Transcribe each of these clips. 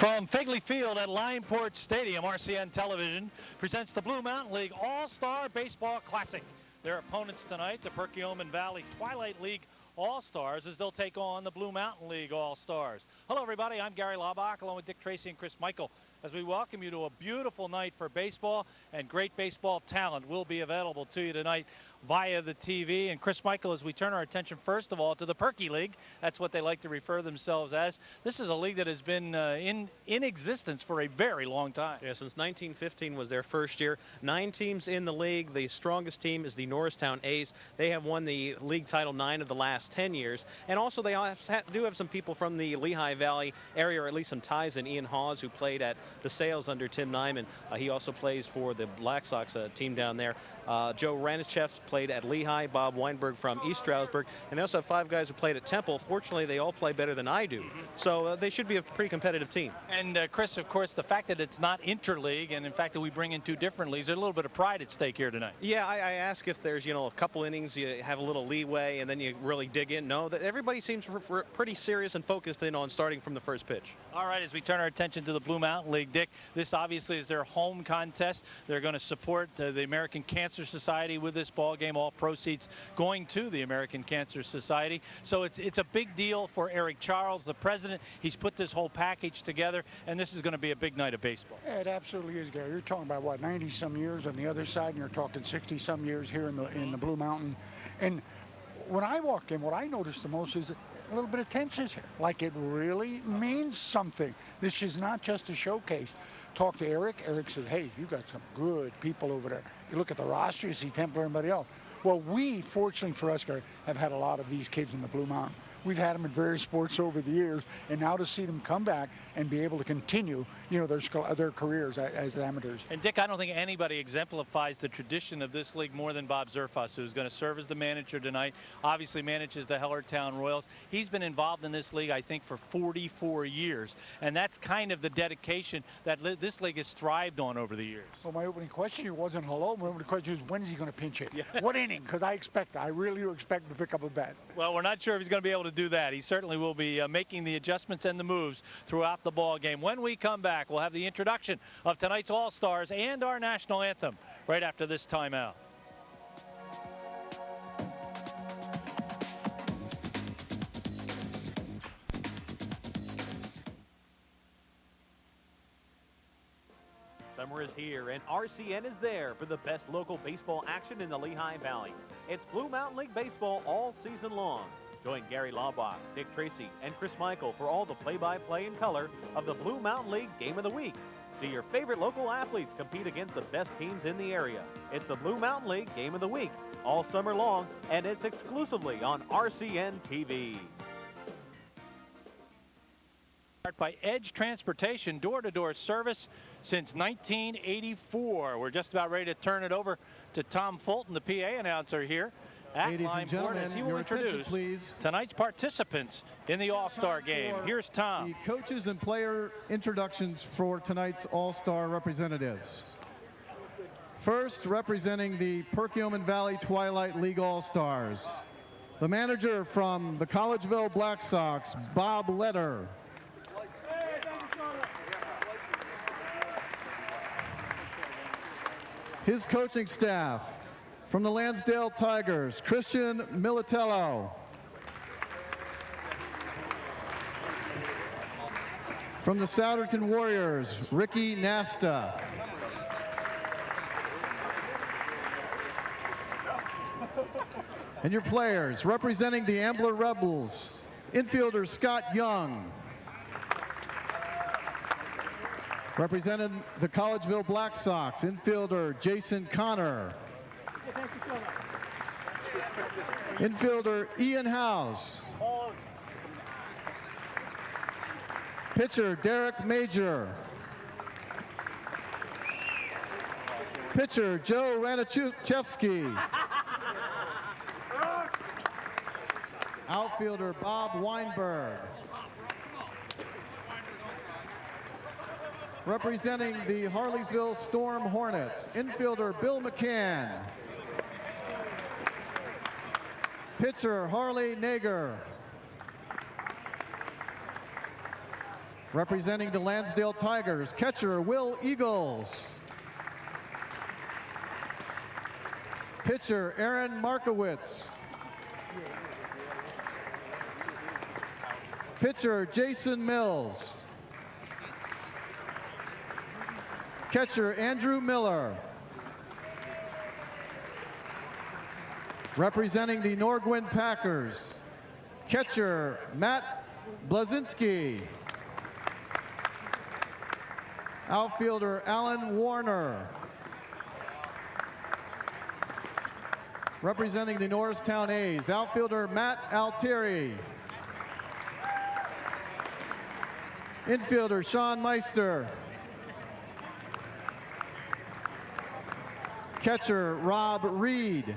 From Figley Field at Lineport Stadium, RCN Television presents the Blue Mountain League All-Star Baseball Classic. Their opponents tonight, the Perkiomen Valley Twilight League All-Stars, as they'll take on the Blue Mountain League All-Stars. Hello, everybody. I'm Gary Laubach, along with Dick Tracy and Chris Michael, as we welcome you to a beautiful night for baseball, and great baseball talent will be available to you tonight via the TV. And Chris Michael, as we turn our attention first of all to the Perky League, that's what they like to refer themselves as. This is a league that has been in existence for a very long time. Yeah, since 1915 was their first year. 9 teams in the league. The strongest team is the Norristown A's. They have won the league title 9 of the last 10 years. And also they do have some people from the Lehigh Valley area, or at least some ties in. Ian Hawes, who played at the Sales under Tim Nyman. He also plays for the Black Sox team down there. Joe Ranichev played at Lehigh, Bob Weinberg from East Stroudsburg, and they also have 5 guys who played at Temple. Fortunately, they all play better than I do, so they should be a pretty competitive team. And Chris, of course, the fact that it's not interleague, and in fact that we bring in 2 different leagues, there's a little bit of pride at stake here tonight. Yeah, I ask if there's, a couple innings, you have a little leeway, and then you really dig in. No, that everybody seems pretty serious and focused in on starting from the first pitch. All right, as we turn our attention to the Blue Mountain League, Dick, this obviously is their home contest. They're going to support the American Cancer Society with this ball game. All proceeds going to the American Cancer Society. So it's a big deal for Eric Charles, the president. He's put this whole package together, and this is going to be a big night of baseball. Yeah, it absolutely is, Gary. You're talking about, what, 90-some years on the other side, and you're talking 60-some years here in the Blue Mountain. And when I walked in, what I noticed the most is a little bit of tenseness here. Like, it really means something. This is not just a showcase. Talk to Eric. Eric said, hey, you got some good people over there. You look at the roster, you see Temple and everybody else. Well, we, fortunately for us, Gary, have had a lot of these kids in the Blue Mountain. We've had them in various sports over the years, and now to see them come back and be able to continue, their careers as amateurs. And Dick, I don't think anybody exemplifies the tradition of this league more than Bob Zerfas, who's going to serve as the manager tonight. Obviously manages the Hellertown Royals. He's been involved in this league, I think, for 44 years, and that's kind of the dedication that this league has thrived on over the years. Well, my opening question here wasn't hello. My opening question was, when is he going to pinch hit? Yeah. What inning? Because I really do expect him to pick up a bat. Well, we're not sure if he's going to be able to do that. He certainly will be making the adjustments and the moves throughout the ball game. When we come back, we'll have the introduction of tonight's All-Stars and our national anthem right after this timeout. Summer is here, and RCN is there for the best local baseball action in the Lehigh Valley. It's Blue Mountain League baseball all season long. Join Gary Laubach, Dick Tracy, and Chris Michael for all the play-by-play in color of the Blue Mountain League Game of the Week. See your favorite local athletes compete against the best teams in the area. It's the Blue Mountain League Game of the Week all summer long, and it's exclusively on RCN TV. By Edge Transportation, door-to-door service since 1984. We're just about ready to turn it over to Tom Fulton, the PA announcer here at Lineport, as he will introduce tonight's participants in the All-Star game. Here's Tom. The coaches and player introductions for tonight's All-Star representatives. First, representing the Perkiomen Valley Twilight League All-Stars, the manager from the Collegeville Black Sox, Bob Letter. His coaching staff, from the Lansdale Tigers, Christian Militello. From the Souderton Warriors, Ricky Nasta. And your players, representing the Ambler Rebels, infielder Scott Young. Representing the Collegeville Black Sox, infielder Jason Connor. Infielder Ian House. Pitcher Derek Major. Pitcher Joe Ranichevsky. Outfielder Bob Weinberg. Representing the Harleysville Storm Hornets, infielder Bill McCann. Pitcher Harley Nager. Representing the Lansdale Tigers, catcher Will Eagles. Pitcher Aaron Markowitz. Pitcher Jason Mills. Catcher Andrew Miller. Representing the Norgwin Packers, catcher Matt Blazinski. Outfielder Alan Warner. Representing the Norristown A's, outfielder Matt Altieri. Infielder Sean Meister. Catcher Rob Reed.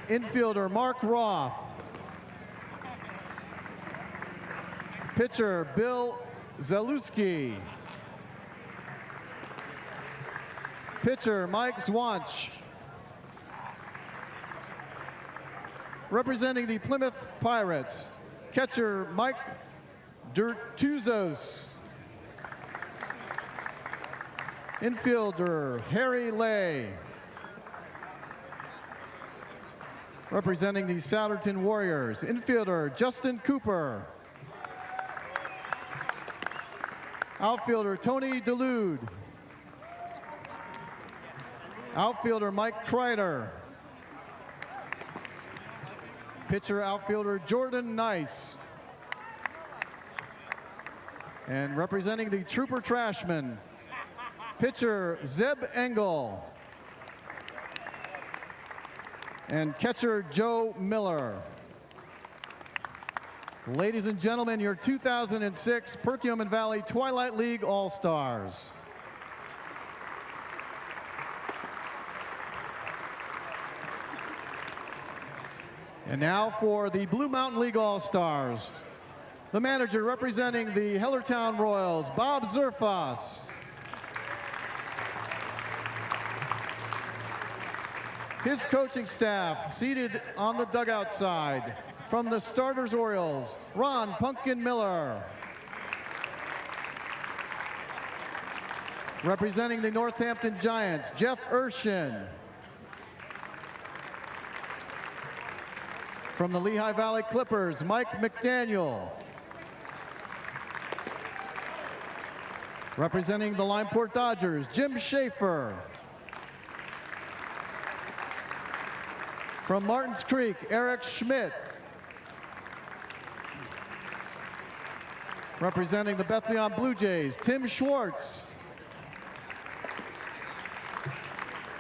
Infielder Mark Roth. Pitcher Bill Zalewski. Pitcher Mike Zwanch. Representing the Plymouth Pirates, catcher Mike Dertuzos. Infielder Harry Lay. Representing the Souderton Warriors, infielder Justin Cooper. Outfielder Tony DeLude. Outfielder Mike Kreider. Pitcher outfielder Jordan Nice. And representing the Trooper Trashmen, pitcher Zeb Engel. And catcher Joe Miller. Ladies and gentlemen, your 2006 Perkiomen Valley Twilight League All-Stars. And now for the Blue Mountain League All-Stars. The manager representing the Hellertown Royals, Bob Zerfas. His coaching staff seated on the dugout side. From the starters Orioles, Ron Pumpkin Miller. Representing the Northampton Giants, Jeff Urshin. From the Lehigh Valley Clippers, Mike McDaniel. Representing the Limeport Dodgers, Jim Schaefer. From Martins Creek, Eric Schmidt. Representing the Bethlehem Blue Jays, Tim Schwartz.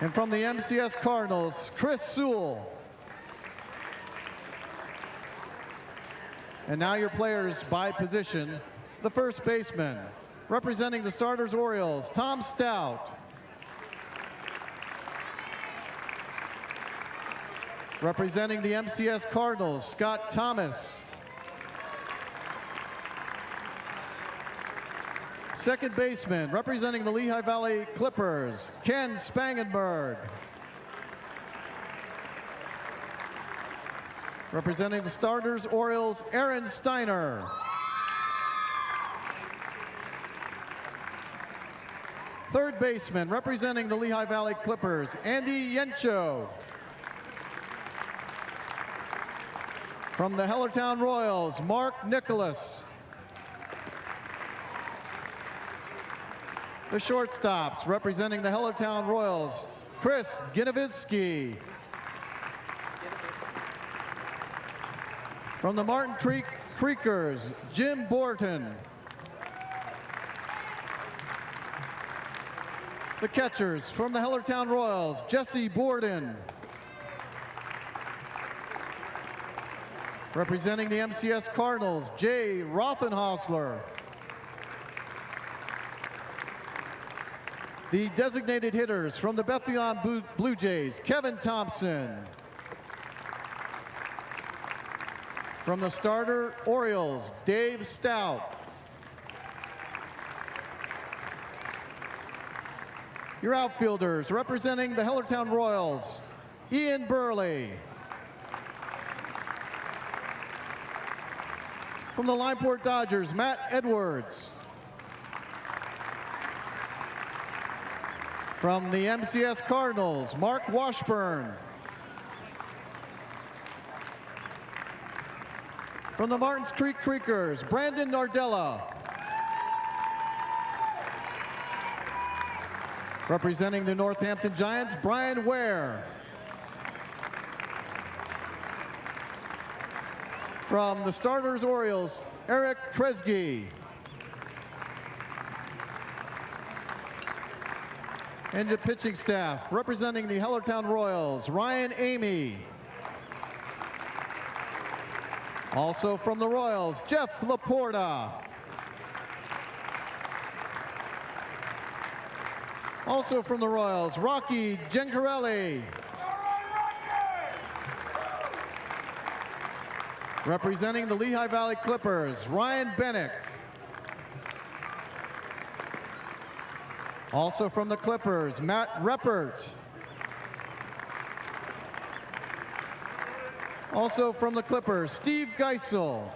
And from the MCS Cardinals, Chris Sewell. And now your players by position. The first baseman, representing the starters Orioles, Tom Stout. Representing the MCS Cardinals, Scott Thomas. Second baseman, representing the Lehigh Valley Clippers, Ken Spangenberg. Representing the starters Orioles, Aaron Steiner. Third baseman, representing the Lehigh Valley Clippers, Andy Yencho. From the Hellertown Royals, Mark Nicholas. The shortstops, representing the Hellertown Royals, Chris Ginowitsky. From the Martin Creek Creekers, Jim Borton. The catchers, from the Hellertown Royals, Jesse Borden. Representing the MCS Cardinals, Jay Rothenhausler. The designated hitters, from the Bethlehem Blue Jays, Kevin Thompson. From the starter Orioles, Dave Stout. Your outfielders, representing the Hellertown Royals, Ian Burley. From the Lineport Dodgers, Matt Edwards. From the MCS Cardinals, Mark Washburn. From the Martins Creek Creekers, Brandon Nardella. Representing the Northampton Giants, Brian Ware. From the Starters Orioles, Eric Kresge. And the pitching staff, representing the Hellertown Royals, Ryan Amy. Also from the Royals, Jeff Laporta. Also from the Royals, Rocky Gencarelli. Representing the Lehigh Valley Clippers, Ryan Bennick. Also from the Clippers, Matt Reppert. Also from the Clippers, Steve Geisel.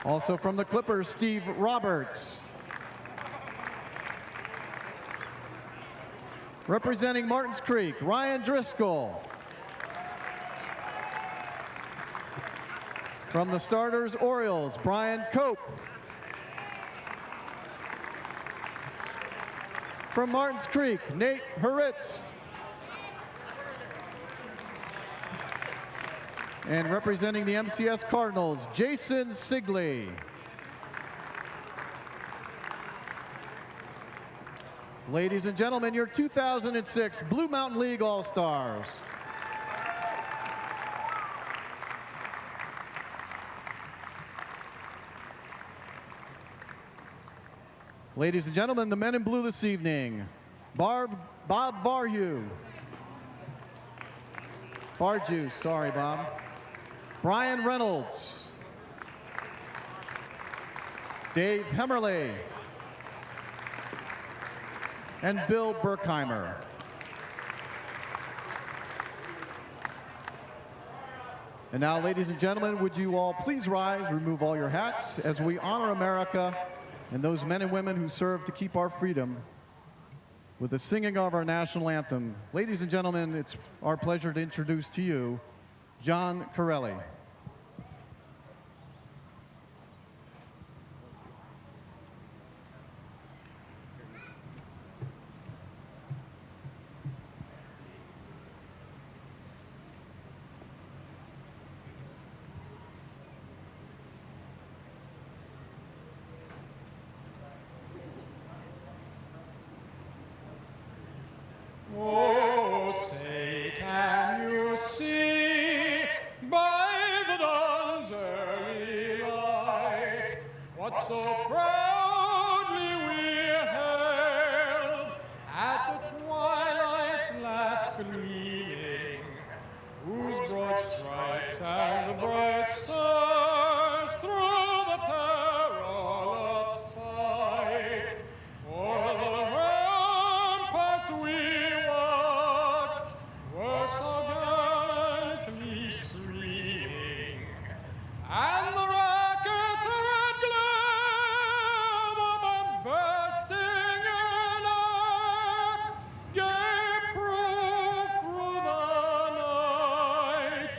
Also from the Clippers, Steve Roberts. Representing Martins Creek, Ryan Driscoll. From the Starters Orioles, Brian Cope. From Martins Creek, Nate Huritz. And representing the MCS Cardinals, Jason Sigley. Ladies and gentlemen, your 2006 Blue Mountain League All-Stars. Ladies and gentlemen, the men in blue this evening, Bob Barju. Sorry, Bob. Brian Reynolds. Dave Hemmerle. And Bill Berkheimer. And now, ladies and gentlemen, would you all please rise, remove all your hats as we honor America and those men and women who serve to keep our freedom with the singing of our national anthem. Ladies and gentlemen, it's our pleasure to introduce to you John Corelli. Oh, say, can you see by the dawn's early light what so proudly we held at the twilight's last gleaming, whose broad stripes and the bright stars through the perilous fight o'er the ramparts we were so gallantly streaming, and the rockets red glare, the bombs bursting in air, gave proof through the night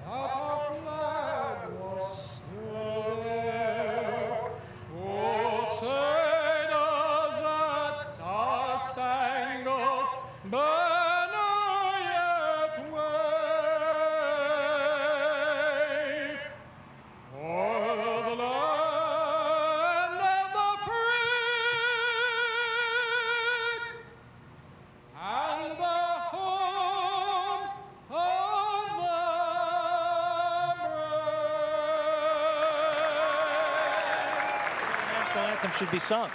that our flag was still there. Oh, say does that star-spangled banner yet wave o'er the land of the free and the home of the brave. The national anthem should be sung.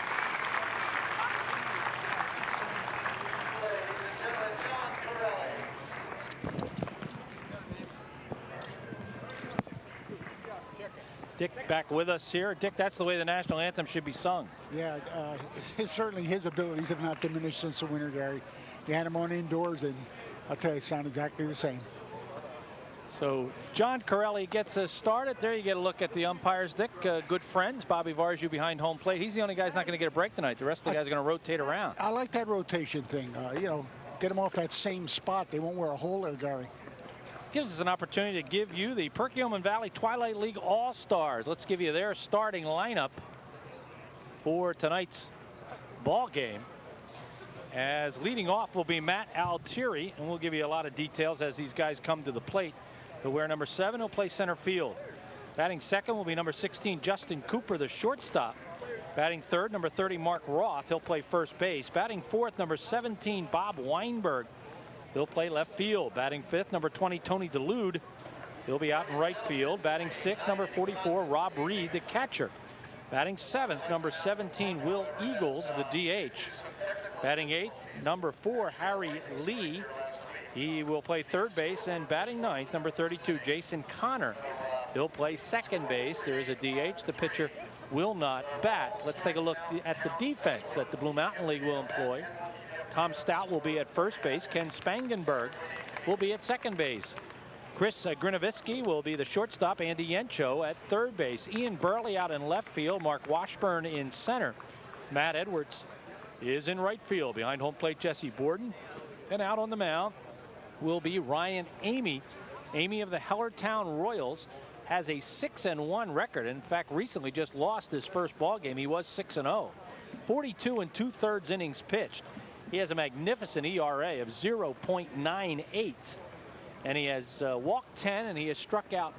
Dick back with us here. Dick, that's the way the national anthem should be sung. Yeah, certainly his abilities have not diminished since the winter, Gary. You had him on indoors, and I'll tell you, it sounded exactly the same. So John Corelli gets us started. There you get a look at the umpires, Dick. Good friends. Bobby Varju behind home plate. He's the only guy who's not going to get a break tonight. The rest of the guys are going to rotate around. I like that rotation thing. You know, get them off that same spot. They won't wear a hole there, Gary. Gives us an opportunity to give you the Perkiomen Valley Twilight League All-Stars. Let's give you their starting lineup for tonight's ball game. As leading off will be Matt Altieri, and we'll give you a lot of details as these guys come to the plate. He'll wear number 7. He'll play center field. Batting second will be number 16, Justin Cooper, the shortstop. Batting third, number 30, Mark Roth. He'll play first base. Batting fourth, number 17, Bob Weinberg. He'll play left field. Batting fifth, number 20, Tony DeLude. He'll be out in right field. Batting sixth, number 44, Rob Reed, the catcher. Batting seventh, number 17, Will Eagles, the DH. Batting eighth, number 4, Harry Lee. He will play third base. And batting ninth, number 32, Jason Connor. He'll play second base. There is a DH. The pitcher will not bat. Let's take a look at the defense that the Blue Mountain League will employ. Tom Stout will be at first base. Ken Spangenberg will be at second base. Chris Grinovitsky will be the shortstop. Andy Yencho at third base. Ian Burley out in left field. Mark Washburn in center. Matt Edwards is in right field. Behind home plate, Jesse Borden. And out on the mound will be Ryan Amy. Amy of the Hellertown Royals has a 6-1 record. In fact, recently just lost his first ball game. He was 6-0. 42 2/3 innings pitched. He has a magnificent ERA of 0.98. And he has walked 10 and he has struck out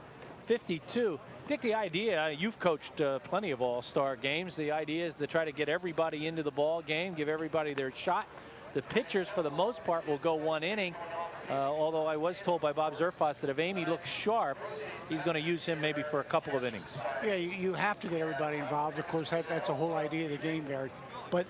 52. Dick, the idea, you've coached plenty of all-star games. The idea is to try to get everybody into the ball game, give everybody their shot. The pitchers, for the most part, will go one inning. Although I was told by Bob Zerfas that if Amy looks sharp, he's going to use him maybe for a couple of innings. Yeah, you have to get everybody involved. Of course, that's the whole idea of the game, Gary. But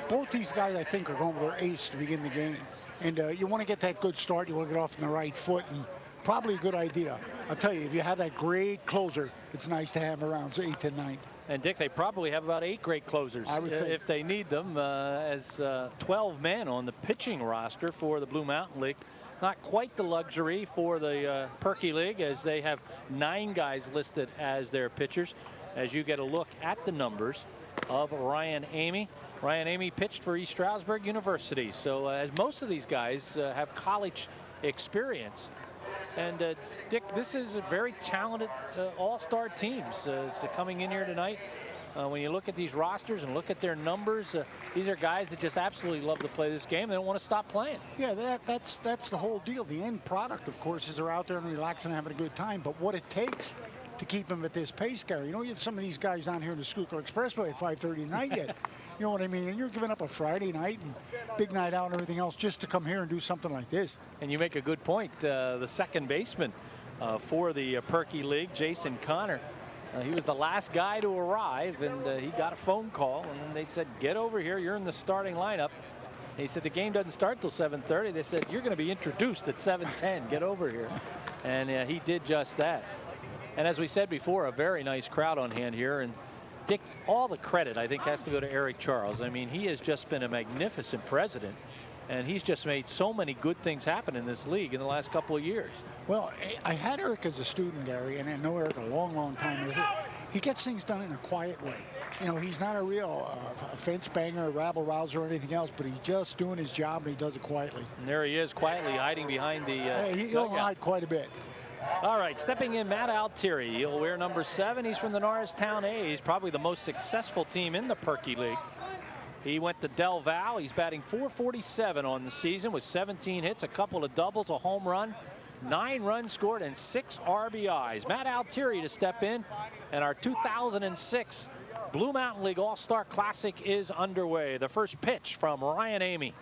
both these guys, I think, are going with their ace to begin the game. And you want to get that good start. You want to get off on the right foot. And probably a good idea. I'll tell you, if you have that great closer, it's nice to have around 8th and 9th. And Dick, they probably have about 8 great closers if they need them, as 12 men on the pitching roster for the Blue Mountain League. Not quite the luxury for the Perky League, as they have 9 guys listed as their pitchers. As you get a look at the numbers of Ryan Amy. Ryan Amy pitched for East Stroudsburg University. So as most of these guys have college experience. And Dick, this is a very talented all-star teams coming in here tonight. When you look at these rosters and look at their numbers, these are guys that just absolutely love to play this game. They don't want to stop playing. Yeah, that's the whole deal. The end product, of course, is they're out there and relaxing and having a good time. But what it takes to keep them at this pace, Gary, you know, you have some of these guys down here in the Schuylkill Expressway at 5:30 at night yet. You know what I mean? And you're giving up a Friday night and big night out and everything else just to come here and do something like this. And you make a good point. The second baseman for the Perky League, Jason Connor, he was the last guy to arrive, and he got a phone call, and they said, get over here. You're in the starting lineup. And he said, the game doesn't start till 7:30. They said, you're going to be introduced at 7:10. Get over here. And he did just that. And as we said before, a very nice crowd on hand here. And Dick, all the credit, I think, has to go to Eric Charles. I mean, he has just been a magnificent president, and he's just made so many good things happen in this league in the last couple of years. Well, I had Eric as a student, Gary, and I know Eric a long, long time. He gets things done in a quiet way. You know, he's not a real fence banger, rabble rouser, or anything else, but he's just doing his job, and he does it quietly. And there he is, quietly hiding behind the he'll hide quite a bit. All right, stepping in, Matt Altieri. He'll wear number 7. He's from the Norristown A's, probably the most successful team in the Perky League. He went to Del Val. He's batting .447 on the season with 17 hits, a couple of doubles, a home run, 9 runs scored, and 6 RBIs. Matt Altieri to step in, and our 2006 Blue Mountain League All-Star Classic is underway. The first pitch from Ryan Amy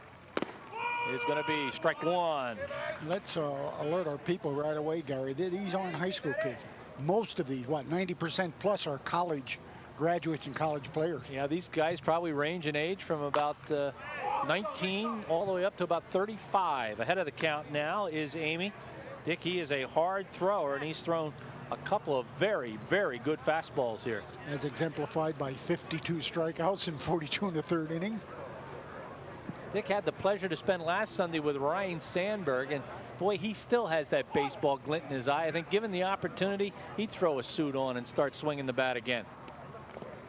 is going to be strike 1. Let's alert our people right away, Gary. These aren't high school kids. Most of these, 90% plus, are college graduates and college players. Yeah, these guys probably range in age from about 19 all the way up to about 35. Ahead of the count now is Amy. Dick, he is a hard thrower, and he's thrown a couple of very, very good fastballs here. As exemplified by 52 strikeouts in 42 1/3 innings. Dick had the pleasure to spend last Sunday with Ryan Sandberg, and boy, he still has that baseball glint in his eye. I think given the opportunity, he'd throw a suit on and start swinging the bat again.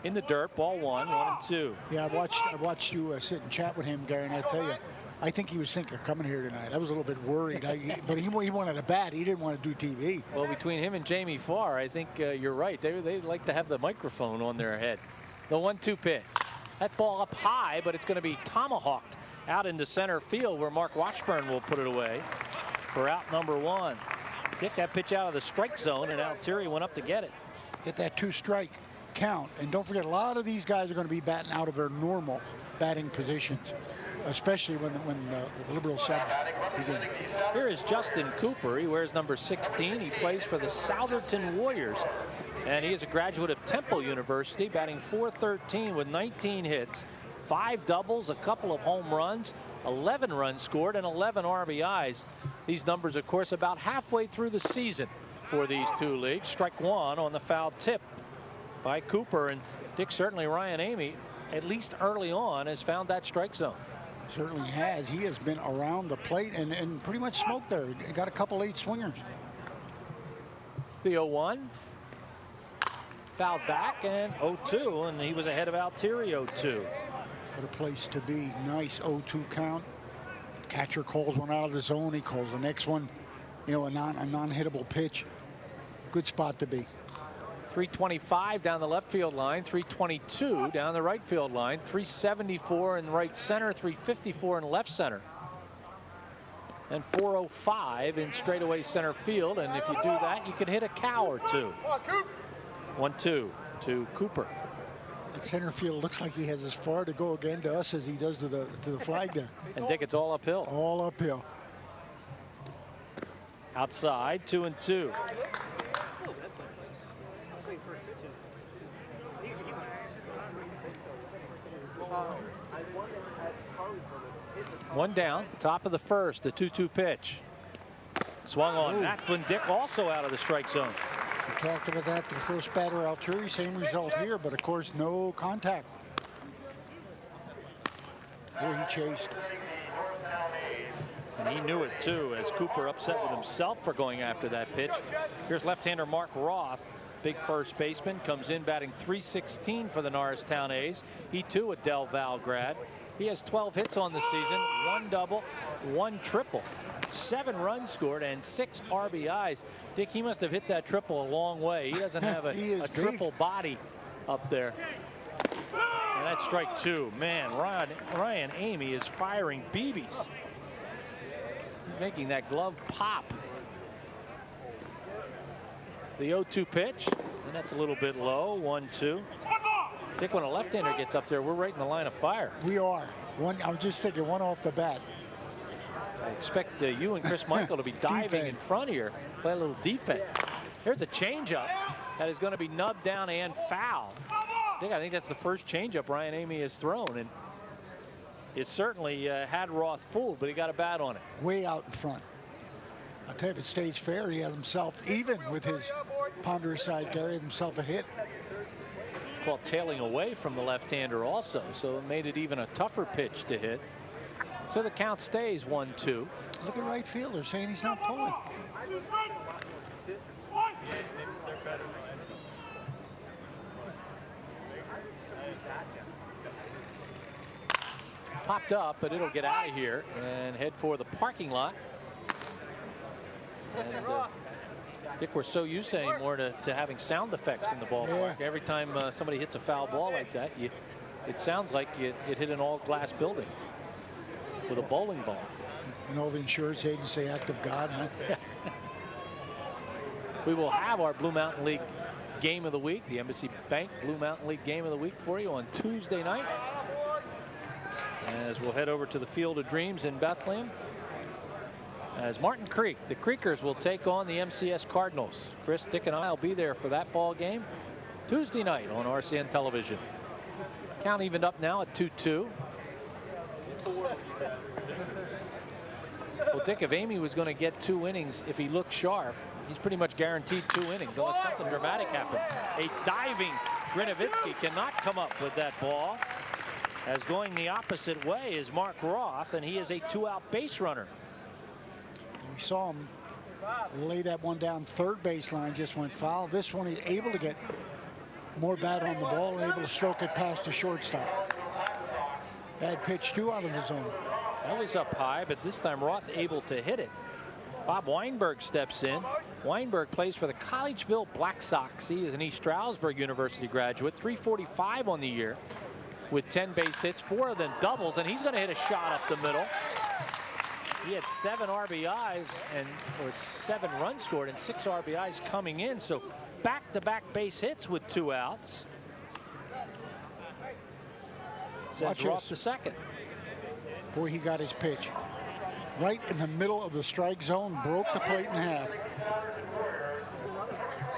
In the dirt, ball 1-1-2. Yeah, I watched you sit and chat with him, Gary, and I tell you, I think he was thinking of coming here tonight. I was a little bit worried, but he wanted a bat. He didn't want to do TV. Well, between him and Jamie Farr, I think you're right. They like to have the microphone on their head. The 1-2 pitch. That ball up high, but it's going to be tomahawked out into center field where Mark Washburn will put it away for out number 1. Get that pitch out of the strike zone, and Altieri went up to get it. Get that 2-strike count. And don't forget, a lot of these guys are going to be batting out of their normal batting positions, especially when the Liberals set begin. Here is Justin Cooper. He wears number 16. He plays for the Southerton Warriors, and he is a graduate of Temple University, batting .413 with 19 hits, 5 doubles, a couple of home runs, 11 runs scored, and 11 RBIs. These numbers, of course, about halfway through the season for these two leagues. Strike 1 on the foul tip by Cooper, and Dick, certainly Ryan Amy, at least early on, has found that strike zone. Certainly has. He has been around the plate and pretty much smoked there. He got a couple late swingers. The 0-1. Fouled back, and 0-2, and he was ahead of Altieri 0-2. What a place to be. Nice 0-2 count. Catcher calls one out of the zone. He calls the next one, you know, a non-hittable pitch. Good spot to be. 325 down the left field line, 322 down the right field line, 374 in right center, 354 in left center, and 405 in straightaway center field. And if you do that, you can hit a cow or two. 1-2 to Cooper. That center field looks like he has as far to go again to us as he does to the flag there. And Dick, it's all uphill. All uphill. Outside, 2-2. One down, top of the first, the 2-2 pitch. Swung on that when Dick also out of the strike zone. We talked about that, the first batter, Altieri, same result here, but of course no contact. Boy, he chased. And he knew it too, as Cooper upset with himself for going after that pitch. Here's left-hander Mark Roth, big first baseman, comes in batting .316 for the Norristown A's. He too a Del Val grad. He has 12 hits on the season, 1 double, 1 triple, 7 runs scored, and 6 RBIs. Dick, he must have hit that triple a long way. He doesn't have a triple body up there. And that's strike 2. Man, Ryan Amy is firing BBs. He's making that glove pop. The 0-2 pitch, and that's a little bit low. 1-2. Dick, when a left-hander gets up there, we're right in the line of fire. We are. I was just thinking, one off the bat. I expect you and Chris Michael to be diving in front here, play a little defense. Here's a changeup that is going to be nubbed down and foul. Dick, I think that's the first changeup Ryan Amy has thrown, and it certainly had Roth fooled, but he got a bat on it. Way out in front. I'll tell you, if it stays fair, he had himself, even with his ponderous size, Gary, had himself a hit. Well, tailing away from the left-hander also, so it made it even a tougher pitch to hit. So the count stays 1-2. Look at right field. They're saying he's not pulling. Popped up, but it'll get out of here and head for the parking lot. And Dick, we're so used anymore to having sound effects in the ballpark. Yeah. Every time somebody hits a foul ball like that, it sounds like it hit an all-glass building with a bowling ball. And all the insurance agents say act of God, huh? We will have our Blue Mountain League game of the week, the Embassy Bank Blue Mountain League game of the week for you on Tuesday night, as we'll head over to the Field of Dreams in Bethlehem, as Martin Creek, the Creekers, will take on the MCS Cardinals. Chris, Dick, and I will be there for that ball game Tuesday night on RCN television. Count evened up now at 2-2. Well, Dick, if Amy was going to get 2 innings, if he looked sharp, he's pretty much guaranteed 2 innings unless something dramatic happens. A diving Grinovitsky cannot come up with that ball. as going the opposite way is Mark Roth, and he is a 2-out base runner. We saw him lay that one down third baseline, just went foul. This one he's able to get more bat on the ball and able to stroke it past the shortstop. Bad pitch, 2 out of the zone. That was up high, but this time Roth able to hit it. Bob Weinberg steps in. Weinberg plays for the Collegeville Black Sox. He is an East Stroudsburg University graduate, 345 on the year with 10 base hits, 4 of them doubles, and he's going to hit a shot up the middle. He had 7 RBIs or 7 runs scored and 6 RBIs coming in. So back-to-back base hits with 2 outs. Sends Roth to second. Boy, he got his pitch right in the middle of the strike zone, broke the plate in half.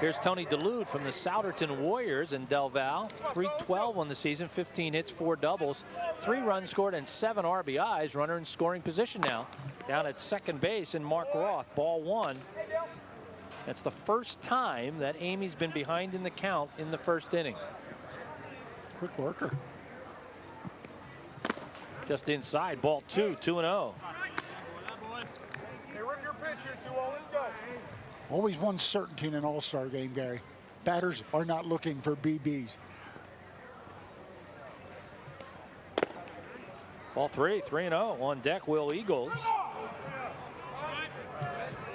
Here's Tony DeLude from the Souderton Warriors in Del Val. 312 on the season, 15 hits, 4 doubles, 3 runs scored, and 7 RBIs. Runner in scoring position now. Down at second base in Mark Roth, ball 1. That's the first time that Amy's been behind in the count in the first inning. Quick worker. Just inside, ball 2, 2-0. Always one certainty in an all-star game, Gary. Batters are not looking for BBs. Ball 3, 3-0 on deck, Will Eagles.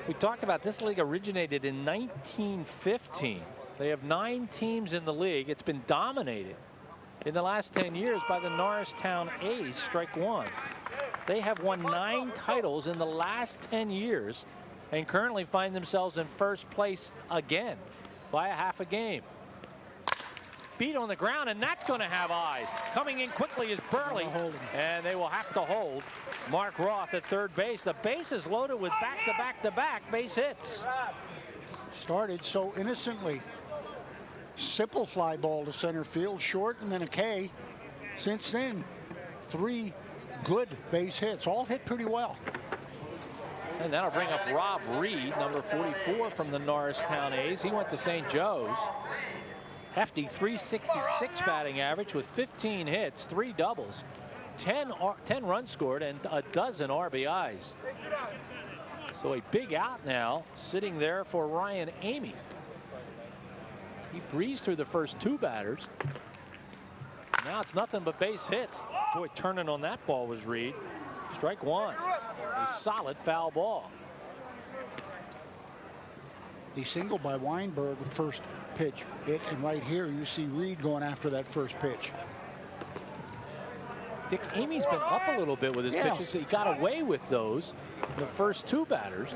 We talked about this league originated in 1915. They have 9 teams in the league. It's been dominated in the last 10 years by the Norristown A's, strike 1. They have won 9 titles in the last 10 years and currently find themselves in first place again by a half a game. Beat on the ground, and that's going to have eyes. Coming in quickly is Burley, and they will have to hold Mark Roth at third base. The base is loaded with back-to-back-to-back base hits. Started so innocently. Simple fly ball to center field, short, and then a K. Since then, 3 good base hits, all hit pretty well. And that'll bring up Rob Reed, number 44 from the Norristown A's. He went to St. Joe's. Hefty 366 batting average with 15 hits, 3 doubles, 10 runs scored, and a dozen RBIs. So a big out now sitting there for Ryan Amy. He breezed through the first 2 batters. Now it's nothing but base hits. Boy, turning on that ball was Reed. Strike 1. A solid foul ball. The single by Weinberg, first pitch hit, and right here you see Reed going after that first pitch. Dick, Amy's been up a little bit with his pitches. He got away with those the first 2 batters.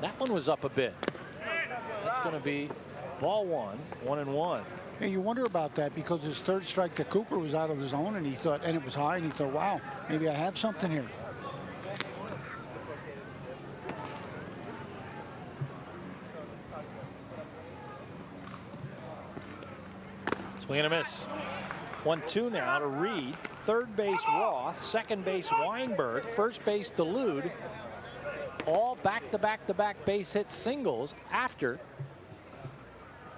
That one was up a bit. That's going to be ball 1, 1-1. And you wonder about that because his third strike to Cooper was out of the zone, and he thought, and it was high, and he thought, wow, maybe I have something here. Swing and a miss. 1-2 now to Reed. Third base Roth, second base Weinberg, first base DeLude. All back-to-back-to-back base hit singles after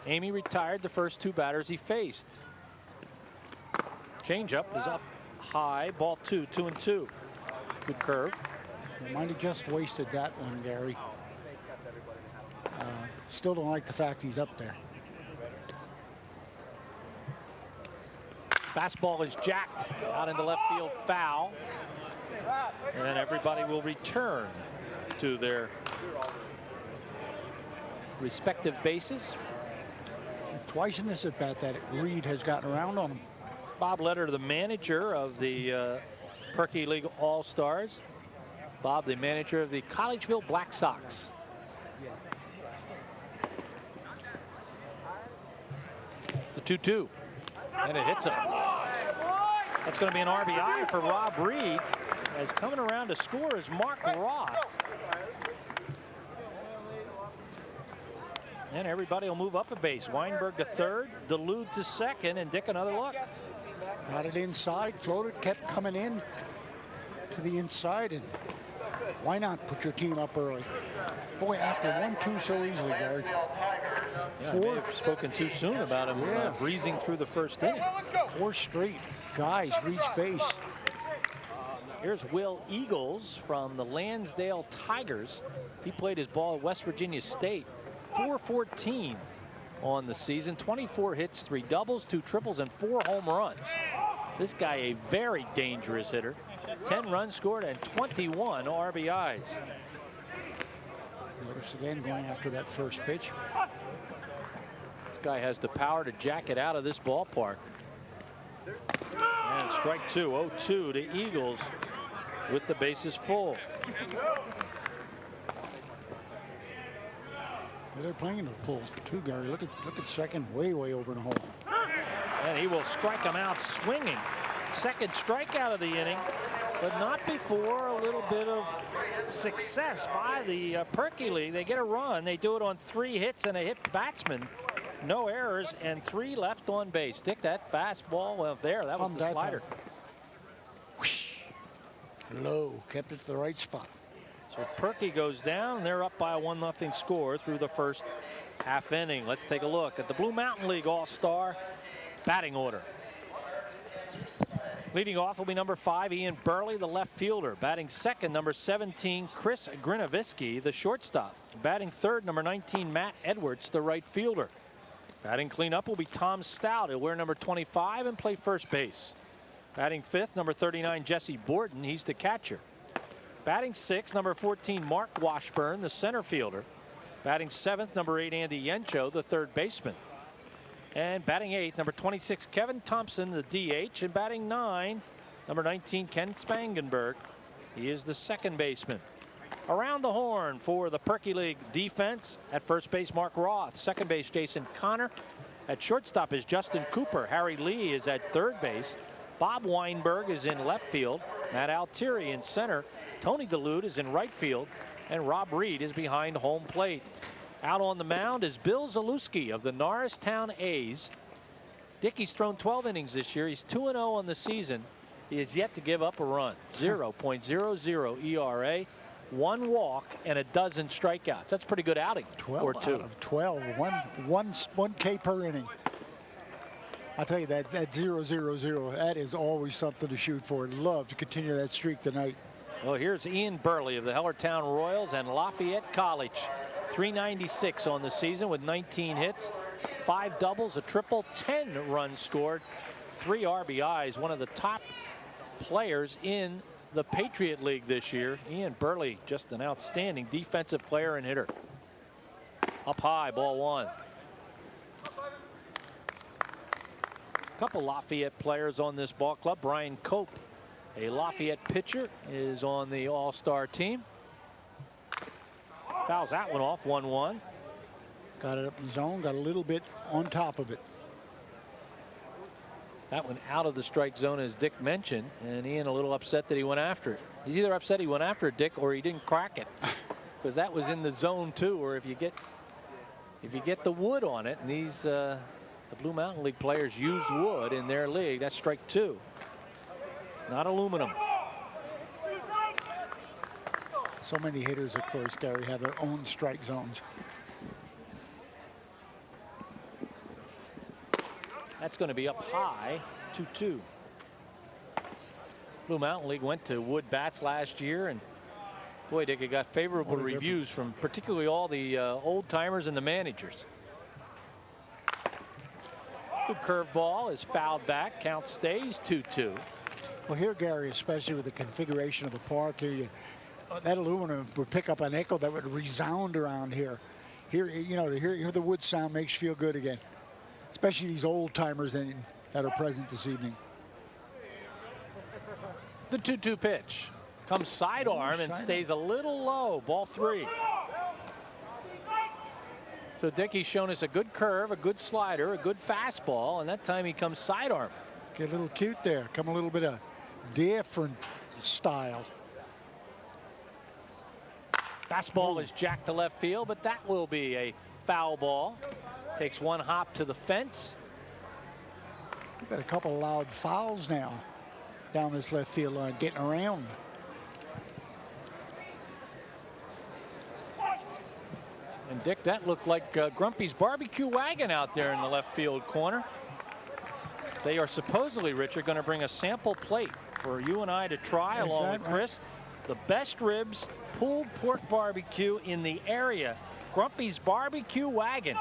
Amy retired the first 2 batters he faced. Changeup is up high, ball 2, 2-2. Good curve. They might have just wasted that one, Gary. Still don't like the fact he's up there. Fastball is jacked out into left field, foul. And everybody will return to their respective bases. Twice in this at bat that Reed has gotten around on him. Bob Letter, the manager of the Perky League All-Stars. Bob, the manager of the Collegeville Black Sox. The 2-2. And it hits him. That's going to be an RBI for Rob Reed. As coming around to score is Mark Roth. And everybody will move up a base. Weinberg to third, DeLude to second, and Dick another look. Got it inside, floated, kept coming in to the inside, and why not put your team up early? Boy, after 1-2 so easily, Gary. Yeah, I may have spoken too soon about him breezing through the first inning. 4 straight guys reach base. Here's Will Eagles from the Lansdale Tigers. He played his ball at West Virginia State. 414 on the season, 24 hits, 3 doubles, 2 triples, and 4 home runs. This guy a very dangerous hitter. 10 runs scored and 21 RBIs. Notice again going after that first pitch. This guy has the power to jack it out of this ballpark. And strike 2, 0-2 to Eagles with the bases full. They're playing the pull too, Gary. Look at second, way over in the hole. And he will strike him out swinging. Second strikeout of the inning, but not before a little bit of success by the Perky League. They get a run. They do it on 3 hits and a hit batsman. No errors and 3 left on base. Dick, that fastball, well, that was the slider. Low, kept it to the right spot. So Perky goes down. They're up by a 1-0 score through the first half inning. Let's take a look at the Blue Mountain League All-Star batting order. Leading off will be number 5, Ian Burley, the left fielder. Batting second, number 17, Chris Grinovisky, the shortstop. Batting third, number 19, Matt Edwards, the right fielder. Batting cleanup will be Tom Stout. He'll wear number 25 and play first base. Batting fifth, number 39, Jesse Borden. He's the catcher. Batting sixth, number 14, Mark Washburn, the center fielder. Batting seventh, number 8, Andy Yencho, the third baseman. And batting eighth, number 26, Kevin Thompson, the DH. And batting 9, number 19, Ken Spangenberg. He is the second baseman. Around the horn for the Perky League defense. At first base, Mark Roth. Second base, Jason Connor. At shortstop is Justin Cooper. Harry Lee is at third base. Bob Weinberg is in left field. Matt Altieri in center. Tony DeLude is in right field. And Rob Reed is behind home plate. Out on the mound is Bill Zalewski of the Norristown A's. Dickey's thrown 12 innings this year. He's 2-0 on the season. He has yet to give up a run. 0.00 ERA. 1 walk and a dozen strikeouts. That's a pretty good outing. 12 or 2 out of 12. One K per inning. I'll tell you that 0-0-0. That is always something to shoot for. Love to continue that streak tonight. Well, here's Ian Burley of the Hellertown Royals and Lafayette College. 396 on the season with 19 hits, 5 doubles, a triple, 10 runs scored, 3 RBIs. One of the top players in the Patriot League this year. Ian Burley, just an outstanding defensive player and hitter. Up high, ball 1. A couple Lafayette players on this ball club. Brian Cope, a Lafayette pitcher, is on the All-Star team. Fouls that one off, 1-1. Got it up in the zone, got a little bit on top of it. That one out of the strike zone, as Dick mentioned, and Ian a little upset that he went after it. He's either upset he went after it, Dick, or he didn't crack it, because that was in the zone too. Or if you get the wood on it, and these the Blue Mountain League players use wood in their league, that's strike 2. Not aluminum. So many hitters, of course, Gary, have their own strike zones. That's going to be up high, 2-2. Blue Mountain League went to wood bats last year, and boy, Dick, it got favorable reviews from particularly all the old timers and the managers. Good curveball is fouled back. Count stays 2-2. Well, here, Gary, especially with the configuration of the park here, that aluminum would pick up an echo that would resound around here. Here, you know, to hear the wood sound makes you feel good again, especially these old timers that are present this evening. The 2-2 pitch comes sidearm and stays a little low. Ball 3. So Dickey's shown us a good curve, a good slider, a good fastball, and that time he comes sidearm. Get a little cute there. Come a little bit of different style. Fastball is jacked to left field, but that will be a foul ball. Takes 1 hop to the fence. We've got a couple of loud fouls now down this left field line, getting around. And Dick, that looked like Grumpy's barbecue wagon out there in the left field corner. They are supposedly, Richard, going to bring a sample plate for you and I to try along with Chris. The best ribs, pulled pork barbecue in the area. Grumpy's barbecue wagon.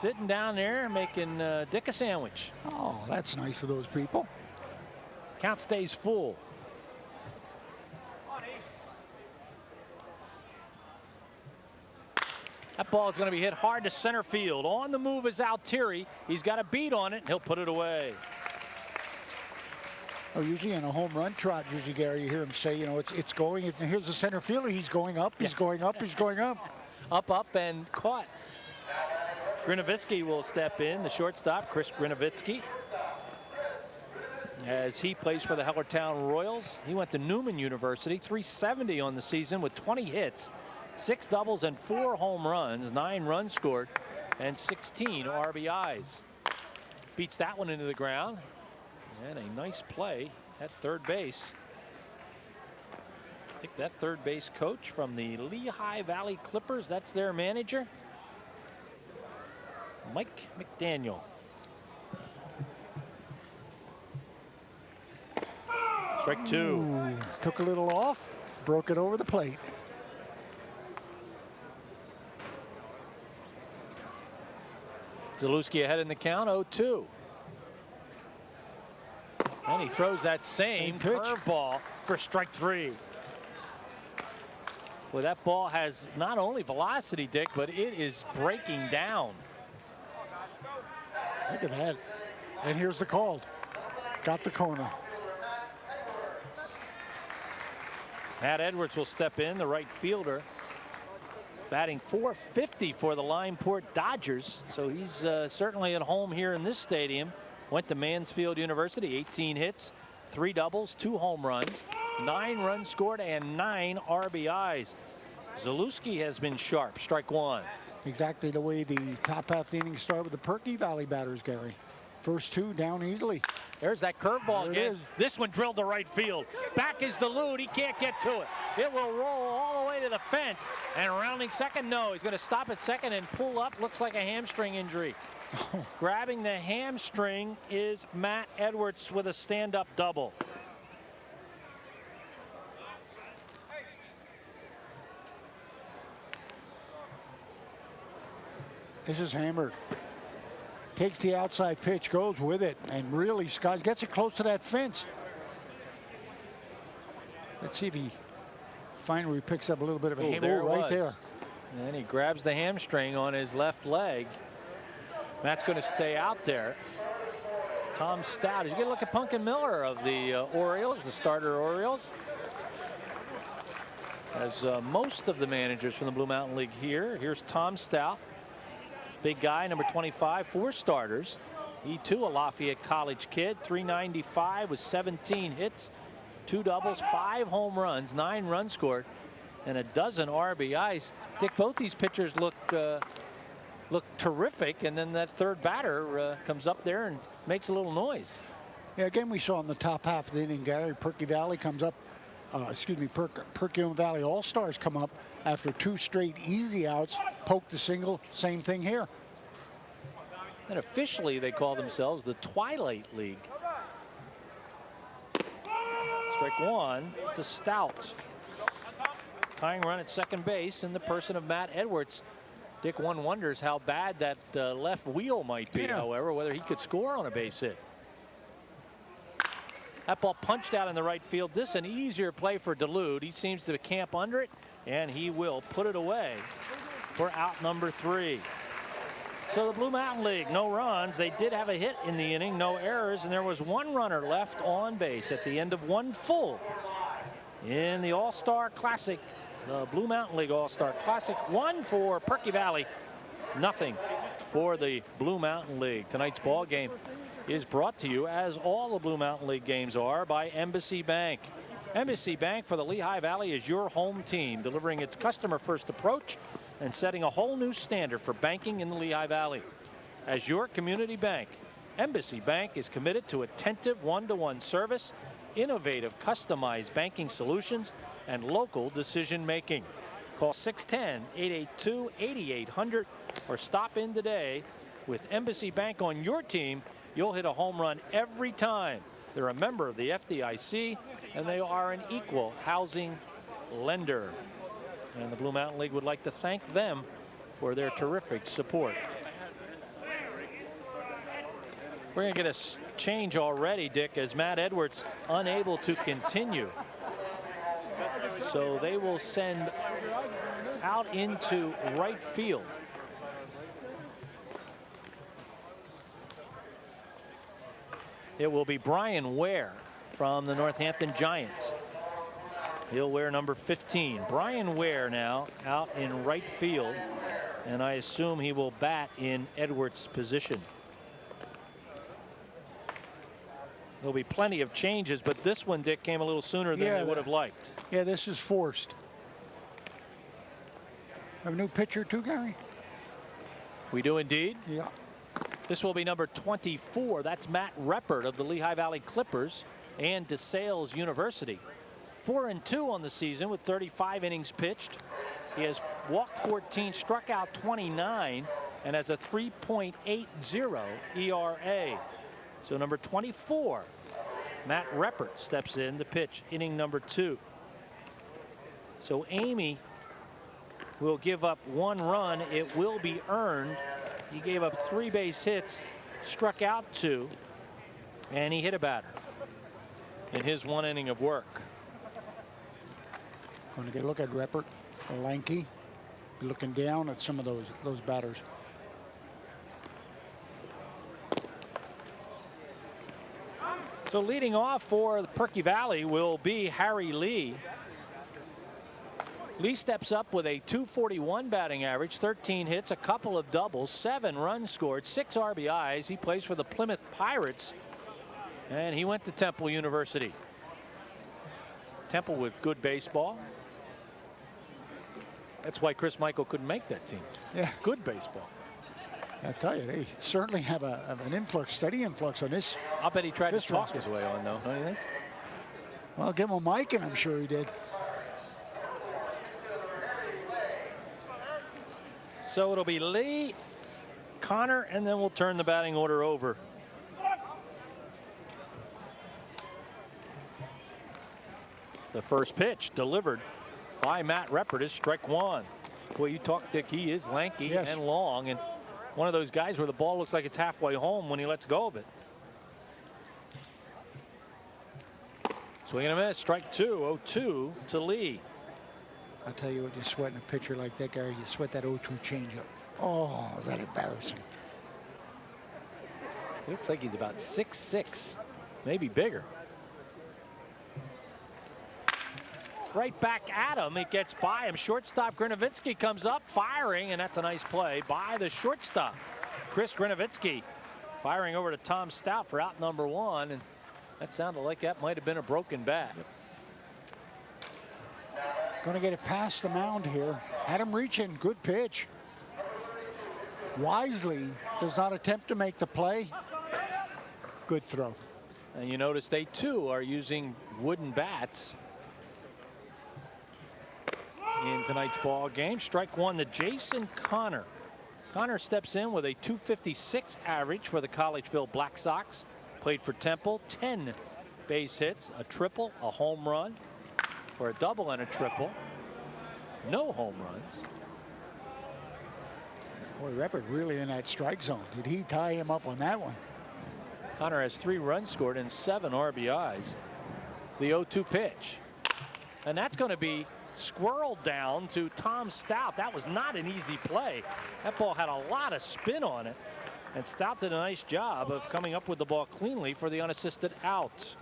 Sitting down there making Dick a sandwich. Oh, that's nice of those people. Count stays full. That ball is going to be hit hard to center field. On the move is Altieri. He's got a beat on it, and he'll put it away. Oh, usually in a home run trot, usually, Gary, you hear him say, you know, it's going. And here's the center fielder. He's going up. He's going up. He's going up. Up, and caught. Grinovitsky will step in, the shortstop, Chris Grinovitsky, as he plays for the Hellertown Royals. He went to Newman University, 370 on the season with 20 hits, 6 doubles and 4 home runs, 9 runs scored, and 16 RBIs. Beats that one into the ground, and a nice play at third base. I think that third base coach from the Lehigh Valley Clippers, that's their manager, Mike McDaniel. Strike 2. Ooh, took a little off, broke it over the plate. Zalewski ahead in the count, 0-2. And he throws that same curveball for strike 3. Well, that ball has not only velocity, Dick, but it is breaking down. Look at that. And here's the call. Got the corner. Matt Edwards will step in, the right fielder. Batting .450 for the Lineport Dodgers. So he's certainly at home here in this stadium. Went to Mansfield University, 18 hits, 3 doubles, 2 home runs, 9 runs scored, and 9 RBIs. Zalewski has been sharp. Strike 1. Exactly the way the top half of the inning started with the Perky Valley batters, Gary. First 2 down easily. There's that curveball There again. This one drilled to right field. Back is Delude. He can't get to it. It will roll all the way to the fence. And rounding second, no. He's going to stop at second and pull up. Looks like a hamstring injury. Grabbing the hamstring is Matt Edwards with a stand-up double. This is hammered. Takes the outside pitch, goes with it, and really, Scott gets it close to that fence. Let's see if he finally picks up a little bit of a hammer right there. And he grabs the hamstring on his left leg. Matt's going to stay out there. Tom Stout. Did you get a look at Punkin Miller of the Orioles, the starter Orioles? As most of the managers from the Blue Mountain League here. Here's Tom Stout. Big guy, number 25, 4 starters. He too a Lafayette College kid, 395 with 17 hits, 2 doubles, 5 home runs, 9 runs scored, and a dozen RBIs. Dick, both these pitchers look terrific, and then that third batter comes up there and makes a little noise. Yeah, again, we saw in the top half of the inning, Gary, Perky Valley comes up, Perkiomen Valley All-Stars come up after 2 straight easy outs, poked the single, same thing here. And officially they call themselves the Twilight League. Strike 1 to Stout. Tying run at second base in the person of Matt Edwards. Dick, one wonders how bad that left wheel might be, however, whether he could score on a base hit. That ball punched out in the right field. This an easier play for Delude. He seems to camp under it, and he will put it away for out number 3. So the Blue Mountain League, no runs. They did have a hit in the inning, no errors, and there was 1 runner left on base at the end of 1 full in the All-Star Classic, the Blue Mountain League All-Star Classic. 1 for Perky Valley, nothing for the Blue Mountain League. Tonight's ball game is brought to you, as all the Blue Mountain League games are, by Embassy Bank. Embassy Bank for the Lehigh Valley is your home team, delivering its customer-first approach and setting a whole new standard for banking in the Lehigh Valley. As your community bank, Embassy Bank is committed to attentive one-to-one service, innovative customized banking solutions, and local decision-making. Call 610-882-8800 or stop in today. With Embassy Bank on your team, you'll hit a home run every time. They're a member of the FDIC, and they are an equal housing lender. And the Blue Mountain League would like to thank them for their terrific support. We're going to get a change already, Dick, as Matt Edwards unable to continue. So they will send out into right field. It will be Brian Ware from the Northampton Giants. He'll wear number 15. Brian Ware now out in right field, and I assume he will bat in Edwards' position. There'll be plenty of changes, but this one, Dick, came a little sooner than they would have liked. Yeah, this is forced. Have a new pitcher too, Gary? We do indeed. Yeah. This will be number 24. That's Matt Reppert of the Lehigh Valley Clippers and DeSales University. 4-2 on the season with 35 innings pitched. He has walked 14, struck out 29, and has a 3.80 ERA. So number 24, Matt Reppert, steps in to pitch inning number 2. So Amy will give up 1 run. It will be earned. He gave up 3 base hits, struck out 2, and he hit a batter in his 1 inning of work. Going to get a look at Reppert, lanky, looking down at some of those batters. So leading off for the Perky Valley will be Harry Lee. Lee steps up with a .241 batting average, 13 hits, a couple of doubles, 7 runs scored, 6 RBIs. He plays for the Plymouth Pirates, and he went to Temple University. Temple with good baseball. That's why Chris Michael couldn't make that team. Yeah. Good baseball. I tell you, they certainly have an influx, steady influx on this. I'll bet he tried to talk roster. his way on, though, don't you think? Well, give him a mic, and I'm sure he did. So it'll be Lee, Connor, and then we'll turn the batting order over. The first pitch delivered by Matt Reppert is strike 1. Boy, you talk, Dick, he is lanky and long, and one of those guys where the ball looks like it's halfway home when he lets go of it. Swing and a miss, strike 2, 0-2 to Lee. I'll tell you what, you're sweating a pitcher like that, Gary. You sweat that 0-2 changeup. Oh, is that embarrassing? Looks like he's about 6'6", maybe bigger. Right back at him. It gets by him. Shortstop Grinovitzky comes up firing, and that's a nice play by the shortstop. Chris Grinovitzky firing over to Tom Stout for out number 1, and that sounded like that might have been a broken bat. Going to get it past the mound here. Had him reaching. Good pitch. Wisely does not attempt to make the play. Good throw. And you notice they too are using wooden bats in tonight's ball game. Strike 1 to Jason Connor. Connor steps in with a .256 average for the Collegeville Black Sox. Played for Temple. 10 base hits, a triple, a home run, or a double and a triple. No home runs. Boy, Reppert really in that strike zone. Did he tie him up on that one? Connor has 3 runs scored and 7 RBIs. The 0-2 pitch. And that's going to be squirreled down to Tom Stout. That was not an easy play. That ball had a lot of spin on it. And Stout did a nice job of coming up with the ball cleanly for the unassisted out.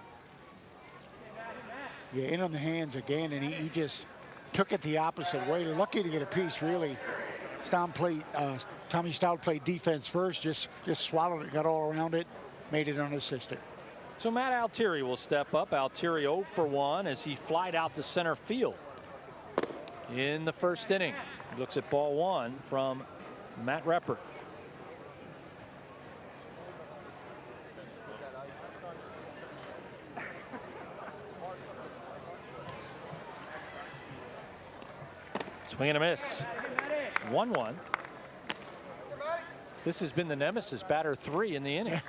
Yeah, in on the hands again, and he just took it the opposite way. Lucky to get a piece, really. Tommy Stout played defense first, just swallowed it, got all around it, made it unassisted. So Matt Altieri will step up. Altieri 0 for 1 as he flied out to center field in the first inning. He looks at ball 1 from Matt Reppert. Swing and a miss. 1-1. This has been the nemesis, batter 3 in the inning.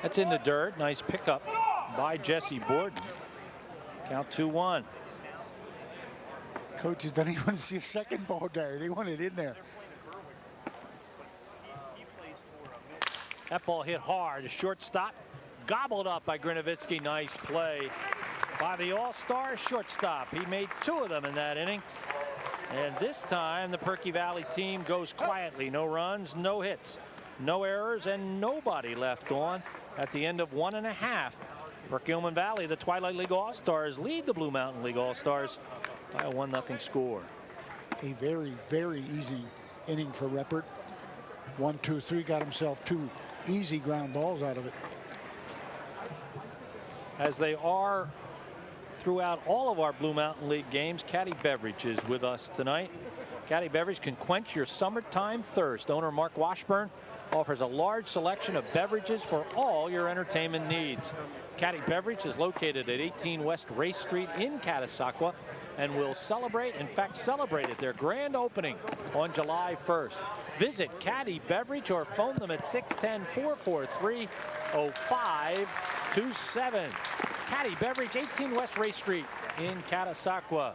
That's in the dirt. Nice pickup by Jesse Borden. Count 2-1. Coaches don't even want to see a second ball, Gary. They want it in there. That ball hit hard. A shortstop gobbled up by Grinovitsky. Nice play by the all-star shortstop. He made 2 of them in that inning. And this time the Perky Valley team goes quietly. No runs, no hits, no errors, and nobody left on at the end of 1.5. Perkiomen Valley, the Twilight League All-Stars, lead the Blue Mountain League All-Stars by a 1-0 score. A very, very easy inning for Reppert. 1, 2, 3, got himself 2 easy ground balls out of it. As they are throughout all of our Blue Mountain League games, Caddy Beverage is with us tonight. Caddy Beverage can quench your summertime thirst. Owner Mark Washburn offers a large selection of beverages for all your entertainment needs. Caddy Beverage is located at 18 West Race Street in Catasauqua and will celebrate, in fact, celebrated their grand opening on July 1st. Visit Caddy Beverage or phone them at 610-443-0527. Caddy Beverage, 18 West Race Street in Catasauqua.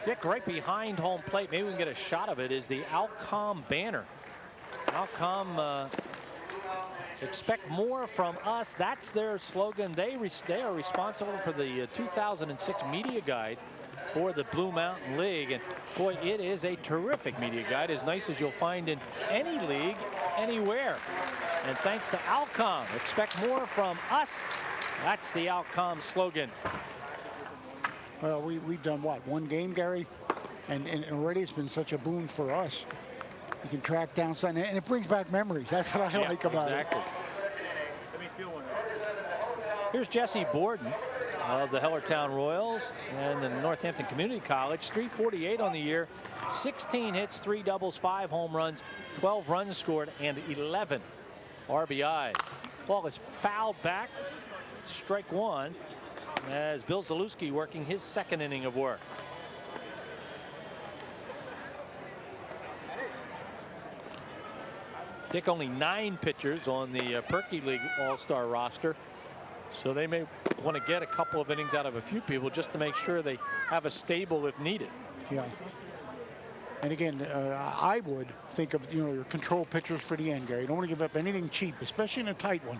Dick, right behind home plate, maybe we can get a shot of it, is the Alcom banner. Alcom, expect more from us. That's their slogan. They are responsible for the 2006 media guide for the Blue Mountain League. And boy, it is a terrific media guide, as nice as you'll find in any league, anywhere. And thanks to Alcom, expect more from us. That's the Alcom slogan. Well, we've done what, 1 game, Gary, and already it's been such a boon for us. You can track down something, and it brings back memories. That's what I like about it. Here's Jesse Borden of the Hellertown Royals and the Northampton Community College. 348 on the year, 16 hits, 3 doubles, 5 home runs, 12 runs scored, and 11 RBIs. Ball is fouled back. Strike 1. As Bill Zalewski working his 2nd inning of work. Dick, only 9 pitchers on the Perky League All-Star roster, so they may want to get a couple of innings out of a few people just to make sure they have a stable if needed. Yeah. And again, I would think of, your control pitchers for the end, Gary. You don't want to give up anything cheap, especially in a tight one.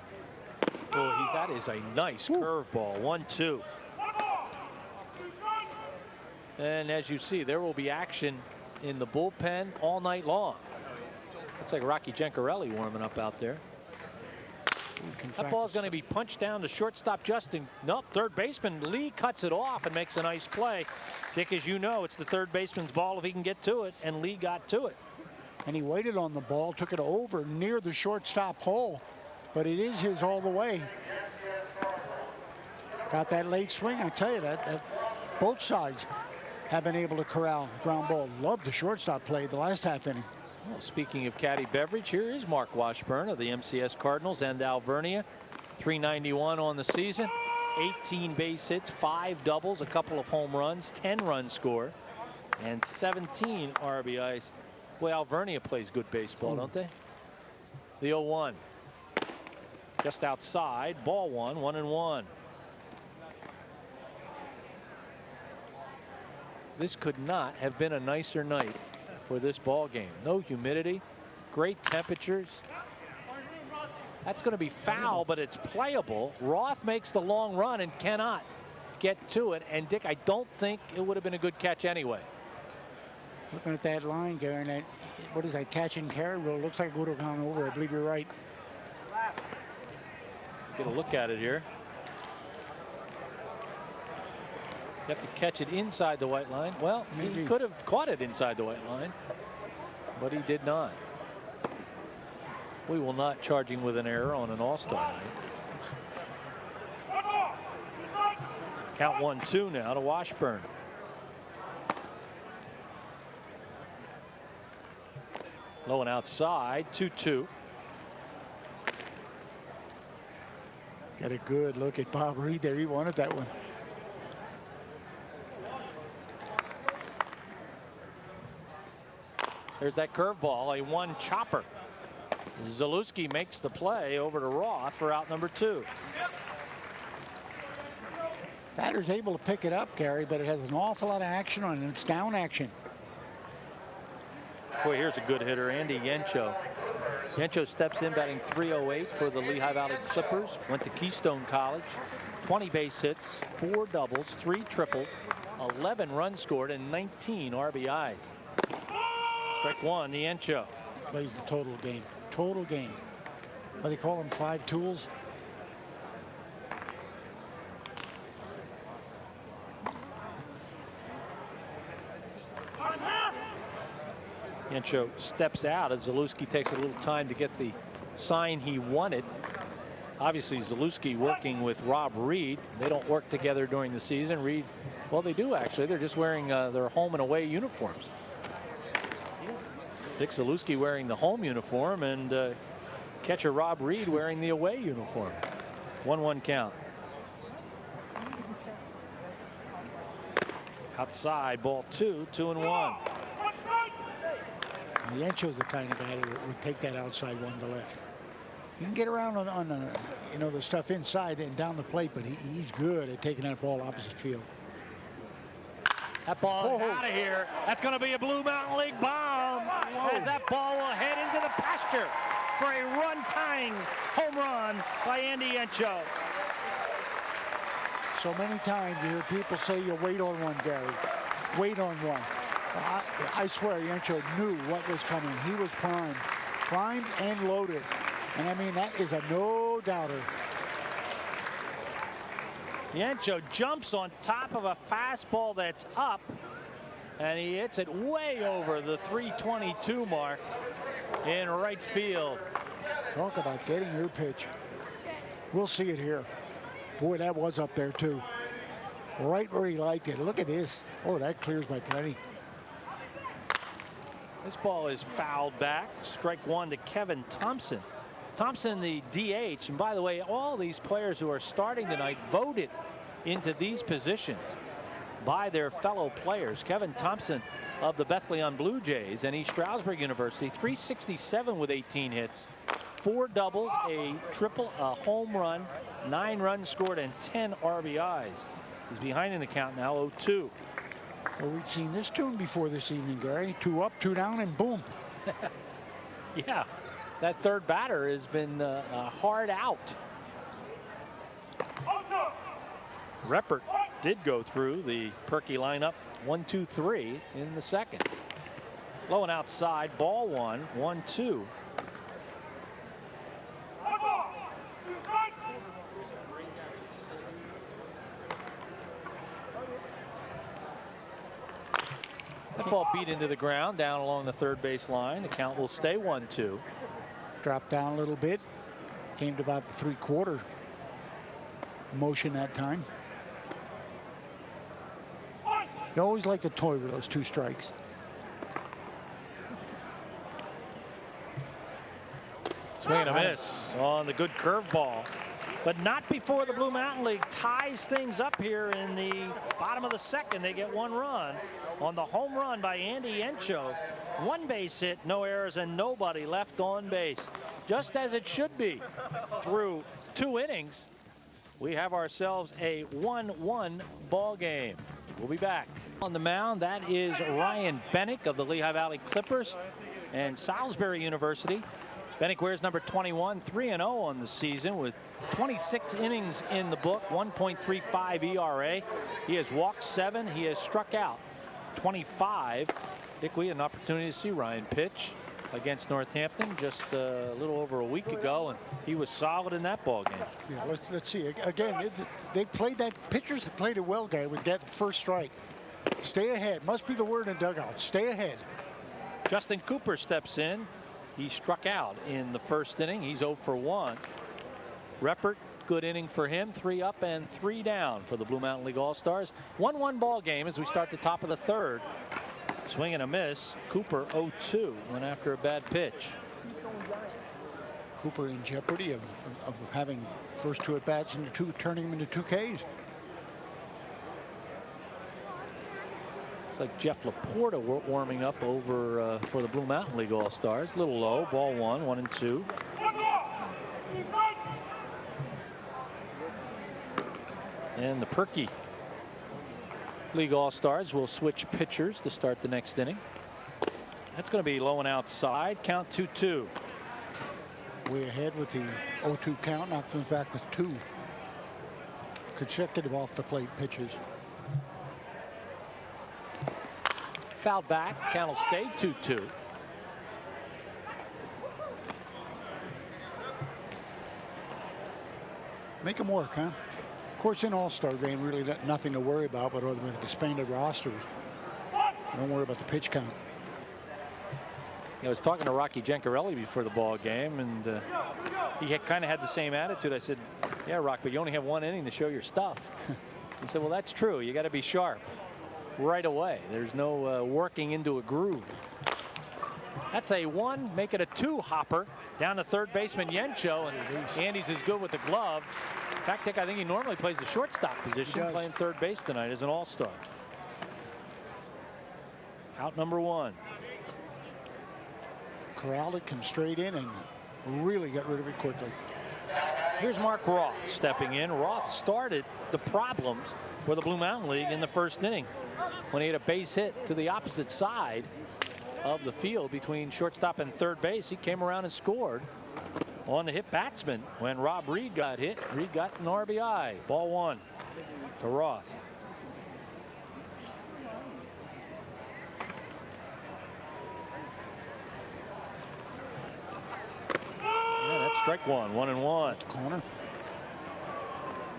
Boy, that is a nice curveball. 1-2. And as you see, there will be action in the bullpen all night long. Looks like Rocky Gencarelli warming up out there. That ball is going to be punched down to shortstop Justin. Nope, third baseman Lee cuts it off and makes a nice play. Dick, as you know, it's the third baseman's ball if he can get to it, and Lee got to it. And he waited on the ball, took it over near the shortstop hole, but it is his all the way. Got that late swing. I tell you that both sides have been able to corral ground ball. Love the shortstop play the last half inning. Well, speaking of Caddy Beverage, here is Mark Washburn of the MCS Cardinals and Alvernia. 391 on the season, 18 base hits, 5 doubles, a couple of home runs, 10 runs scored, and 17 RBIs. Boy, Alvernia plays good baseball, don't they? The 0-1. Just outside, ball 1, 1-1. This could not have been a nicer night for this ball game. No humidity, great temperatures. That's going to be foul, but it's playable. Roth makes the long run and cannot get to it. And Dick, I don't think it would have been a good catch anyway. Looking at that line, Gary, and that, what is that, catch and carry rule? Looks like it would have gone over. I believe you're right. Get a look at it here. You have to catch it inside the white line. Well, he could have caught it inside the white line, but he did not. We will not charge him with an error on an all-star night. Count 1-2 now to Washburn. Low and outside, 2-2. Got a good look at Bob Reed there. He wanted that one. There's that curveball, a one chopper. Zalewski makes the play over to Roth for out number 2. Batter's able to pick it up, Gary, but it has an awful lot of action on it. It's down action. Boy, here's a good hitter, Andy Yencho. Yencho steps in batting .308 for the Lehigh Valley Clippers. Went to Keystone College. 20 base hits, 4 doubles, 3 triples, 11 runs scored, and 19 RBIs. Strike one, the Yencho. Plays the total game. Total game. What they call them, 5 tools. Yencho steps out as Zalewski takes a little time to get the sign he wanted. Obviously, Zalewski working with Rob Reed. They don't work together during the season. Reed, well, they do actually. They're just wearing their home and away uniforms. Dick Zalewski wearing the home uniform and catcher Rob Reed wearing the away uniform. 1-1 count. Outside, ball 2, 2-1. Yencho's the kind of guy that would take that outside one to left. He can get around on you know, the stuff inside and down the plate, but he's good at taking that ball opposite field. That ball is out of here. That's going to be a Blue Mountain League bomb. As that ball will head into the pasture for a run-tying home run by Andy Yencho. So many times you hear people say you wait on one, Gary. Wait on one. I swear Yencho knew what was coming. He was primed and loaded. And I mean, that is a no-doubter. Yencho jumps on top of a fastball that's up, and he hits it way over the 322 mark in right field. Talk about getting your pitch. We'll see it here. Boy, that was up there, too. Right where he liked it. Look at this. Oh, that clears by plenty. This ball is fouled back. Strike one to Kevin Thompson. Thompson, the DH. And by the way, all these players who are starting tonight voted into these positions by their fellow players. Kevin Thompson of the Bethlehem Blue Jays and East Stroudsburg University, 367 with 18 hits, 4 doubles, a triple, a home run, 9 runs scored, and 10 RBIs. He's behind in the count now, 0-2. Well, we've seen this tune before this evening, Gary. 2 up, 2 down, and boom. Yeah, that third batter has been hard out. Reppert did go through the Perky lineup 1-2-3 in the second. Low and outside, ball 1, 1-2. That ball beat into the ground down along the third base line. The count will stay 1-2. Dropped down a little bit. Came to about the 3/4 motion that time. You always like to toy with those 2 strikes. Swing and a miss on the good curveball. But not before the Blue Mountain League ties things up here in the bottom of the second. They get 1 run on the home run by Andy Yencho. 1 base hit, no errors, and nobody left on base. Just as it should be. Through 2 innings, we have ourselves a 1-1 ball game. We'll be back. On the mound, that is Ryan Bennick of the Lehigh Valley Clippers and Salisbury University. Bennick wears number 21, 3-0 on the season with 26 innings in the book, 1.35 ERA. He has walked 7. He has struck out 25. Dick, we had an opportunity to see Ryan pitch against Northampton just a little over a week ago, and he was solid in that ball game. Yeah, let's see. Again, they played that. Pitchers have played it well, guy, with that first strike. Stay ahead. Must be the word in the dugout. Stay ahead. Justin Cooper steps in. He struck out in the first inning. He's 0 for 1. Reppert, good inning for him. 3 up and 3 down for the Blue Mountain League All-Stars. 1-1 ball game as we start the top of the third. Swing and a miss. Cooper 0-2 went after a bad pitch. Cooper in jeopardy of having first 2 at-bats into turning them into 2 Ks. It's like Jeff Laporta warming up over for the Blue Mountain League All-Stars. A little low. Ball 1, 1-2. And the Perky League All-Stars will switch pitchers to start the next inning. That's going to be low and outside. Count 2-2. Way ahead with the 0-2 count. Now comes back with 2 consecutive off the plate pitches. Foul back. Count will stay 2-2. Make them work, huh? Of course, in All-Star game, really nothing to worry about, but other than the expanded rosters, don't worry about the pitch count. I was talking to Rocky Gencarelli before the ball game, and he kind of had the same attitude. I said, yeah, Rock, but you only have 1 inning to show your stuff. He said, well, that's true. You got to be sharp right away. There's no working into a groove. That's a 1, make it a 2 hopper down to third baseman Yencho, and Andy's is good with the glove. In fact, Dick, I think he normally plays the shortstop position, playing third base tonight as an all-star. Out number 1. Corralled it, come straight in, and really got rid of it quickly. Here's Mark Roth stepping in. Roth started the problems for the Blue Mountain League in the first inning when he had a base hit to the opposite side of the field between shortstop and third base. He came around and scored on the hit batsman when Rob Reed got hit. Reed got an RBI. Ball 1 to Roth. Yeah, that's strike 1. 1-1. Corner.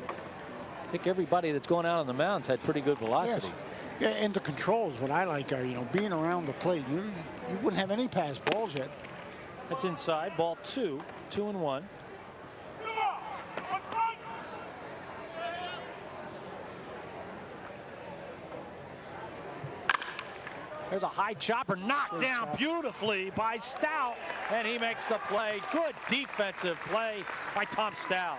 I think everybody that's going out on the mounds had pretty good velocity. Yes. Yeah, and the controls, what I like are, being around the plate. You wouldn't have any pass balls yet. That's inside. Ball 2. 2-1. There's a high chopper knocked down beautifully by Stout, and he makes the play. Good defensive play by Tom Stout.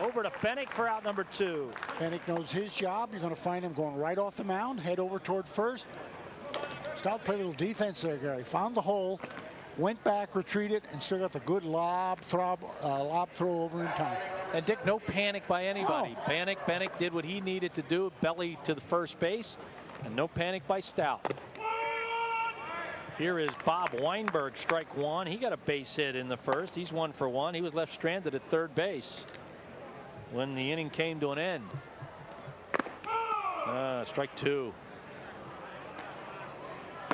Over to Bennick for out number 2. Bennick knows his job. You're going to find him going right off the mound, head over toward first. Stout played a little defense there, Gary. Found the hole, went back, retreated, and still got the good lob throw over in time. And Dick, no panic by anybody. Oh. Bennick did what he needed to do, belly to the first base, and no panic by Stout. Here is Bob Weinberg, strike 1. He got a base hit in the first. He's 1 for 1. He was left stranded at third base when the inning came to an end. Strike 2.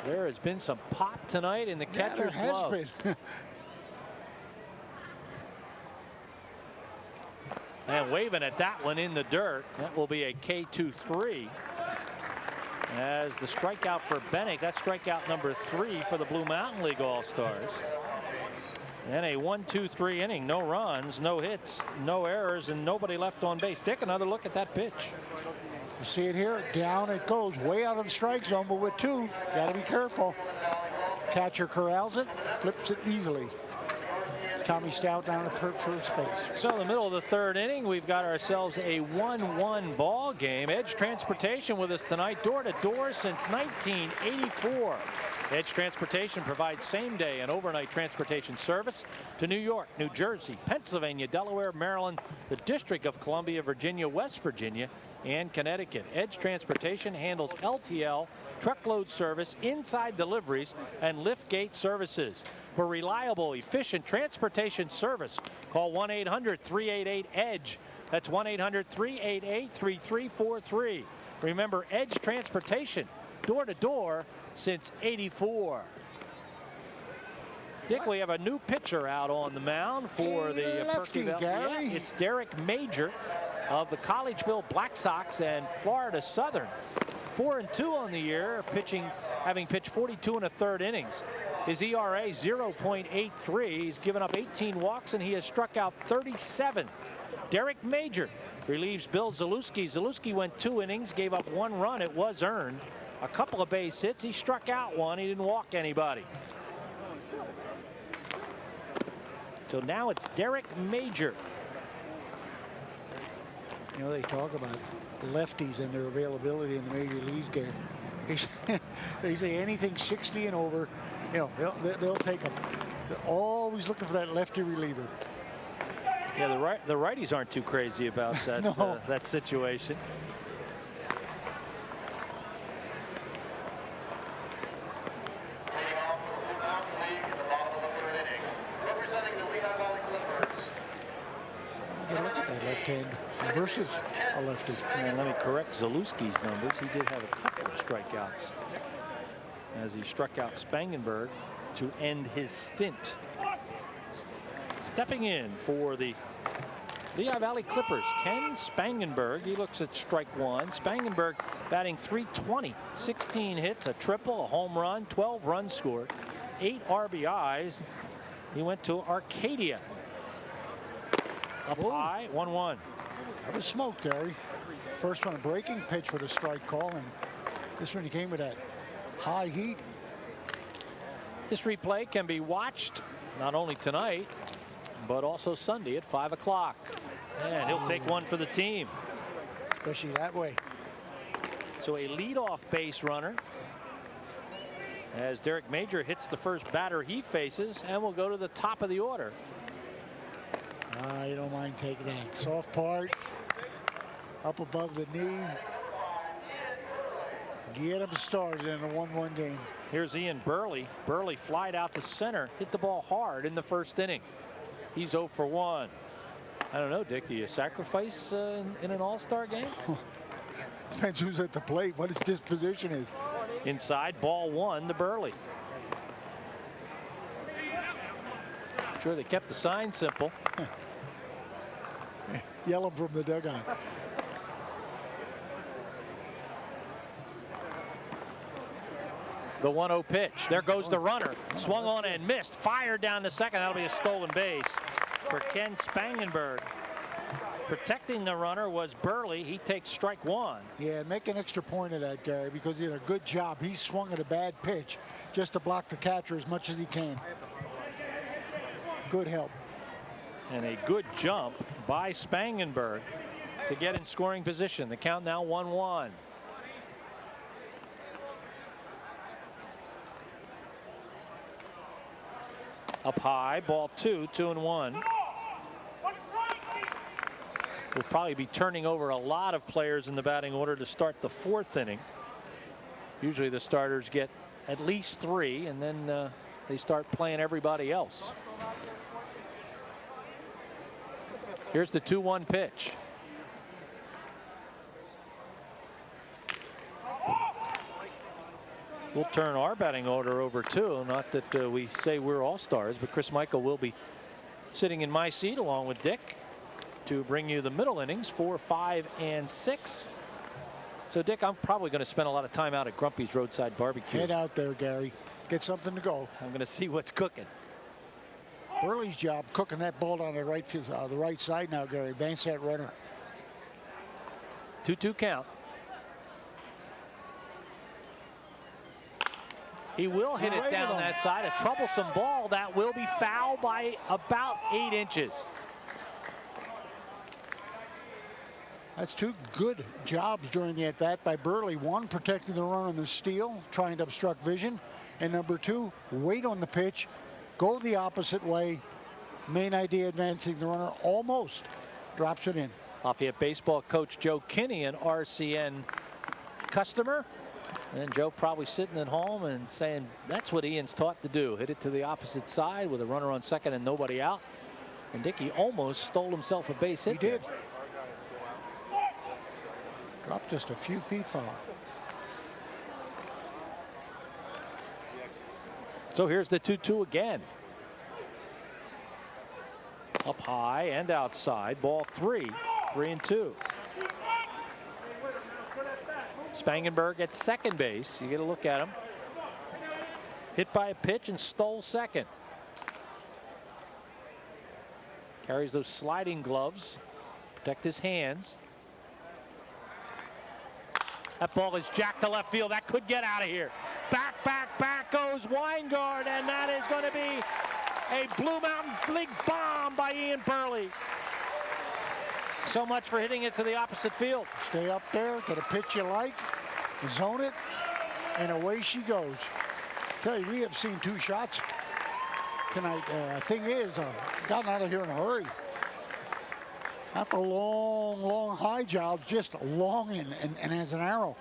There has been some pop tonight in the catcher's glove. There has been. And waving at that one in the dirt. That will be a K2-3. As the strikeout for Bennick, that's strikeout number 3 for the Blue Mountain League All-Stars. And a 1-2-3 inning. No runs, no hits, no errors, and nobody left on base. Dick, another look at that pitch. You see it here, down it goes, way out of the strike zone, but with 2, got to be careful. Catcher corrals it, flips it easily. Tommy Stout down at first base. So in the middle of the third inning, we've got ourselves a 1-1 ball game. Edge Transportation with us tonight, door to door since 1984. Edge Transportation provides same-day and overnight transportation service to New York, New Jersey, Pennsylvania, Delaware, Maryland, the District of Columbia, Virginia, West Virginia, and Connecticut. Edge Transportation handles LTL, truckload service, inside deliveries, and liftgate services. For reliable, efficient transportation service, call 1-800-388-EDGE. That's 1-800-388-3343. Remember, Edge Transportation, door to door since '84. Dick, we have a new pitcher out on the mound for the Perkiomen. Yeah, it's Derek Major of the Collegeville Black Sox and Florida Southern. 4-2 on the year, having pitched 42 1/3 innings. His ERA 0.83. He's given up 18 walks and he has struck out 37. Derek Major relieves Bill Zalewski. Zalewski went 2 innings, gave up 1 run. It was earned. A couple of base hits. He struck out 1. He didn't walk anybody. So now it's Derek Major. You know, they talk about lefties and their availability in the major leagues game. They say anything 60 and over, you know, they'll take them. They're always looking for that lefty reliever. Yeah, the righties aren't too crazy about that No. that situation. Look at that left hand versus a lefty. And let me correct Zalewski's numbers. He did have a couple of strikeouts as he struck out Spangenberg to end his stint. Stepping in for the Lehigh Valley Clippers, Ken Spangenberg. He looks at strike 1. Spangenberg batting .320, 16 hits, a triple, a home run, 12 runs scored, 8 RBIs. He went to Arcadia. Up high, 1-1. That was smoke, Gary. First one a breaking pitch with a strike call, and this one he came with that high heat. This replay can be watched not only tonight, but also Sunday at 5 o'clock. And he'll take one for the team. Especially that way. So a leadoff base runner as Derek Major hits the first batter he faces, and will go to the top of the order. You don't mind taking that soft part up above the knee. Get him started in a 1-1 game. Here's Ian Burley. Burley flied out to center, hit the ball hard in the first inning. He's 0 for 1. I don't know, Dick, do you sacrifice in an all-star game? Depends who's at the plate, what his disposition is. Inside, ball 1 to Burley. Sure, they kept the sign simple. Yell him from the dugout. The 1-0 pitch. There goes the runner. Swung on and missed. Fired down to second. That'll be a stolen base for Ken Spangenberg. Protecting the runner was Burley. He takes strike 1. Yeah, make an extra point of that, Gary, because he did a good job. He swung at a bad pitch just to block the catcher as much as he can. Good help. And a good jump by Spangenberg to get in scoring position. The count now 1-1. Up high, ball 2, 2-1. We'll probably be turning over a lot of players in the batting order to start the 4th inning. Usually the starters get at least 3, and then they start playing everybody else. Here's the 2-1 pitch. We'll turn our batting order over too. Not that we say we're all-stars, but Chris Michael will be sitting in my seat along with Dick to bring you the middle innings, 4, 5, and 6. So, Dick, I'm probably going to spend a lot of time out at Grumpy's Roadside Barbecue. Head out there, Gary. Get something to go. I'm going to see what's cooking. Burley's job cooking that ball on the right side now, Gary. Advance that runner. 2-2 count. He will hit it down that side. A troublesome ball that will be foul by about 8 inches. That's 2 good jobs during the at-bat by Burley. 1, protecting the run on the steal, trying to obstruct vision. And number 2, wait on the pitch, go the opposite way. Main idea, advancing the runner, almost drops it in. Lafayette baseball coach Joe Kinney, an RCN customer. And Joe probably sitting at home and saying, that's what Ian's taught to do. Hit it to the opposite side with a runner on second and nobody out. And Dickey almost stole himself a base hit. He did. Dropped just a few feet foul. So here's the 2-2 again. Up high and outside. Ball 3, 3-2. Spangenberg at second base. You get a look at him. Hit by a pitch and stole second. Carries those sliding gloves. Protect his hands. That ball is jacked to left field. That could get out of here. Back, back, back goes Weingart, and that is going to be a Blue Mountain League bomb by Ian Burley. So much for hitting it to the opposite field. Stay up there, get a pitch you like, zone it, and away she goes. Tell you, we have seen 2 shots tonight. Thing is, gotten out of here in a hurry. Not the long, long high jobs, just long and as an arrow.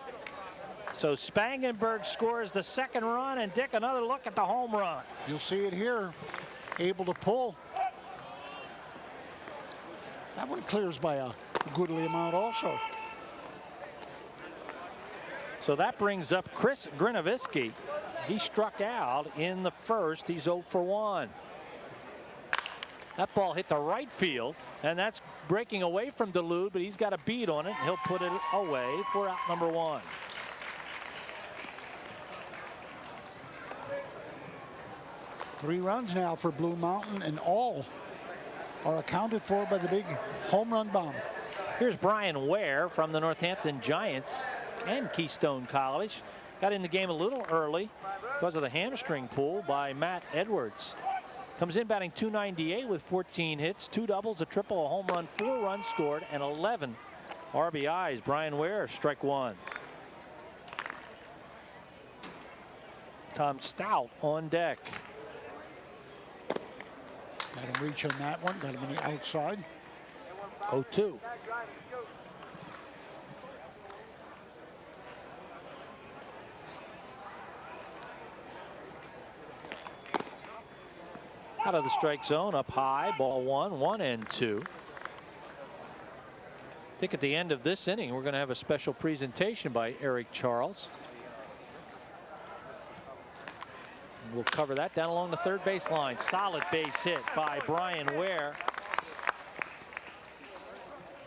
So Spangenberg scores the 2nd run, and Dick, another look at the home run. You'll see it here, able to pull. That one clears by a goodly amount also. So that brings up Chris Grinovisky. He struck out in the 1st. He's 0 for 1. That ball hit the right field, and that's breaking away from Duluth, but he's got a bead on it. He'll put it away for out number 1. Three runs now for Blue Mountain, and all are accounted for by the big home run bomb. Here's Brian Ware from the Northampton Giants and Keystone College. Got in the game a little early because of the hamstring pull by Matt Edwards. Comes in batting .298 with 14 hits, 2 doubles, a triple, a home run, 4 runs scored, and 11 RBIs. Brian Ware, strike 1. Tom Stout on deck. Got him reach on that one, got him on the outside. 0-2. Out of the strike zone, up high, ball 1, 1 and 2. I think at the end of this inning, we're going to have a special presentation by Eric Charles. We'll cover that down along the 3rd baseline. Solid base hit by Brian Ware,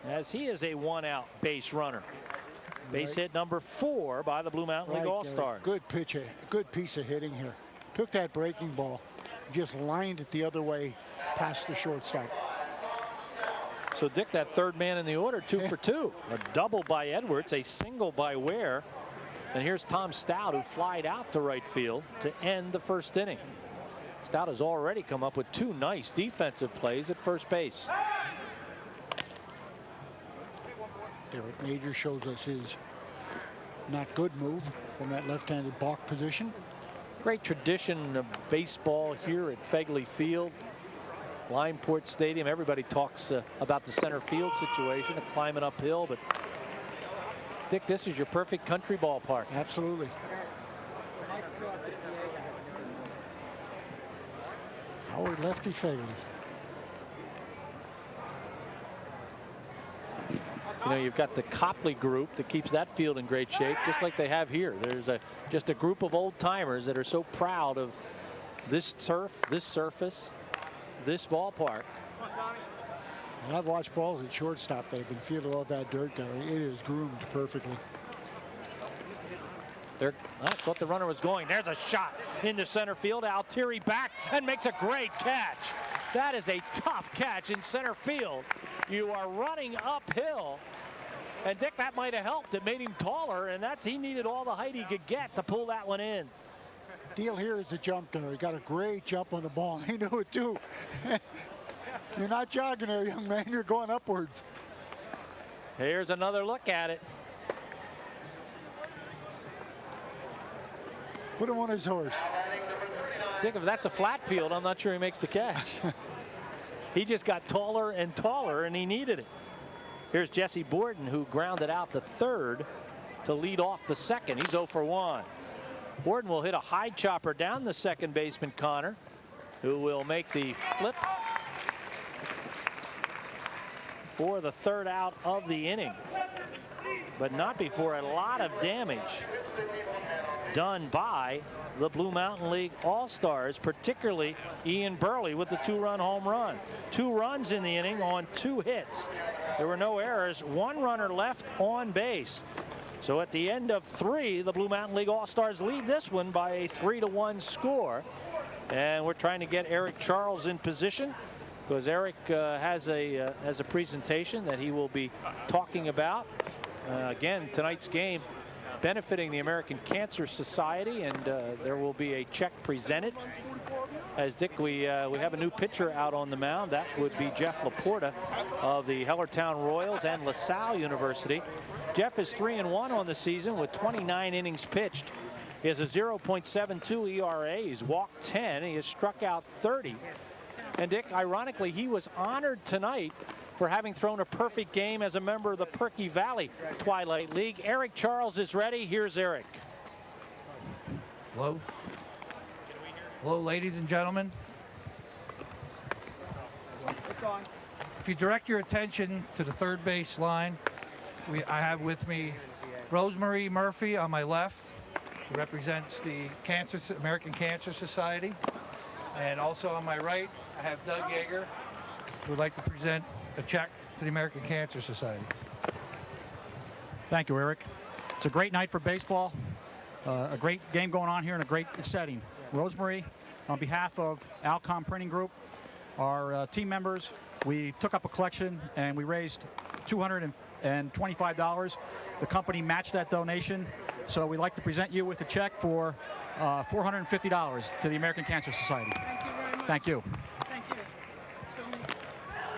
as he is a 1-out base runner. Base hit number 4 by the Blue Mountain League All-Stars. Good pitch, a good piece of hitting here. Took that breaking ball, just lined it the other way past the shortstop. So Dick, that 3rd man in the order, 2 for 2. A double by Edwards, a single by Ware. And here's Tom Stout, who flied out to right field to end the 1st inning. Stout has already come up with 2 nice defensive plays at first base. Derek Major shows us his not good move from that left-handed balk position. Great tradition of baseball here at Fegley Field, Lineport Stadium. Everybody talks about the center field situation of climbing uphill, but Dick, this is your perfect country ballpark. Absolutely. Howard lefty Fegley. You know, you've got the Copley group that keeps that field in great shape, just like they have here. There's just a group of old timers that are so proud of this turf, this surface, this ballpark. Well, I've watched balls at shortstop that have been fielded all that dirt, Gary. It is groomed perfectly. I thought the runner was going. There's a shot into center field. Altieri back and makes a great catch. That is a tough catch in center field. You are running uphill. And Dick, that might have helped. It made him taller, and he needed all the height he could get to pull that one in. Deal here is the jump there. He got a great jump on the ball. He knew it too. You're not jogging there, young man. You're going upwards. Here's another look at it. Put him on his horse. Dick, if that's a flat field, I'm not sure he makes the catch. He just got taller and taller, and he needed it. Here's Jesse Borden, who grounded out the 3rd to lead off the 2nd. He's 0 for 1. Borden will hit a high chopper down the 2nd baseman, Connor, who will make the flip for the 3rd out of the inning, but not before a lot of damage done by the Blue Mountain League All-Stars, particularly Ian Burley with the 2-run home run. 2 runs in the inning on 2 hits. There were no errors, 1 runner left on base. So at the end of 3, the Blue Mountain League All-Stars lead this one by a 3-1 score. And we're trying to get Eric Charles in position because Eric has a presentation that he will be talking about. Again, tonight's game benefiting the American Cancer Society, and there will be a check presented. As Dick, we have a new pitcher out on the mound. That would be Jeff Laporta of the Hellertown Royals and LaSalle University. Jeff is 3-1 on the season with 29 innings pitched. He has a 0.72 ERA. He's walked 10. He has struck out 30. And Dick, ironically, he was honored tonight for having thrown a perfect game as a member of the Perky Valley Twilight League. Eric Charles is ready. Here's Eric. Hello. Hello, ladies and gentlemen. If you direct your attention to the third base line, I have with me Rosemary Murphy on my left, who represents the American Cancer Society. And also on my right, I have Doug Yeager, who would like to present a check to the American Cancer Society. Thank you, Eric. It's a great night for baseball. A great game going on here in a great setting. Rosemary, on behalf of Alcom Printing Group, our team members, we took up a collection and we raised $225. The company matched that donation, so we'd like to present you with a check for $450 to the American Cancer Society. Thank you very much. Thank you. Thank you.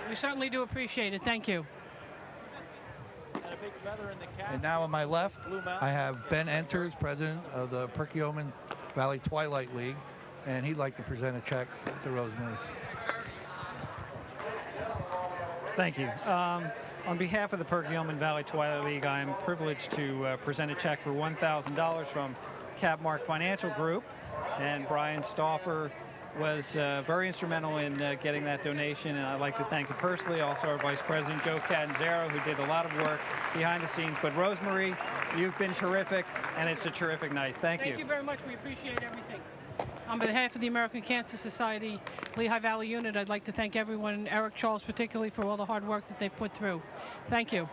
We certainly do appreciate it. Thank you. And a big feather in the cap. And now on my left, I have Ben Enters, president of the Perkiomen Valley Twilight League, and he'd like to present a check to Rosemary. Thank you. On behalf of the Perkiomen Valley Twilight League, I am privileged to present a check for $1,000 from Capmark Financial Group, and Brian Stauffer was very instrumental in getting that donation, and I'd like to thank him personally. Also our Vice President Joe Catanzaro, who did a lot of work behind the scenes. But Rosemary, you've been terrific, and it's a terrific night. Thank you. Thank you very much. We appreciate everything. On behalf of the American Cancer Society Lehigh Valley Unit, I'd like to thank everyone, Eric Charles particularly, for all the hard work that they put through. Thank you.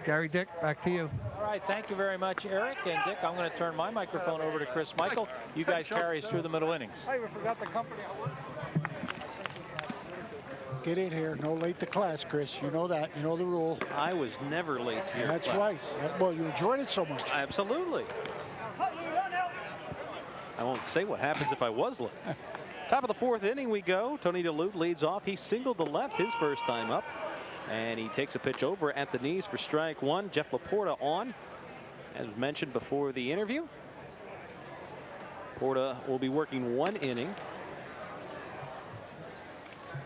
Gary, Dick, back to you. All right, thank you very much, Eric. And Dick, I'm going to turn my microphone over to Chris Michael. You guys carry us through the middle innings. I forgot the company. Get in here. No late to class, Chris. You know that. You know the rule. I was never late to your That's class. right. Well, you enjoyed it so much. Absolutely. I won't say what happens if I was late. Top of the fourth inning we go. Tony DeLute leads off. He singled to left his first time up. And he takes a pitch over at the knees for strike one. Jeff Laporta on, as mentioned before the interview. Laporta will be working one inning.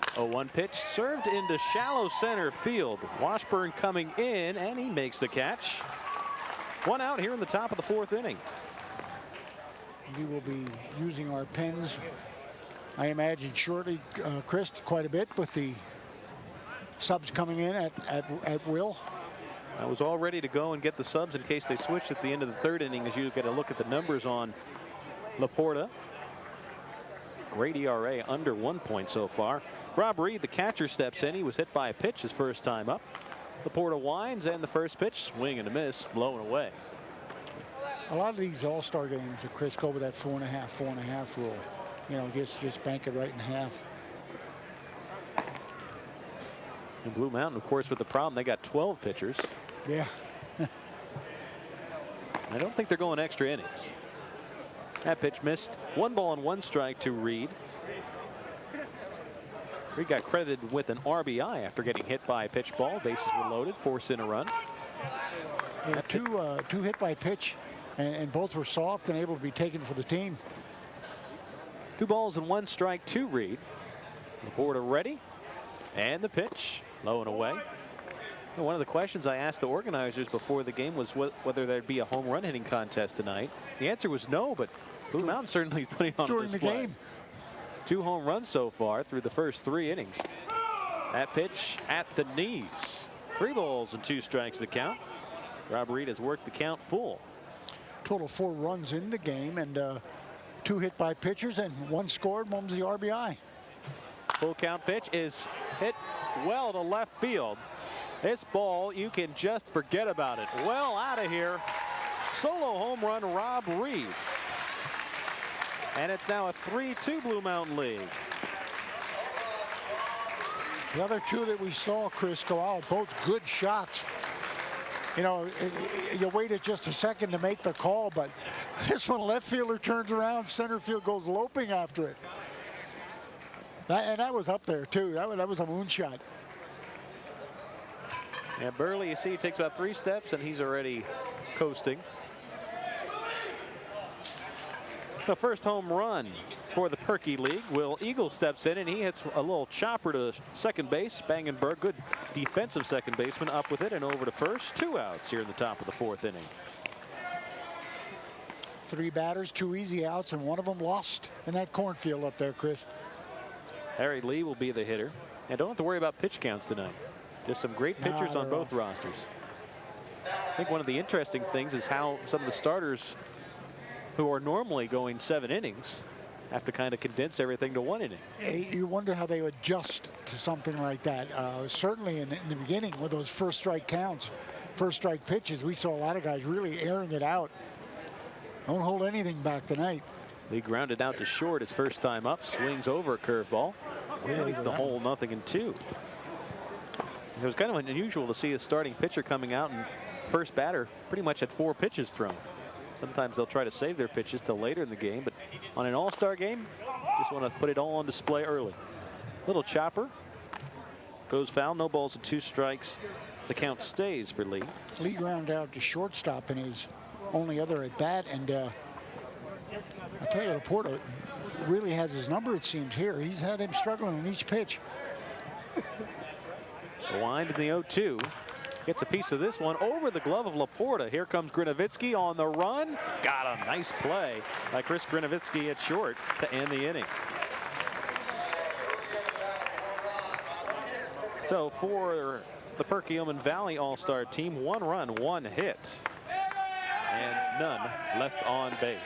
0-1 pitch served into shallow center field. Washburn coming in, and he makes the catch. One out here in the top of the fourth inning. We will be using our pens, I imagine, shortly, Chris, quite a bit with the subs coming in at will. I was all ready to go and get the subs in case they switched at the end of the third inning, as you get a look at the numbers on Laporta. Great ERA, under 1 point so far. Rob Reed, the catcher, steps in. He was hit by a pitch his first time up. Laporta winds, and the first pitch, swing and a miss, blown away. A lot of these all-star games, Chris, go with that 4.5 rule. You know, just bank it right in half. And Blue Mountain, of course, with the problem, they got 12 pitchers. Yeah. I don't think they're going extra innings. That pitch missed. 1 ball and 1 strike to Reed. Reed got credited with an RBI after getting hit by a pitch ball. Bases were loaded, forced in a run. Yeah, two hit by pitch, and both were soft and able to be taken for the team. 2 balls and 1 strike to Reed. Laporta ready, and the pitch low and away. One of the questions I asked the organizers before the game was whether there'd be a home run hitting contest tonight. The answer was no, but Blue Mountain certainly putting on during display. The game. 2 home runs so far through the first 3 innings. That pitch at the knees. 3 balls and 2 strikes the count. Rob Reed has worked the count full. Total 4 runs in the game, and 2 hit by pitchers, and 1 scored. 1 was the RBI. Full count pitch is hit well to left field. This ball, you can just forget about it. Well out of here. Solo home run, Rob Reed. And it's now a 3-2 Blue Mountain lead. The other two that we saw, Chris, go out, both good shots. You know, you waited just a second to make the call, but this one, left fielder turns around, center field goes loping after it. And that was up there, too. That was a moonshot. Yeah, Burley, you see, he takes about 3 steps, and he's already coasting. The first home run for the Perky League. Will Eagle steps in, and he hits a little chopper to second base. Spangenberg, good defensive second baseman, up with it and over to first. 2 outs here in the top of the 4th inning. 3 batters, 2 easy outs, and one of them lost in that cornfield up there, Chris. Harry Lee will be the hitter. And don't have to worry about pitch counts tonight. Just some great pitchers on both rosters. I think one of the interesting things is how some of the starters who are normally going 7 innings have to kind of condense everything to 1 inning. You wonder how they would adjust to something like that. Certainly in the beginning with those first strike counts, first strike pitches, we saw a lot of guys really airing it out. Don't hold anything back tonight. Lee grounded out to short his first time up, swings over a curveball. He's the hole, 0-2. It was kind of unusual to see a starting pitcher coming out and first batter pretty much had 4 pitches thrown. Sometimes they'll try to save their pitches till later in the game, but on an all-star game, just want to put it all on display early. Little chopper goes foul, no balls and 2 strikes. The count stays for Lee. Lee grounded out to shortstop in his only other at bat, and I tell you, Laporta really has his number, it seems, here. He's had him struggling on each pitch. The wind in the 0-2. Gets a piece of this one over the glove of Laporta. Here comes Grinovitsky on the run. Got a nice play by Chris Grinovitsky at short to end the inning. So for the Perkiomen Valley All-Star team, 1 run, 1 hit, and none left on base.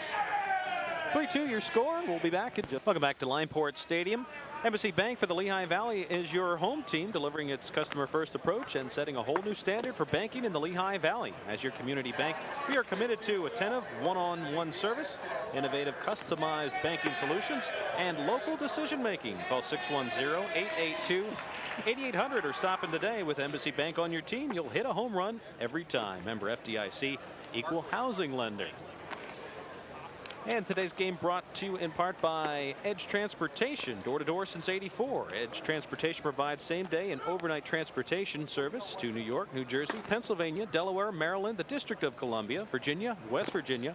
3-2 your score. We'll be back. Welcome back to Lineport Stadium. Embassy Bank for the Lehigh Valley is your home team, delivering its customer-first approach and setting a whole new standard for banking in the Lehigh Valley. As your community bank, we are committed to attentive one-on-one service, innovative customized banking solutions, and local decision-making. Call 610-882-8800 or stop in today. With Embassy Bank on your team, you'll hit a home run every time. Member FDIC, equal housing lender. And today's game brought to you in part by Edge Transportation, door-to-door since '84. Edge Transportation provides same-day and overnight transportation service to New York, New Jersey, Pennsylvania, Delaware, Maryland, the District of Columbia, Virginia, West Virginia,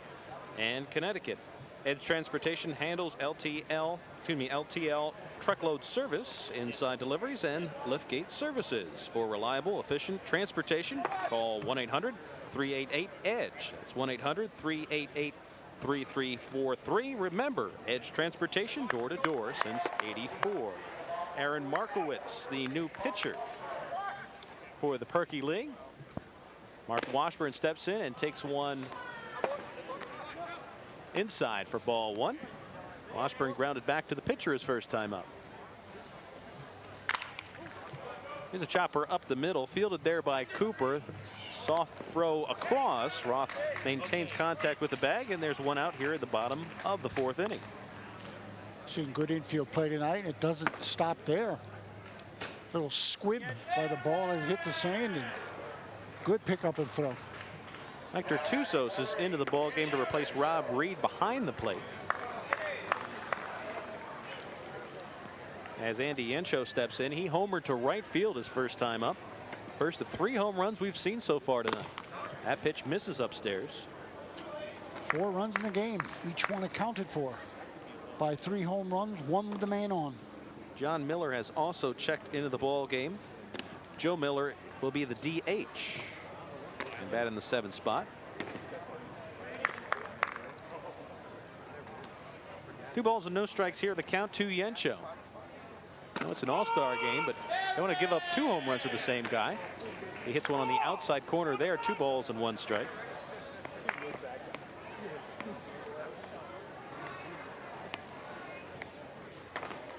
and Connecticut. Edge Transportation handles LTL truckload service, inside deliveries, and liftgate services. For reliable, efficient transportation, call 1-800-388-EDGE. That's 1-800-388-3343. Remember, Edge Transportation, door-to-door since '84. Aaron Markowitz, the new pitcher for the Perky League. Mark Washburn steps in and takes one inside for ball 1. Washburn grounded back to the pitcher his first time up. Here's a chopper up the middle, fielded there by Cooper. Soft throw across. Roth maintains contact with the bag, and there's 1 out here at the bottom of the 4th inning. Seeing good infield play tonight, and it doesn't stop there. Little squib by the ball and hit the sand, and good pickup and throw. Hector Tusos is into the ball game to replace Rob Reed behind the plate. As Andy Yencho steps in, he homered to right field his first time up. First of 3 home runs we've seen so far tonight. That pitch misses upstairs. 4 runs in the game, each one accounted for by 3 home runs, 1 with the man on. John Miller has also checked into the ball game. Joe Miller will be the DH and bat in the 7th spot. 2 balls and no strikes here. The count to Yencho. Now it's an all-star game, but they want to give up 2 home runs to the same guy. He hits one on the outside corner there. 2 balls and 1 strike.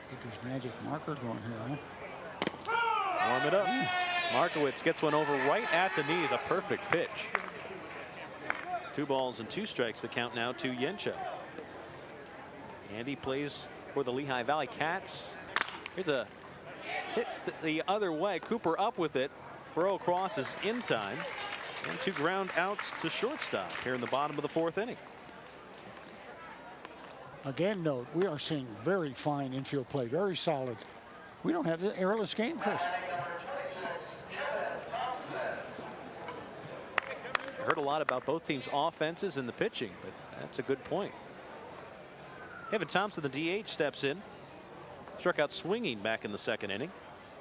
Get this magic marker going here, huh? Warm it up. Markowitz gets one over right at the knees. A perfect pitch. 2 balls and 2 strikes. The count now to Yencho. Andy plays for the Lehigh Valley Cats. Here's a hit the other way. Cooper up with it. Throw across is in time. And 2 ground outs to shortstop here in the bottom of the 4th inning. Again, note, we are seeing very fine infield play, very solid. We don't have the airless game, Chris. I heard a lot about both teams' offenses and the pitching, but that's a good point. Evan Thompson, the DH, steps in. Struck out swinging back in the 2nd inning.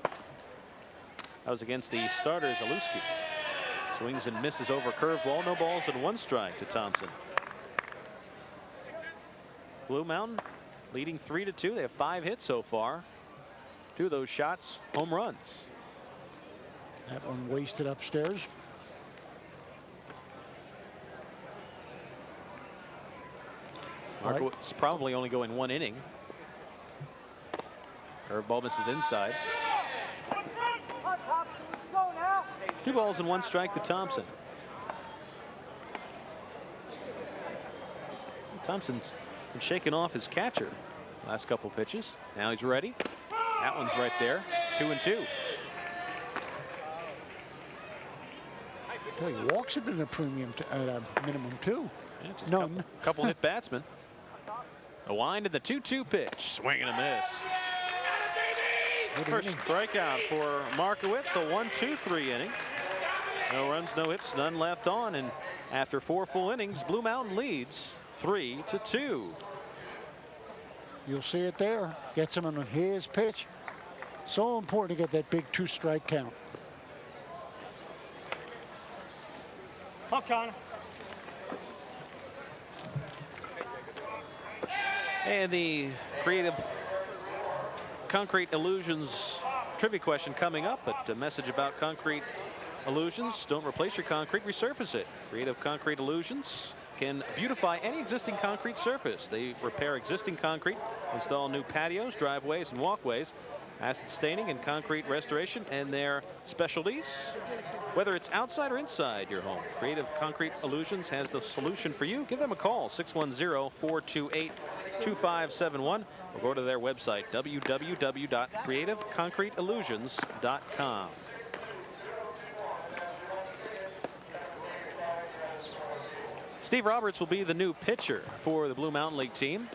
That was against the starter, Zalewski. Swings and misses over curveball. No balls and 1 strike to Thompson. Blue Mountain leading 3-2. They have 5 hits so far. 2 of those shots home runs. That one wasted upstairs. Markowitz probably only going 1 inning. Curveball misses inside. 2 balls and 1 strike to Thompson. Thompson's been shaking off his catcher last couple pitches. Now he's ready. That one's right there. 2-2. Walks have been a premium at a minimum too. Yeah, just None. Couple hit batsmen. A wind and the 2-2 pitch. Swing and a miss. First strikeout for Markowitz. A 1-2-3 inning. No runs, no hits, none left on. And after 4 full innings, Blue Mountain leads 3-2. You'll see it there. Gets him on his pitch. So important to get that big 2-strike count. Up, Connor. And the Creative Concrete Illusions trivia question coming up, but a message about concrete illusions: don't replace your concrete, resurface it. Creative Concrete Illusions can beautify any existing concrete surface. They repair existing concrete, install new patios, driveways, and walkways, acid staining and concrete restoration, and their specialties, whether it's outside or inside your home. Creative Concrete Illusions has the solution for you. Give them a call, 610-428-2571, or go to their website, www.creativeconcreteillusions.com. Steve Roberts will be the new pitcher for the Blue Mountain League team.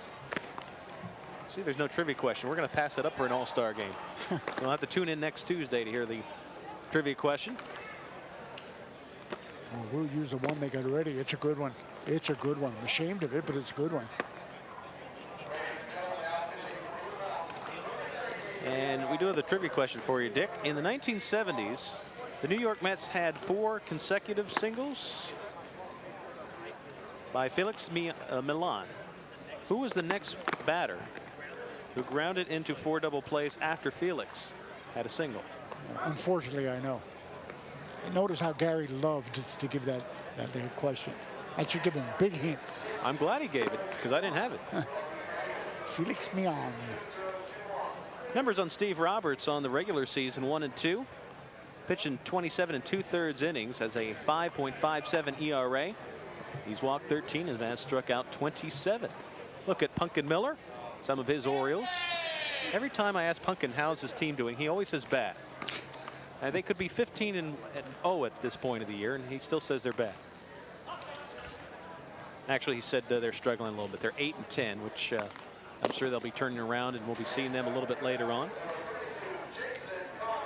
See, there's no trivia question. We're going to pass it up for an all-star game. You'll have to tune in next Tuesday to hear the trivia question. Well, we'll use the one they got ready. It's a good one. It's a good one. I'm ashamed of it, but it's a good one. And we do have the trivia question for you, Dick. In the 1970s, the New York Mets had 4 consecutive singles by Felix Milan. Who was the next batter who grounded into 4 double plays after Felix had a single? Unfortunately, I know. Notice how Gary loved to give that question. I should give him a big hint. I'm glad he gave it, because I didn't have it. Felix Milan. Numbers on Steve Roberts on the regular season: 1 and 2. Pitching 27 2/3 innings, has a 5.57 ERA. He's walked 13 and has struck out 27. Look at Punkin Miller, some of his Orioles. Every time I ask Punkin how's his team doing, he always says bad. And they could be 15-0 at this point of the year, and he still says they're bad. Actually, he said they're struggling a little bit. They're 8-10, which I'm sure they'll be turning around, and we'll be seeing them a little bit later on.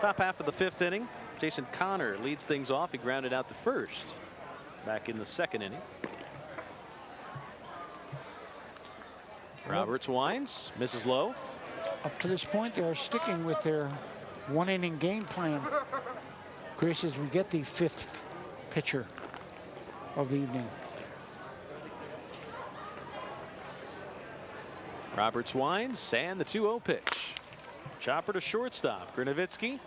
Top half of the 5th inning, Jason Connor leads things off. He grounded out the first back in the 2nd inning. Roberts winds, misses low. Up to this point, they are sticking with their 1-inning game plan. Chris, as we get the 5th pitcher of the evening. Roberts winds, and the 2-0 pitch. Chopper to shortstop. Grinovitsky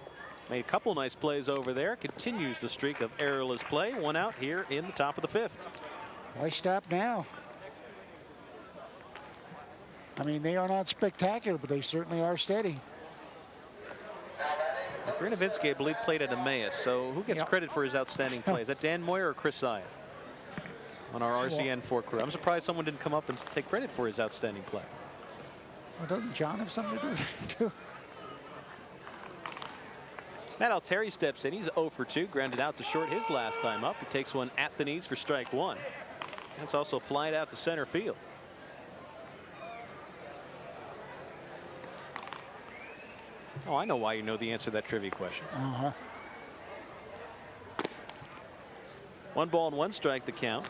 made a couple nice plays over there. Continues the streak of errorless play. 1 out here in the top of the 5th. Why stop now? I mean, they are not spectacular, but they certainly are steady. Grinovitsky, I believe, played at Emmaus, so who gets credit for his outstanding play? Is that Dan Moyer or Chris Zaya on our RCN4 crew? I'm surprised someone didn't come up and take credit for his outstanding play. Well, doesn't John have something to do with that, too? Matt Altieri steps in. He's 0 for 2. Grounded out to short his last time up. He takes one at the knees for strike one. That's also flying out to center field. Oh, I know why you know the answer to that trivia question. Uh-huh. 1 ball and 1 strike the count.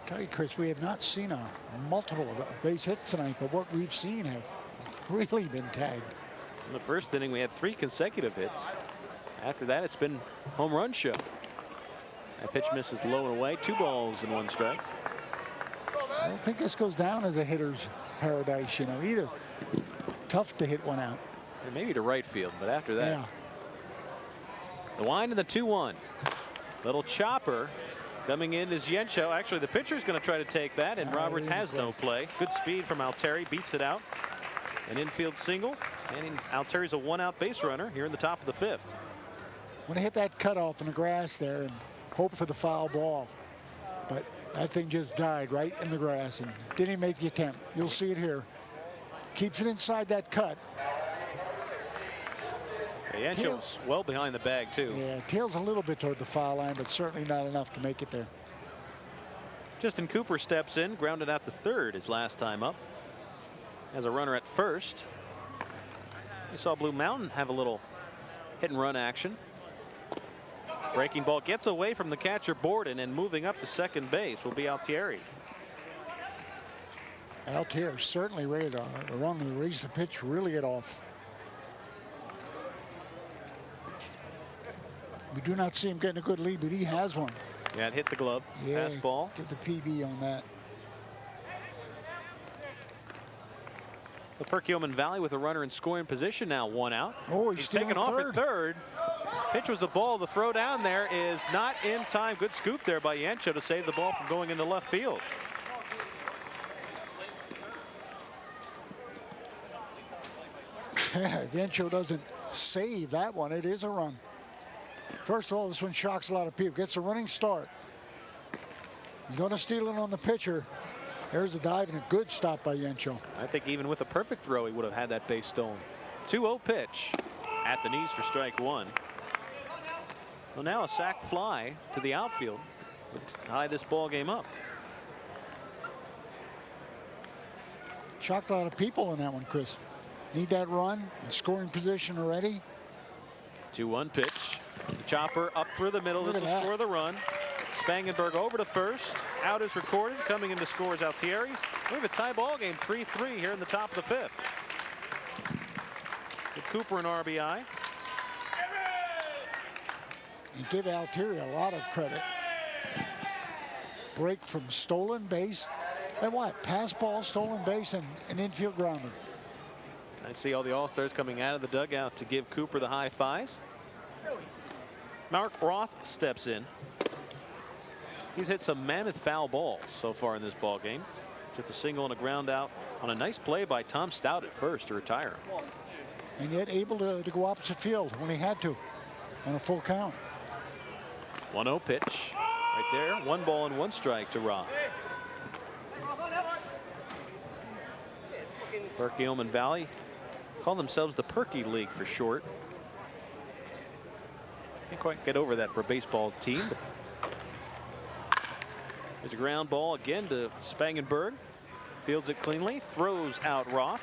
Tell you, Chris, we have not seen a multiple base hits tonight, but what we've seen have really been tagged. In the first inning, we had 3 consecutive hits. After that, it's been home run show. That pitch misses low and away. 2 balls and 1 strike. I don't think this goes down as a hitter's paradise, you know, either. Tough to hit one out. And maybe to right field, but after that. Yeah. The wind and the 2-1. Little chopper coming in is Yencho. Actually, the pitcher's going to try to take that, and Roberts has no play. Good speed from Altieri, beats it out. An infield single, and Alteri's a 1-out base runner here in the top of the 5th. Want to hit that cutoff in the grass there and hope for the foul ball, but that thing just died right in the grass and didn't even make the attempt. You'll see it here. Keeps it inside that cut. Yencho's well behind the bag too. Yeah, tails a little bit toward the foul line, but certainly not enough to make it there. Justin Cooper steps in, grounded out to third his last time up. As a runner at first. We saw Blue Mountain have a little hit and run action. Breaking ball gets away from the catcher Borden, and moving up to second base will be Altieri. Altieri certainly ready to run and raise the pitch, really get off. We do not see him getting a good lead, but he has one. Yeah, it hit the glove. Yeah, Pass ball. Get the PB on that. The Perkiomen Valley with a runner in scoring position now, 1 out. Oh, he's taken off at third. Pitch was a ball. The throw down there is not in time. Good scoop there by Yencho to save the ball from going into left field. If Yencho doesn't save that one, it is a run. First of all, this one shocks a lot of people. Gets a running start. He's going to steal it on the pitcher. There's a dive and a good stop by Yencho. I think even with a perfect throw, he would have had that base stolen. 2-0 pitch at the knees for strike one. Well, now a sac fly to the outfield would tie this ball game up. Shocked a lot of people in that one, Chris. Need that run in scoring position already. 2-1 pitch. The chopper up through the middle. This will score the run. Spangenberg over to first. Out is recorded. Coming in to score is Altieri. We have a tie ball game, 3-3 here in the top of the 5th. With Cooper an RBI. You give Altieri a lot of credit. Break from stolen base. And what? Pass ball, stolen base, and an infield grounder. I see all the All-Stars coming out of the dugout to give Cooper the high fives. Mark Roth steps in. He's hit some mammoth foul balls so far in this ball game. Just a single and a ground out on a nice play by Tom Stout at first to retire him. And yet able to go opposite field when he had to on a full count. 1-0 pitch right there. 1 ball and 1 strike to Roth. Perkiomen Valley call themselves the Perky League for short. Can't quite get over that for a baseball team. But there's a ground ball again to Spangenberg. Fields it cleanly, throws out Roth.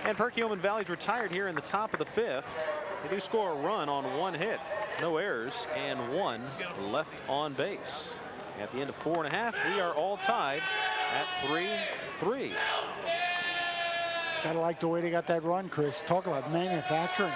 And Perkiomen Valley's retired here in the top of the 5th. They do score a run on 1 hit. No errors and 1 left on base. At the end of 4 1/2, we are all tied at 3-3. Gotta like the way they got that run, Chris. Talk about manufacturing.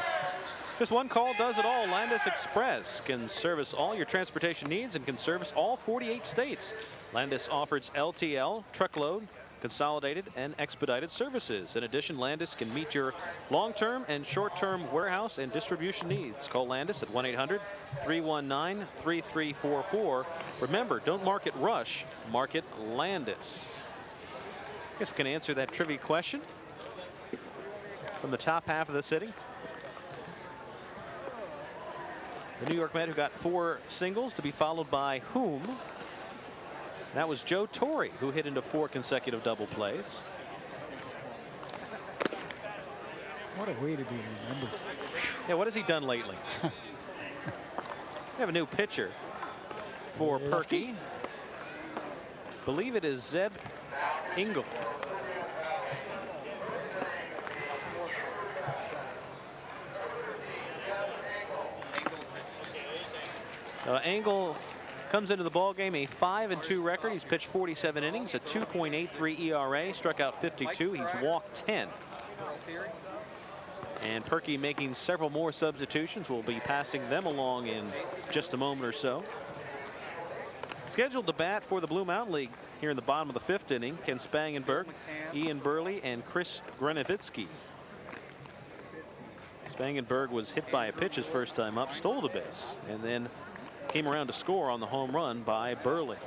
Just one call does it all. Landis Express can service all your transportation needs and can service all 48 states. Landis offers LTL, truckload, consolidated, and expedited services. In addition, Landis can meet your long-term and short-term warehouse and distribution needs. Call Landis at 1-800-319-3344. Remember, don't mark it Rush, mark it Landis. I guess we can answer that trivia question from the top half of the city. The New York Met who got 4 singles to be followed by whom? That was Joe Torre, who hit into 4 consecutive double plays. What a way to be remembered. Yeah, what has he done lately? We have a new pitcher for Perky. Believe it is Zeb Engel. Engel comes into the ball game a 5-2 record. He's pitched 47 innings, a 2.83 ERA, struck out 52. He's walked 10. And Perky making several more substitutions. We'll be passing them along in just a moment or so. Scheduled to bat for the Blue Mountain League here in the bottom of the 5th inning, Ken Spangenberg, Ian Burley, and Chris Grenovitsky. Spangenberg was hit by a pitch his first time up, stole the base, and then came around to score on the home run by Burley.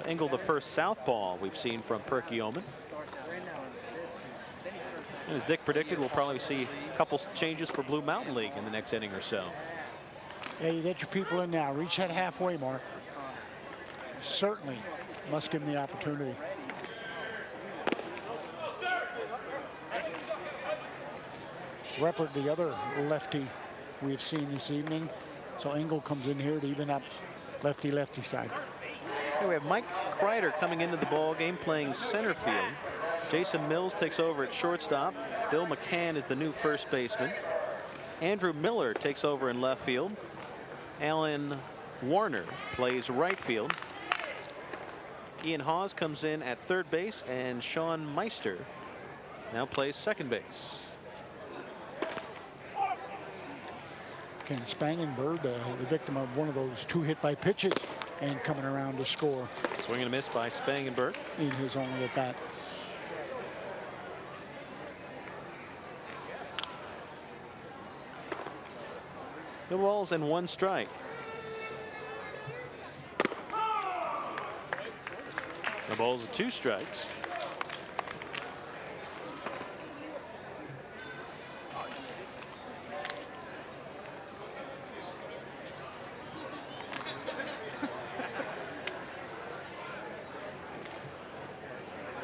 Engel, the first southpaw we've seen from Perkiomen. And as Dick predicted, we'll probably see a couple changes for Blue Mountain League in the next inning or so. Yeah, you get your people in now. Reach that halfway mark. Certainly must give them the opportunity. Reppert, the other lefty we've seen this evening. So Engel comes in here to even up lefty-lefty side. Here we have Mike Kreider coming into the ball game playing center field. Jason Mills takes over at shortstop. Bill McCann is the new first baseman. Andrew Miller takes over in left field. Alan Warner plays right field. Ian Hawes comes in at third base, and Sean Meister now plays second base. Ken Spangenberg, the victim of one of those 2 hit by pitches and coming around to score. Swing and a miss by Spangenberg. In his only at bat. No balls and 1 strike. No balls and 2 strikes.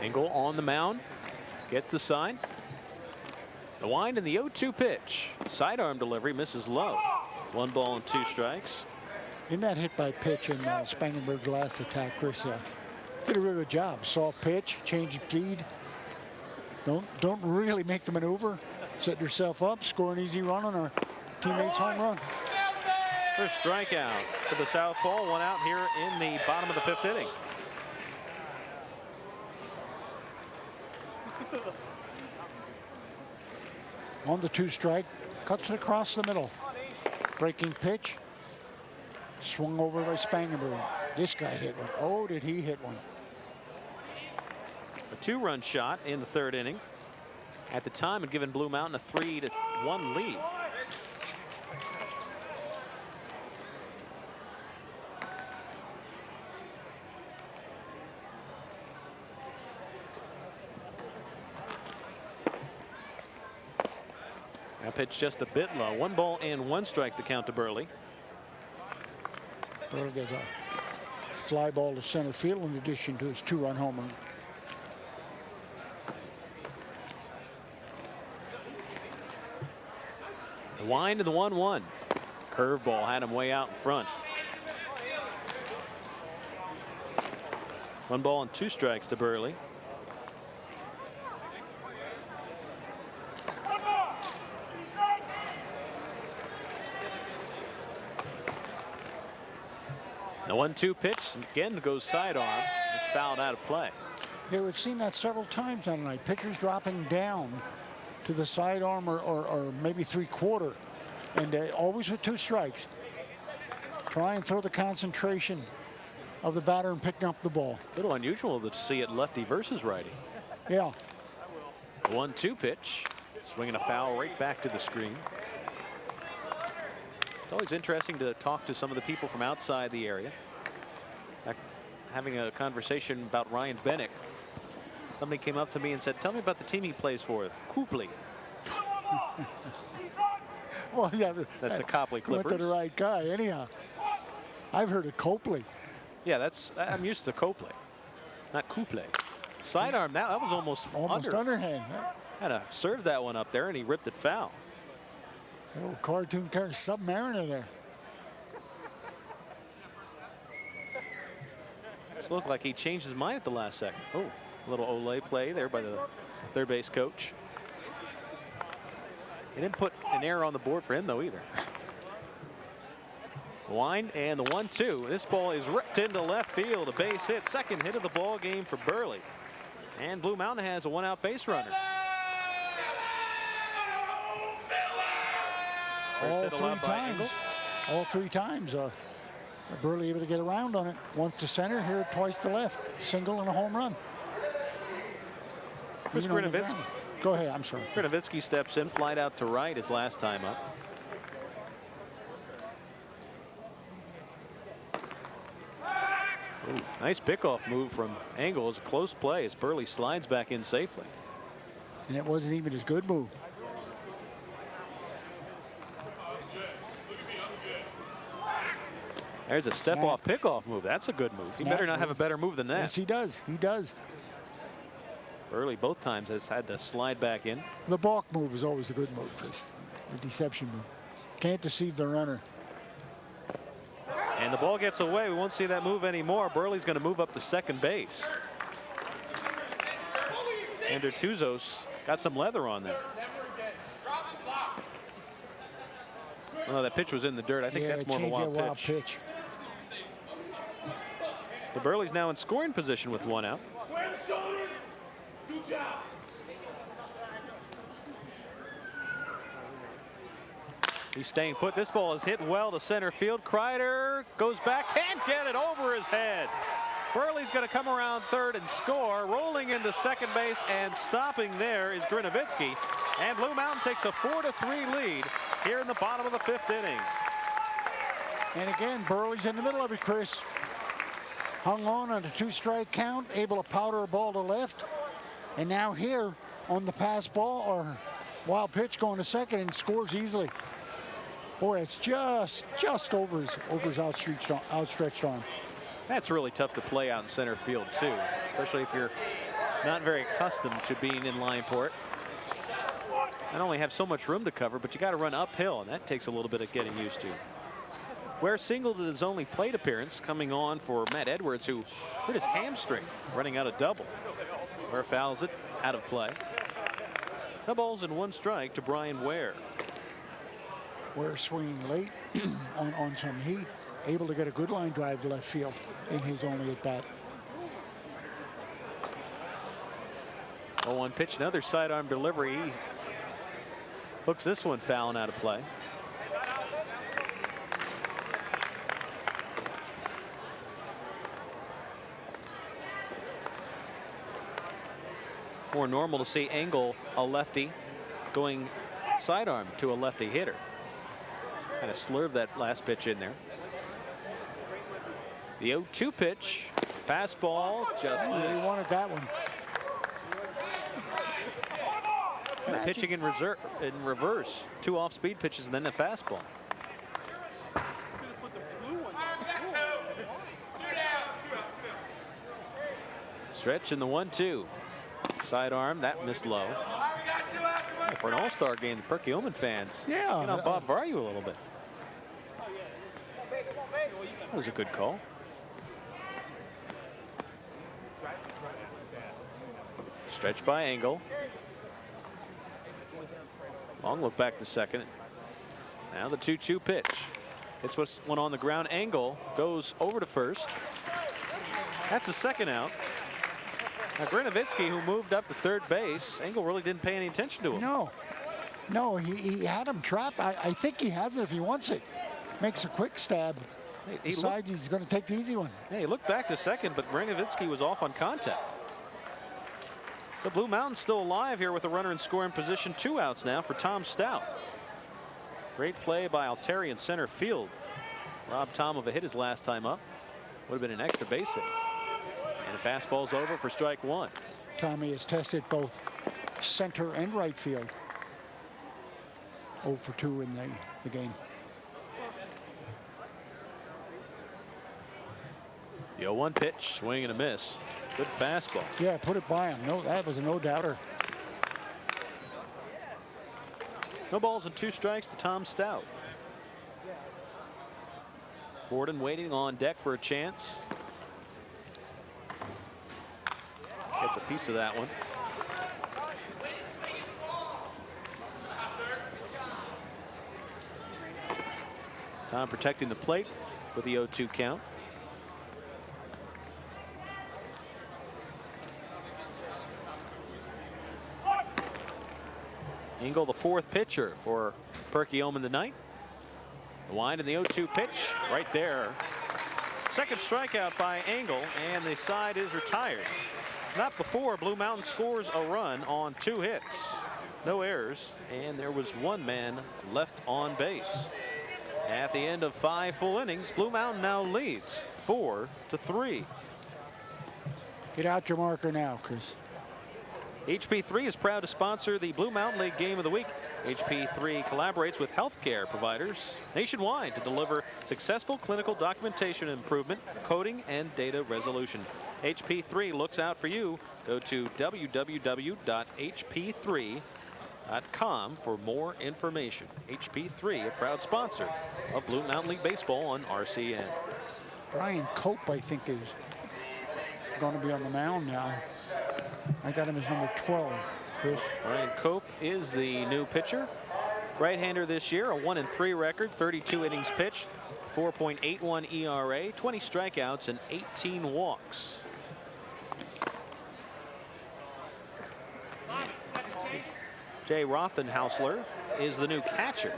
Engel on the mound, gets the sign. The wind and the 0-2 pitch. Sidearm delivery misses low. 1 ball and 2 strikes. In that hit by pitch in Spangenberg's last attack, Chris did a really good job. Soft pitch, change of speed. Don't really make the maneuver. Set yourself up, score an easy run on our teammate's home run. First strikeout for the southpaw. 1 out here in the bottom of the 5th inning. On the 2 strike, cuts it across the middle. Breaking pitch. Swung over by Spangenberg. This guy hit one. Oh, did he hit one? A 2-run shot in the 3rd inning. At the time, had given Blue Mountain a 3-1 lead. That pitch just a bit low. 1 ball and 1 strike, the count to Burley. Burley gets a fly ball to center field in addition to his 2-run home run. The wind to the 1-1. Curveball had him way out in front. 1 ball and 2 strikes to Burley. The 1-2 pitch again goes sidearm. It's fouled out of play. Yeah, we've seen that several times tonight. Pitchers dropping down to the sidearm or maybe 3/4, and always with 2 strikes. Try and throw the concentration of the batter and picking up the ball. A little unusual to see it lefty versus righty. Yeah. 1-2 pitch. Swinging a foul right back to the screen. It's always interesting to talk to some of the people from outside the area. Having a conversation about Ryan Bennick. Somebody came up to me and said, "Tell me about the team he plays for, Copley." Well, yeah. That's the Copley Clippers. Went to the right guy. Anyhow, I've heard of Copley. Yeah, I'm used to Copley, not Copley. Sidearm, that was almost underhand. Had to serve that one up there, and he ripped it foul. Little cartoon character, Submariner there. Just looked like he changed his mind at the last second. Oh, a little Olay play there by the third base coach. He didn't put an error on the board for him, though, either. Wind and the 1-2. This ball is ripped into left field. A base hit. Second hit of the ball game for Burley. And Blue Mountain has a one-out base runner. All three times. Burley able to get around on it. Once to center, here twice to left. Single and a home run. Chris Grinovitsky. Go ahead, I'm sorry. Grinovitsky steps in, flied out to right his last time up. Ooh, nice pickoff move from Engel. It's a close play as Burley slides back in safely. And it wasn't even his good move. There's a step-off pickoff move. That's a good move. He better not have a better move than that. Yes, he does. He does. Burley both times has had to slide back in. The balk move is always a good move, Chris. The deception move. Can't deceive the runner. And the ball gets away. We won't see that move anymore. Burley's going to move up to second base. And Tuzos got some leather on there. Oh, that pitch was in the dirt. I think that's more of a wild pitch. The Burley's now in scoring position with one out. He's staying put. This ball is hit well to center field. Kreider goes back, can't get it over his head. Burley's going to come around third and score. Rolling into second base and stopping there is Grinovitsky. And Blue Mountain takes a 4-3 lead here in the bottom of the fifth inning. And again, Burley's in the middle of it, Chris. Hung on a 2-strike count, able to powder a ball to left. And now here on the pass ball or wild pitch going to second and scores easily. Boy, it's just over his outstretched arm. That's really tough to play out in center field too, especially if you're not very accustomed to being in line port. Not only have so much room to cover, but you got to run uphill, and that takes a little bit of getting used to. Ware singled his only plate appearance, coming on for Matt Edwards, who hurt his hamstring running out a double. Ware fouls it out of play. No balls and 1 strike to Brian Ware. Ware swinging late on some heat, able to get a good line drive to left field in his only at bat. 0-1 pitch, another sidearm delivery. He hooks this one foul and out of play. More normal to see Engel, a lefty, going sidearm to a lefty hitter. Kind of slurved that last pitch in there. The 0-2 pitch, fastball, just missed. He wanted that one. Kind of pitching in reverse. 2 off-speed pitches and then a fastball. Stretch in the 1-2. Sidearm, that missed low. For an all-star game, the Perkiomen fans get on Bob Varyu a little bit. That was a good call. Stretch by Engel. Long look back to second. Now the 2-2 pitch. It's what's one on the ground. Engel goes over to first. That's a second out. Now Grinovitsky, who moved up to third base, Engel really didn't pay any attention to him. No, he had him trapped. I think he has it if he wants it. Makes a quick stab. He decides he's going to take the easy one. Hey, he looked back to second, but Grinovitsky was off on contact. The Blue Mountain's still alive here with a runner in scoring position. 2 outs now for Tom Stout. Great play by Alteri in center field. Robbed Tom of a hit his last time up. Would have been an extra base hit. And the fastball's over for strike 1. Tommy has tested both center and right field. 0 for 2 in the game. The 0-1 pitch, swing and a miss. Good fastball. Yeah, put it by him. No, that was a no-doubter. No balls and 2 strikes to Tom Stout. Borden waiting on deck for a chance. Gets a piece of that one. Tom protecting the plate with the 0-2 count. Engel, the 4th pitcher for Perkiomen tonight. The wind and the 0-2 pitch right there. Second strikeout by Engel, and the side is retired. Not before Blue Mountain scores a run on 2 hits. No errors, and there was 1 man left on base. At the end of 5 full innings, Blue Mountain now leads 4-3. Get out your marker now, Chris. HP3 is proud to sponsor the Blue Mountain League Game of the Week. HP3 collaborates with healthcare providers nationwide to deliver successful clinical documentation improvement, coding, and data resolution. HP3 looks out for you. Go to www.hp3.com for more information. HP3, a proud sponsor of Blue Mountain League Baseball on RCN. Brian Cope, I think, is going to be on the mound now. I got him as number 12. Chris. Brian Cope is the new pitcher. Right-hander this year, a 1-3 record, 32 innings pitched, 4.81 ERA, 20 strikeouts, and 18 walks. Jay Rothenhausler is the new catcher.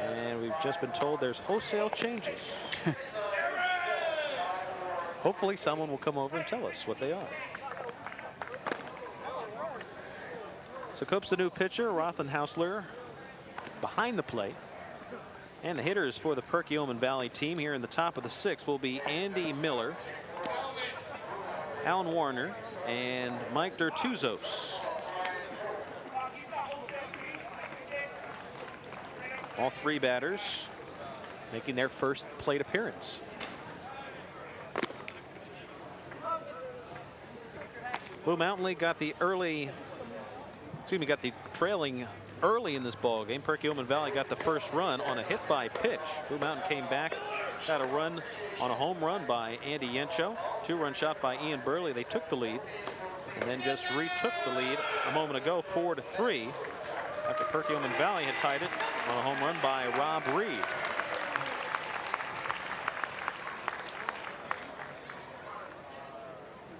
And we've just been told there's wholesale changes. Hopefully someone will come over and tell us what they are. So Cope's the new pitcher. Rothenhausler behind the plate. And the hitters for the Perkiomen Valley team here in the top of the 6th will be Andy Miller, Alan Warner, and Mike Dertuzos. All 3 batters making their first plate appearance. Blue Mountain League got the trailing early in this ball game. Perkiomen Valley got the first run on a hit by pitch. Blue Mountain came back, got a run on a home run by Andy Yencho, 2-run shot by Ian Burley. They took the lead and then just retook the lead a moment ago, 4-3, after Perkiomen Valley had tied it on a home run by Rob Reed.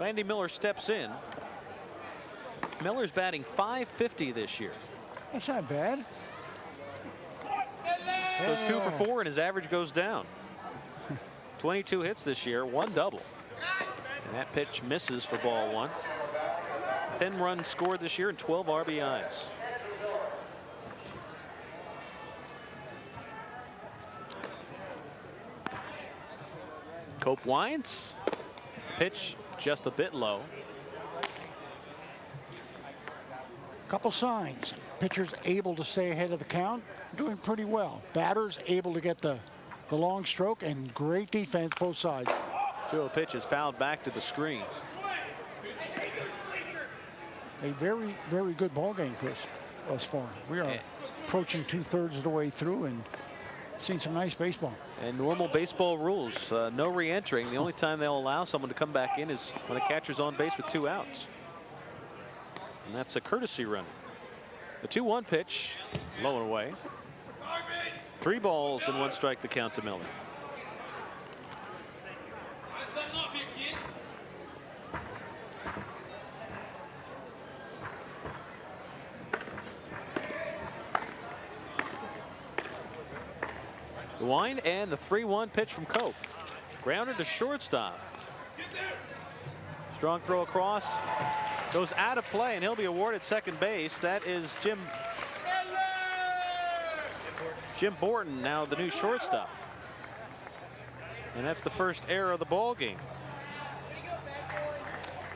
Andy Miller steps in. Miller's batting .550 this year. That's not bad. Goes 2 for 4 and his average goes down. 22 hits this year, 1 double. And that pitch misses for ball 1. 10 runs scored this year and 12 RBIs. Cope winds. Pitch just a bit low. Couple signs. Pitchers able to stay ahead of the count, doing pretty well. Batters able to get the long stroke, and great defense both sides. 2-0 pitch is fouled back to the screen. A very, very good ball game, Chris, thus far. We are approaching 2/3 of the way through and seen some nice baseball. And normal baseball rules, no re-entering. The only time they'll allow someone to come back in is when a catcher's on base with 2 outs. And that's a courtesy run. The 2-1 pitch, low and away. 3 balls and 1 strike to count to Miller. The wind and the 3-1 pitch from Cope. Grounded to shortstop. Strong throw across. Goes out of play, and he'll be awarded second base. That is Jim Borton, now the new shortstop. And that's the first error of the ball game.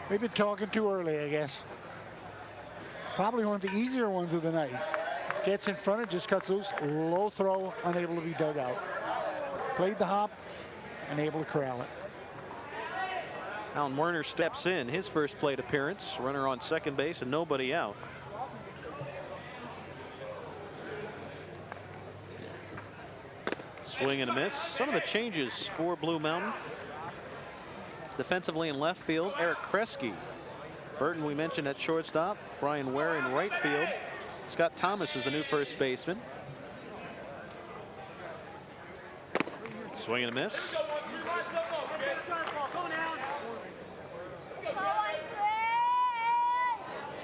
We've been talking too early, I guess. Probably one of the easier ones of the night. Gets in front, it just cuts loose. Low throw, unable to be dug out. Played the hop, and able to corral it. Alan Werner steps in, his first plate appearance. Runner on second base and nobody out. Swing and a miss. Some of the changes for Blue Mountain. Defensively in left field, Eric Kresge. Burton, we mentioned, at shortstop. Brian Ware in right field. Scott Thomas is the new first baseman. Swing and a miss.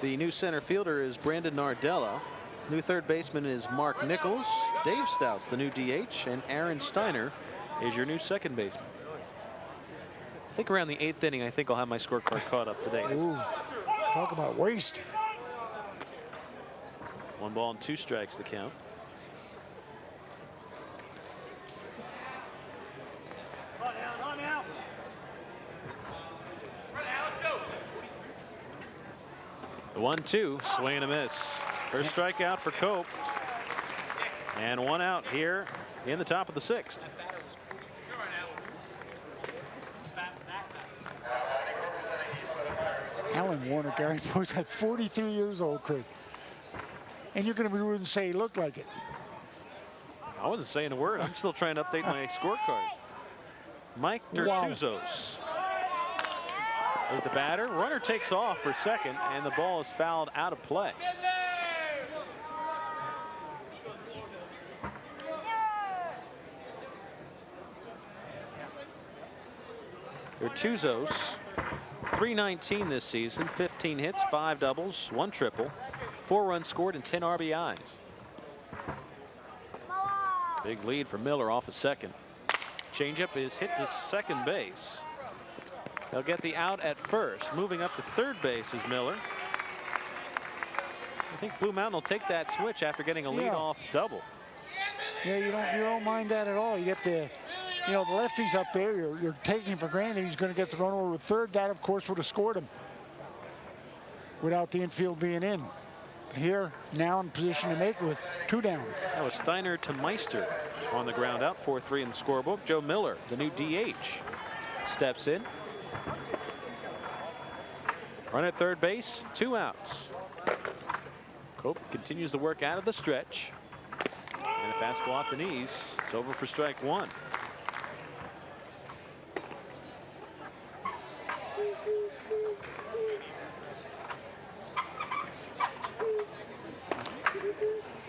The new center fielder is Brandon Nardella. New third baseman is Mark Nichols. Dave Stout's the new DH, and Aaron Steiner is your new second baseman. I think around the 8th inning, I think I'll have my scorecard caught up today. Ooh, talk about waste. 1 ball and 2 strikes the count. The 1-2, swing and a miss. First strikeout for Cope. And 1 out here in the top of the 6th. Alan Warner, Gary Boy's at 43 years old, Chris. And you're going to be rude and say he looked like it. I wasn't saying a word. I'm still trying to update my scorecard. Mike Dertuzos. There's the batter. Runner takes off for second, and the ball is fouled out of play. Dertuzos, .319 this season, 15 hits, 5 doubles, 1 triple, 4 runs scored, and 10 RBIs. Big lead for Miller off of second. Changeup is hit to second base. They'll get the out at first. Moving up to third base is Miller. I think Blue Mountain will take that switch after getting a leadoff double. Yeah, you don't mind that at all. You get the, the lefties up there. You're taking for granted he's going to get the run over with third. That, of course, would have scored him without the infield being in. Here, now in position to make it with 2 down. That was Steiner to Meister on the ground out. 4-3 in the scorebook. Joe Miller, the new DH, steps in. Run at third base, 2 outs. Cope continues the work out of the stretch. And a fastball off the knees. It's over for strike 1.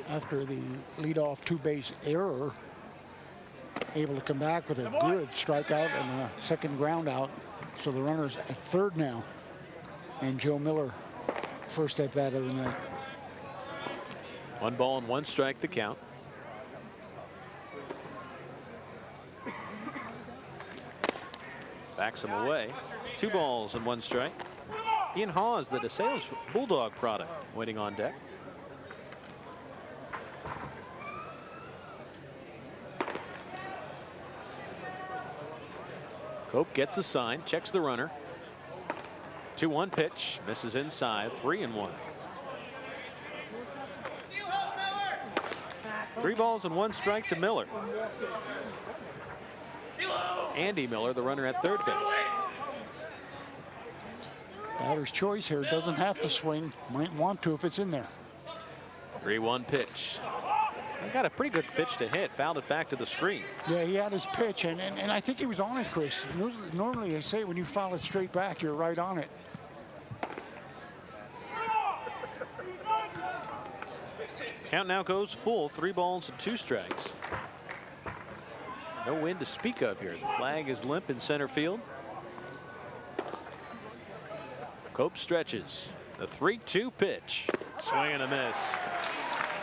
After the leadoff 2-base error, able to come back with a good strikeout and a second ground out. So the runner's at third now. And Joe Miller, first at bat of the night. 1 ball and 1 strike the count. Backs him away. 2 balls and 1 strike. Ian Hawes, the DeSales Bulldog product, waiting on deck. Cope gets a sign, checks the runner. 2-1 pitch, misses inside, 3-1. 3 balls and 1 strike to Miller. Andy Miller, the runner at third base. Batter's choice here, doesn't have to swing, might want to if it's in there. 3-1 pitch. Got a pretty good pitch to hit, fouled it back to the screen. Yeah, he had his pitch, and I think he was on it, Chris. Normally they say when you foul it straight back, you're right on it. Count now goes full, 3 balls and 2 strikes. No wind to speak of here. The flag is limp in center field. Cope stretches. The 3-2 pitch. Swing and a miss.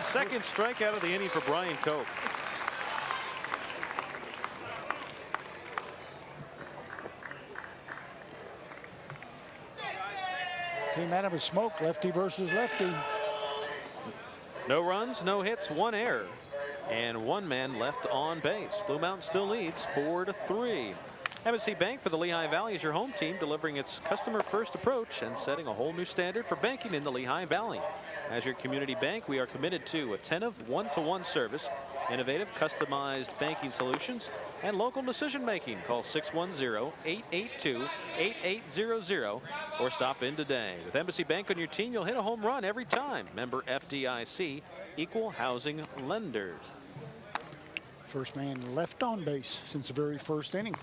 Second strikeout of the inning for Brian Cope. Came out of a smoke, lefty versus lefty. No runs, no hits, 1 error, and 1 man left on base. Blue Mountain still leads 4-3. M&C Bank for the Lehigh Valley is your home team, delivering its customer-first approach and setting a whole new standard for banking in the Lehigh Valley. As your community bank, we are committed to attentive one-to-one service, Innovative, customized banking solutions and local decision making. Call 610-882-8800 or stop in today. With Embassy Bank on your team, you'll hit a home run every time. Member FDIC, equal housing lender. First man left on base since the very first inning.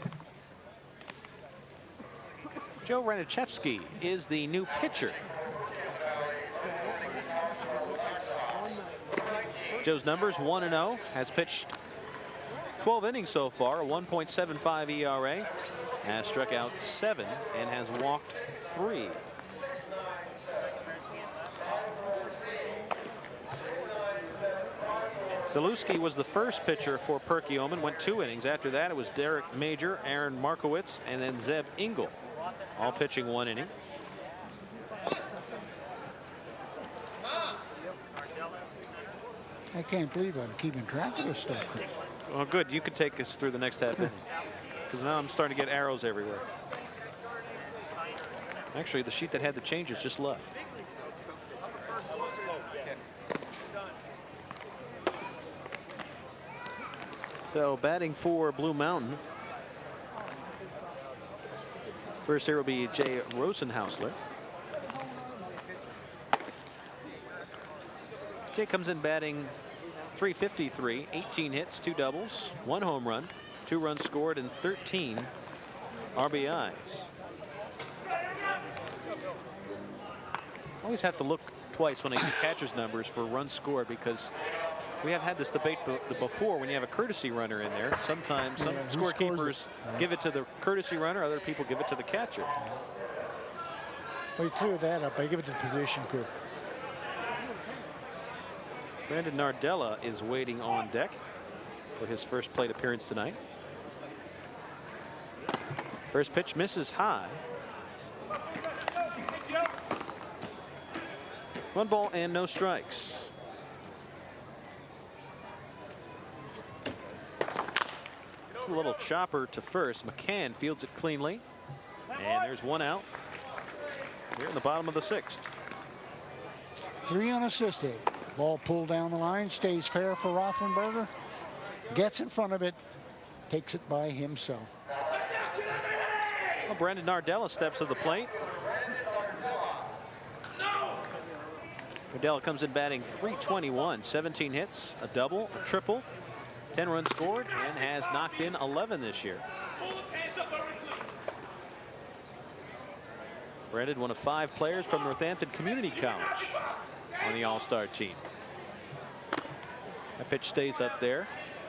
Joe Ranichevsky is the new pitcher. Joe's numbers 1-0, has pitched 12 innings so far, a 1.75 ERA, has struck out 7 and has walked 3. Zalewski was the first pitcher for Perkiomen, went 2 innings. After that, it was Derek Major, Aaron Markowitz, and then Zeb Engel, all pitching 1 inning. I can't believe I'm keeping track of this stuff. Well, good. You could take us through the next half inning, because now I'm starting to get arrows everywhere. Actually, the sheet that had the changes just left. So batting for Blue Mountain. First here will be Jay Rosenhausler. Jay comes in batting .353, 18 hits, 2 doubles, 1 home run, 2 runs scored, and 13 RBIs. Always have to look twice when I see catcher's numbers for runs scored, because we have had this debate before. When you have a courtesy runner in there, sometimes some scorekeepers give it to the courtesy runner, other people give it to the catcher. Well, you clear that up. I give it to the position crew. Brandon Nardella is waiting on deck for his first plate appearance tonight. First pitch misses high. 1 ball and no strikes. A little chopper to first. McCann fields it cleanly. And there's 1 out here in the bottom of the 6th. 3 unassisted. Ball pulled down the line, stays fair for Roethlisberger. Gets in front of it, takes it by himself. Well, Brandon Nardella steps to the plate. Nardella comes in batting .321, 17 hits, a double, a triple, 10 runs scored, and has knocked in 11 this year. Brandon, one of 5 players from Northampton Community College on the All-Star team. That pitch stays up there.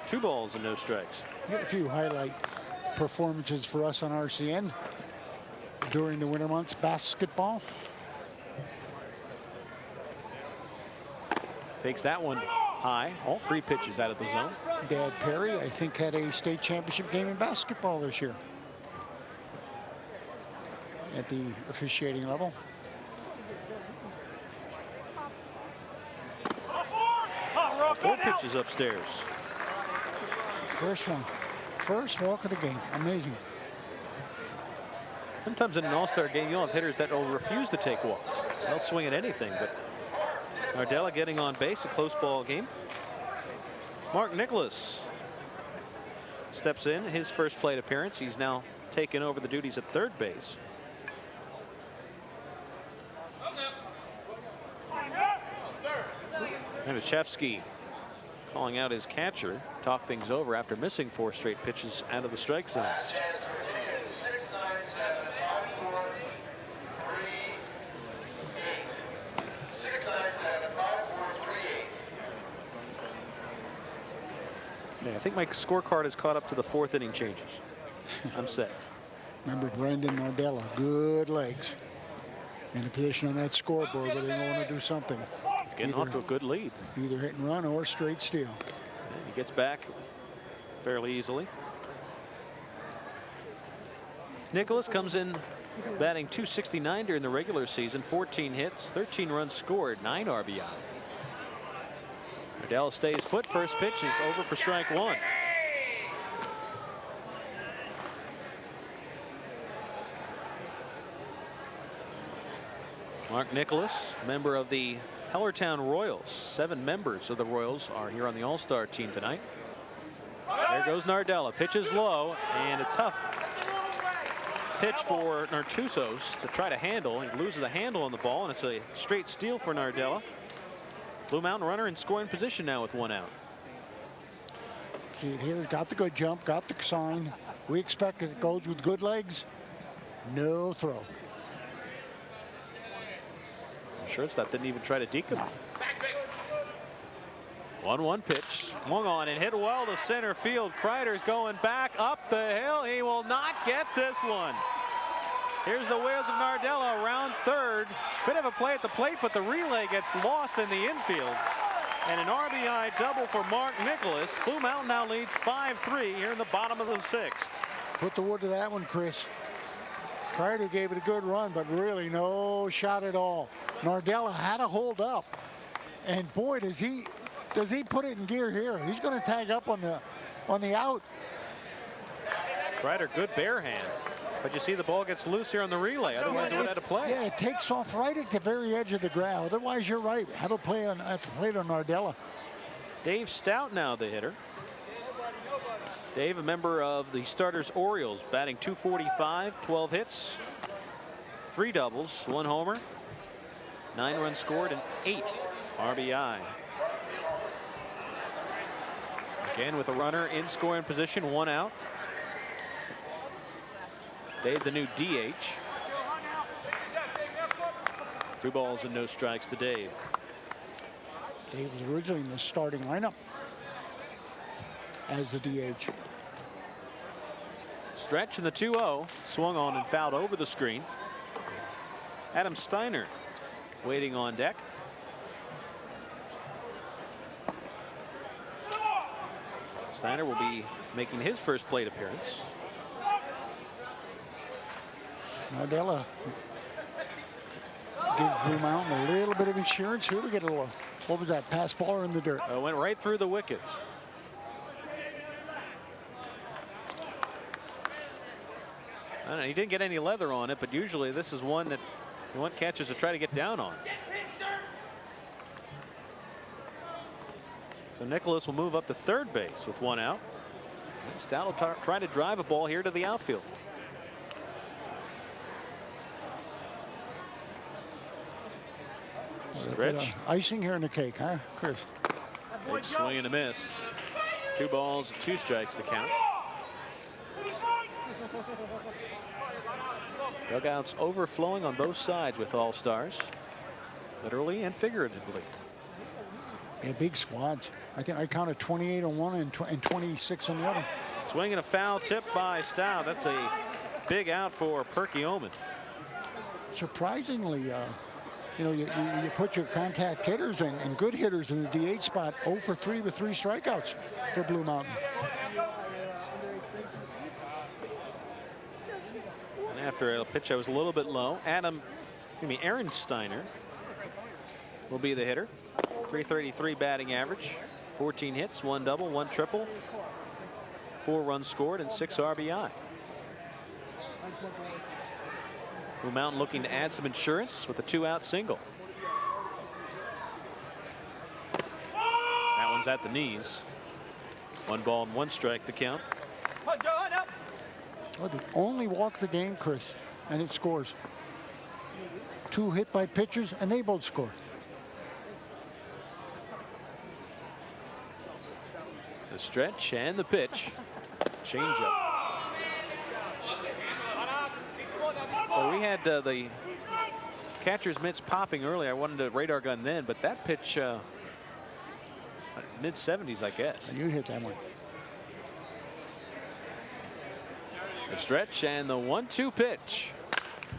2 balls and no strikes. Get a few highlight performances for us on RCN during the winter months. Basketball. Takes that one high. All 3 pitches out of the zone. Dad Perry, I think, had a state championship game in basketball this year at the officiating level. Four pitches upstairs. First one. First walk of the game. Amazing. Sometimes in an all-star game, you'll have hitters that will refuse to take walks. They'll swing at anything, but Nardella getting on base, a close ball game. Mark Nicholas steps in, his first plate appearance. He's now taken over the duties at third base. Ranichevsky calling out his catcher, talk things over after missing 4 straight pitches out of the strike zone. Yeah, I think my scorecard is caught up to the 4th inning changes. I'm set. Remember Brandon Nardella, good legs. In a position on that scoreboard where they want to do something. He's getting off to a good lead. Either hit and run or straight steal. And he gets back fairly easily. Nicholas comes in batting .269 during the regular season. 14 hits, 13 runs scored, 9 RBI. Nardella stays put. First pitch is over for strike 1. Mark Nicholas, member of the Hellertown Royals. 7 members of the Royals are here on the All-Star team tonight. There goes Nardella. Pitches low, and a tough pitch for Nartusos to try to handle. He loses the handle on the ball, and it's a straight steal for Nardella. Blue Mountain runner in scoring position now with 1 out. Here's got the good jump, got the sign. We expect it goes with good legs. No throw. Shortstop didn't even try to deke him. 1-1 pitch, swung on and hit well to center field. Kreider's going back up the hill. He will not get this one. Here's the wheels of Nardella around third. Could have a play at the plate, but the relay gets lost in the infield. And an RBI double for Mark Nicholas. Blue Mountain now leads 5-3 here in the bottom of the 6th. Put the wood to that one, Chris. Kreider gave it a good run, but really no shot at all. Nardella had to hold up. And boy, does he put it in gear here. He's going to tag up on the out. Kreider, good bare hand. But you see the ball gets loose here on the relay. Otherwise, it would have had to play. Yeah, it takes off right at the very edge of the ground. Otherwise, you're right. Have a play at the plate on Nardella. Dave Stout now the hitter. Dave, a member of the starters Orioles, batting .245, 12 hits, 3 doubles, 1 homer, 9 runs scored, and 8 RBI. Again with a runner in scoring position, 1 out. Dave, the new DH. 2 balls and no strikes to Dave. Dave was originally in the starting lineup as the DH. Stretch in the 2-0, swung on and fouled over the screen. Adam Steiner waiting on deck. Steiner will be making his first plate appearance. Nardella gives Blue Mountain a little bit of insurance. Here we get a little, what was that, pass baller in the dirt. Went right through the wickets. I don't know, he didn't get any leather on it, but usually this is one that you want catchers to try to get down on. So Nicholas will move up to third base with 1 out. And Stout will try to drive a ball here to the outfield. Stretch. Icing here in the cake, huh, Chris? Big swing and a miss. 2 balls and 2 strikes to count. Dugouts overflowing on both sides with All-Stars, literally and figuratively. Yeah, big squads. I think I counted 28 on one and 26 on the other. Swing and a foul tip by Stout. That's a big out for Perkiomen. Surprisingly, you know, you put your contact hitters and good hitters in the DH spot. 0 for 3 with 3 strikeouts for Blue Mountain. And after a pitch that was a little bit low, Aaron Steiner will be the hitter. .333 batting average, 14 hits, 1 double, 1 triple, 4 runs scored, and 6 RBI. Blue Mountain looking to add some insurance with a 2-out single. That one's at the knees. 1 ball and 1 strike to count. Well, they only walk the game, Chris, and it scores. 2 hit by pitchers, and they both score. The stretch and the pitch. Changeup. So we had the catcher's mitts popping earlier. I wanted to radar gun then, but that pitch, mid-70s, I guess. You hit that one. The stretch and the 1-2 pitch.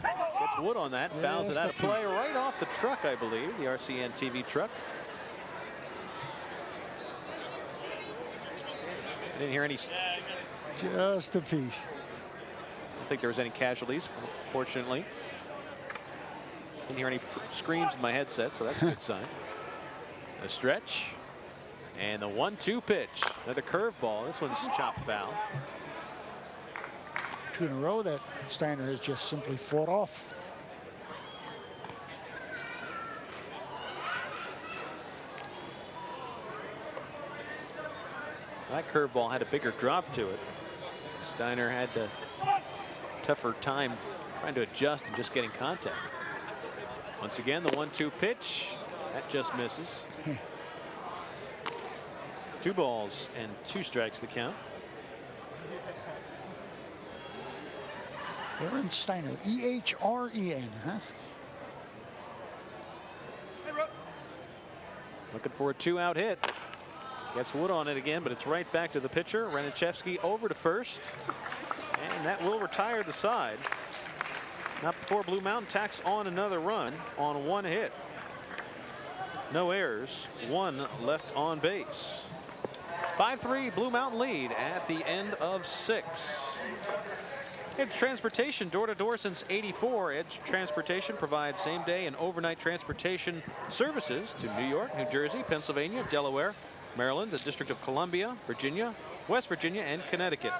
Gets wood on that, fouls it out of play right off the truck, I believe, the RCN TV truck. I didn't hear any. Just a piece. I don't think there was any casualties, fortunately. Didn't hear any screams in my headset, so that's a good sign. The stretch and the 1-2 pitch. Another curveball. This one's chopped foul. 2 in a row that Steiner has just simply fought off. That curveball had a bigger drop to it. Steiner had a tougher time trying to adjust and just getting contact. Once again, the 1-2 pitch. That just misses. 2 balls and 2 strikes the count. Aaron Steiner, E-H-R-E-N, huh? Looking for a 2-out hit. Gets Wood on it again, but it's right back to the pitcher. Renichevsky over to first. And that will retire the side. Not before Blue Mountain tacks on another run on 1 hit. No errors, 1 left on base. 5-3 Blue Mountain lead at the end of 6. Edge Transportation, door-to-door since '84. Edge Transportation provides same-day and overnight transportation services to New York, New Jersey, Pennsylvania, Delaware, Maryland, the District of Columbia, Virginia, West Virginia, and Connecticut.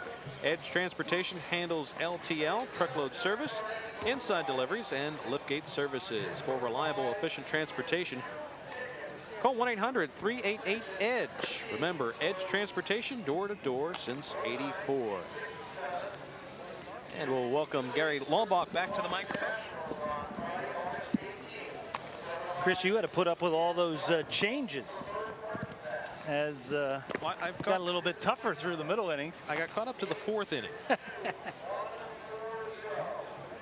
Edge Transportation handles LTL, truckload service, inside deliveries, and liftgate services. For reliable, efficient transportation, call 1-800-388-EDGE. Remember, Edge Transportation, door-to-door since '84. And we'll welcome Gary Laubach back to the microphone. Chris, you had to put up with all those changes as I've got a little bit tougher through the middle innings. I got caught up to the 4th inning.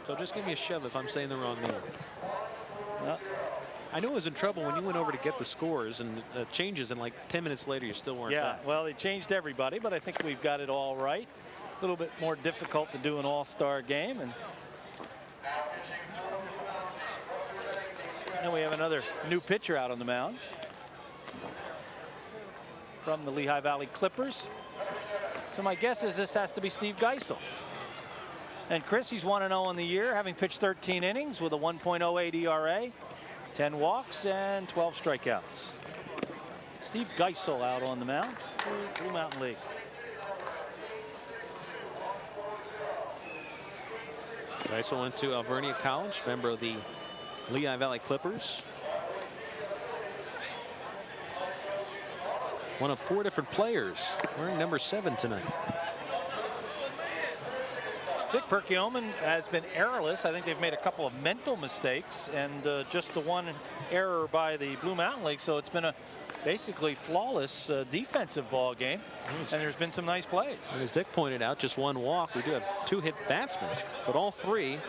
So just give me a shove if I'm saying the wrong name. Well, I knew I was in trouble when you went over to get the scores and changes, and like 10 minutes later you still weren't yeah, back. well, they changed everybody, but I think we've got it all right. A little bit more difficult to do an all-star game, and then we have another new pitcher out on the mound from the Lehigh Valley Clippers. So my guess is this has to be Steve Geisel. And Chris, he's 1-0 on the year, having pitched 13 innings with a 1.08 ERA, 10 walks, and 12 strikeouts. Steve Geisel out on the mound for Blue Mountain League. Geisel went to Alvernia College, member of the Lehigh Valley Clippers. One of 4 different players wearing number 7 tonight. Dick Perkiomen has been errorless. I think they've made a couple of mental mistakes and just the 1 error by the Blue Mountain League. So it's been a basically flawless defensive ball game, and there's been some nice plays. And as Dick pointed out, just 1 walk. We do have 2 hit batsmen, but all 3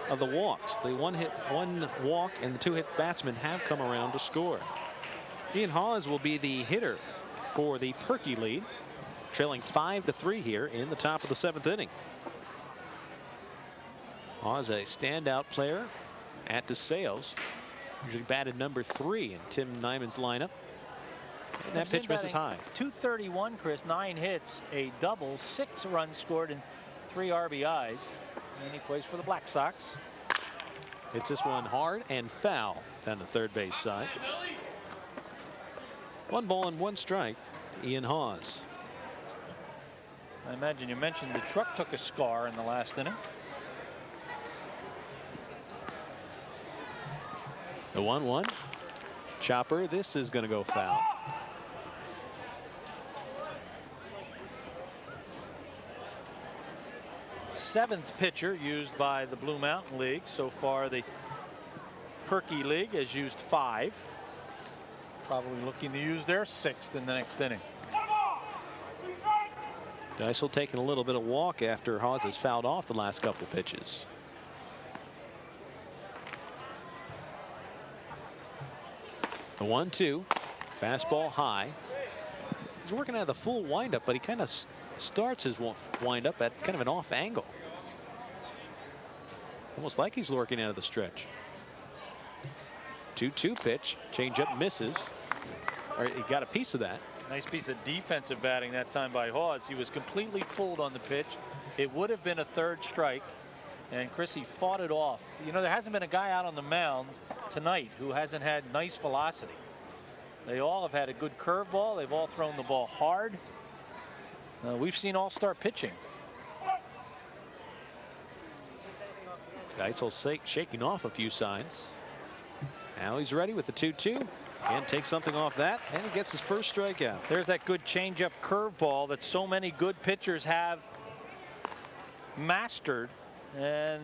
of the walks, the 1 walk and the 2 hit batsmen have come around to score. Ian Hawes will be the hitter for the Perky lead, trailing 5-3 here in the top of the 7th inning. Hawes, a standout player at DeSales. Usually batted number 3 in Tim Nyman's lineup. And that pitch misses high. 231, Chris, 9 hits, a double, 6 runs scored, and 3 RBIs. And he plays for the Black Sox. Hits this one hard and foul down the third base side. 1 ball and 1 strike, Ian Hawes. I imagine you mentioned the truck took a scar in the last inning. The 1-1 chopper. This is going to go foul. Seventh pitcher used by the Blue Mountain League. So far, the Perky League has used 5. Probably looking to use their 6th in the next inning. Geisel taking a little bit of walk after Hawes has fouled off the last couple pitches. The 1-2, fastball high. He's working out of the full windup, but he kind of starts his windup at kind of an off angle. Almost like he's working out of the stretch. 2-2 pitch, changeup misses. Or he got a piece of that. Nice piece of defensive batting that time by Hawes. He was completely fooled on the pitch. It would have been a 3rd strike. And Chrissy fought it off. You know, there hasn't been a guy out on the mound tonight who hasn't had nice velocity. They all have had a good curveball. They've all thrown the ball hard. We've seen all-star pitching. Geisel shaking off a few signs. Now he's ready with the 2-2. And takes something off that, and he gets his first strikeout. There's that good changeup curveball that so many good pitchers have mastered, and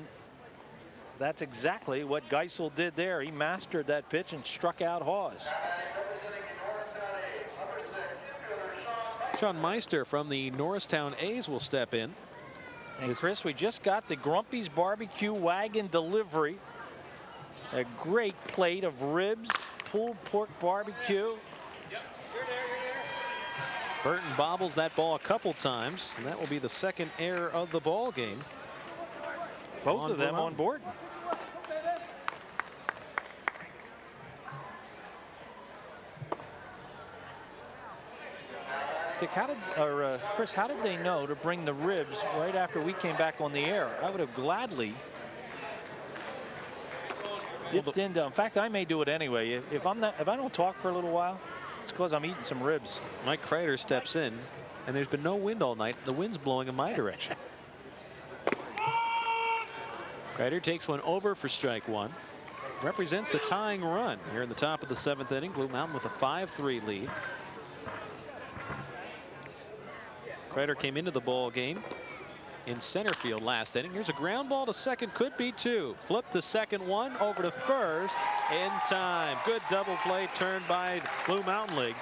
that's exactly what Geisel did there. He mastered that pitch and struck out Hawes. Sean Meister from the Norristown A's will step in. And Chris, we just got the Grumpy's Barbecue Wagon delivery. A great plate of ribs, pulled pork barbecue. Burton bobbles that ball a couple times, and that will be the second error of the ball game. Both of them on board. Dick, Chris, how did they know to bring the ribs right after we came back on the air? I would have gladly dipped into. In fact, I may do it anyway. If I don't talk for a little while, it's because I'm eating some ribs. Mike Kreider steps in, and there's been no wind all night. The wind's blowing in my direction. Kreider takes one over for strike one. Represents the tying run here in the top of the 7th inning. Blue Mountain with a 5-3 lead. Kreider came into the ball game in center field last inning. Here's a ground ball to second, could be two. Flip the second one over to first in time. Good double play turned by Blue Mountain League.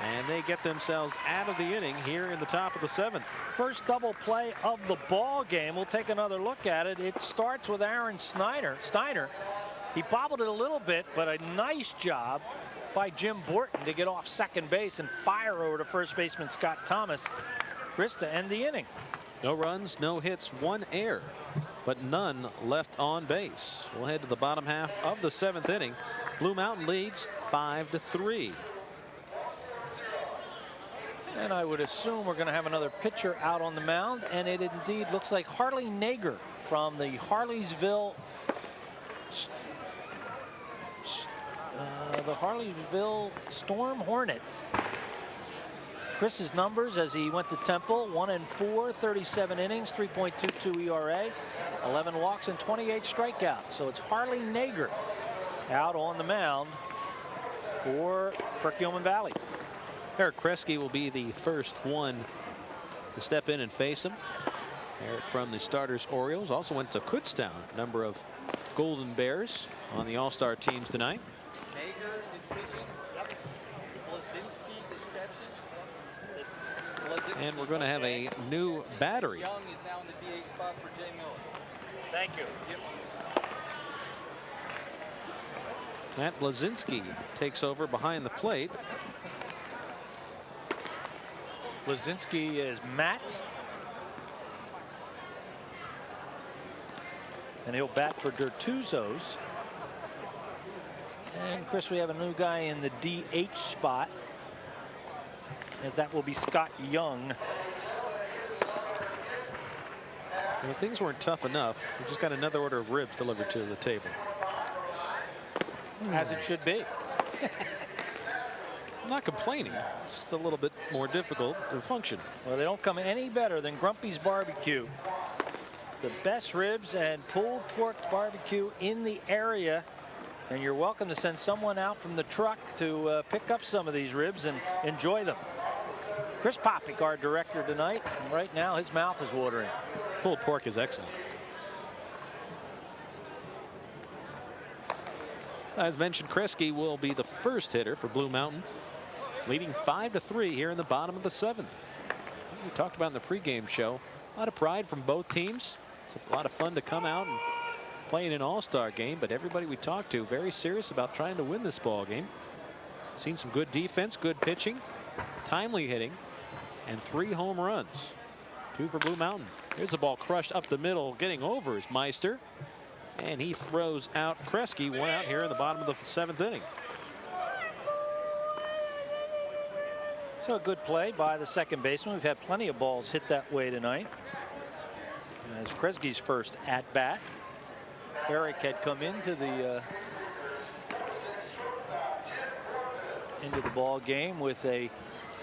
And they get themselves out of the inning here in the top of the 7th. First double play of the ball game. We'll take another look at it. It starts with Aaron Steiner. He bobbled it a little bit, but a nice job by Jim Borton to get off second base and fire over to first baseman Scott Thomas. Chris, to end the inning. No runs, no hits, one error, but none left on base. We'll head to the bottom half of the 7th inning. Blue Mountain leads 5-3. And I would assume we're going to have another pitcher out on the mound, and it indeed looks like Harley Nager from the Harleysville Storm Hornets. Chris's numbers as he went to Temple: 1-4, 37 innings, 3.22 ERA, 11 walks and 28 strikeouts. So it's Harley Nager out on the mound for Perkiomen Valley. Eric Kresge will be the first one to step in and face him. Eric from the starters Orioles also went to Kutztown. A number of Golden Bears on the All-Star teams tonight. Nager is pitching. Blazinski is catching. And we're going to have a new battery. Young is now in the DH spot for Jay Miller. Thank you. Matt Blazinski takes over behind the plate. Blazinski is Matt. And he'll bat for Dertuzos. And Chris, we have a new guy in the DH spot, as that will be Scott Young. Well, things weren't tough enough. We just got another order of ribs delivered to the table. As it should be. I'm not complaining, just a little bit more difficult to function. Well, they don't come any better than Grumpy's Barbecue. The best ribs and pulled pork barbecue in the area. And you're welcome to send someone out from the truck to pick up some of these ribs and enjoy them. Chris Popick, our director tonight, and right now his mouth is watering. Pulled pork is excellent. As mentioned, Kresge will be the first hitter for Blue Mountain, leading 5-3 here in the bottom of the 7th. We talked about in the pregame show, a lot of pride from both teams. It's a lot of fun to come out and play in an all-star game, but everybody we talked to very serious about trying to win this ball game. Seen some good defense, good pitching, timely hitting, and 3 home runs. 2 for Blue Mountain. Here's the ball crushed up the middle. Getting over is Meister, and he throws out Kresge. One out here in the bottom of the 7th inning. So a good play by the second baseman. We've had plenty of balls hit that way tonight. As Kresge's first at bat. Eric had come into the ball game with a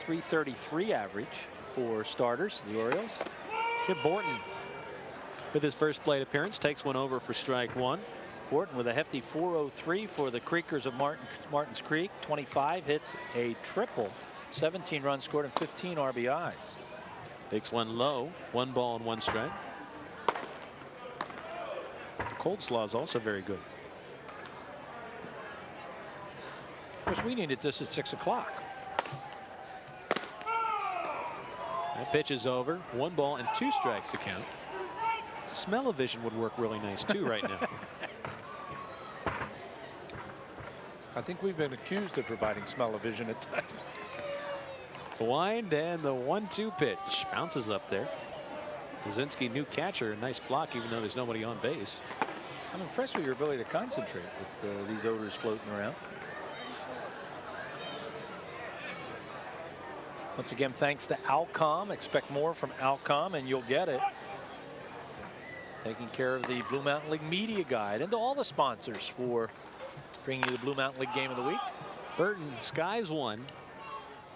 .333 average for starters, the Orioles. Jim Borton, with his first plate appearance, takes one over for strike one. Horton with a hefty 403 for the Creekers of Martins Creek. 25 hits, a triple, 17 runs scored, and 15 RBIs. Takes one low, 1 ball and 1 strike. Cold slaw is also very good. Of course, we needed this at 6 o'clock. That pitch is over. 1 ball and 2 strikes to count. Smell-o-vision would work really nice too right now. I think we've been accused of providing smell-o-vision at times. The wind and the 1-2 pitch. Bounces up there. Kaczynski, new catcher. Nice block even though there's nobody on base. I'm impressed with your ability to concentrate with these odors floating around. Once again, thanks to Alcom. Expect more from Alcom and you'll get it. Taking care of the Blue Mountain League Media Guide and to all the sponsors for bringing you the Blue Mountain League Game of the Week. Burton skies one.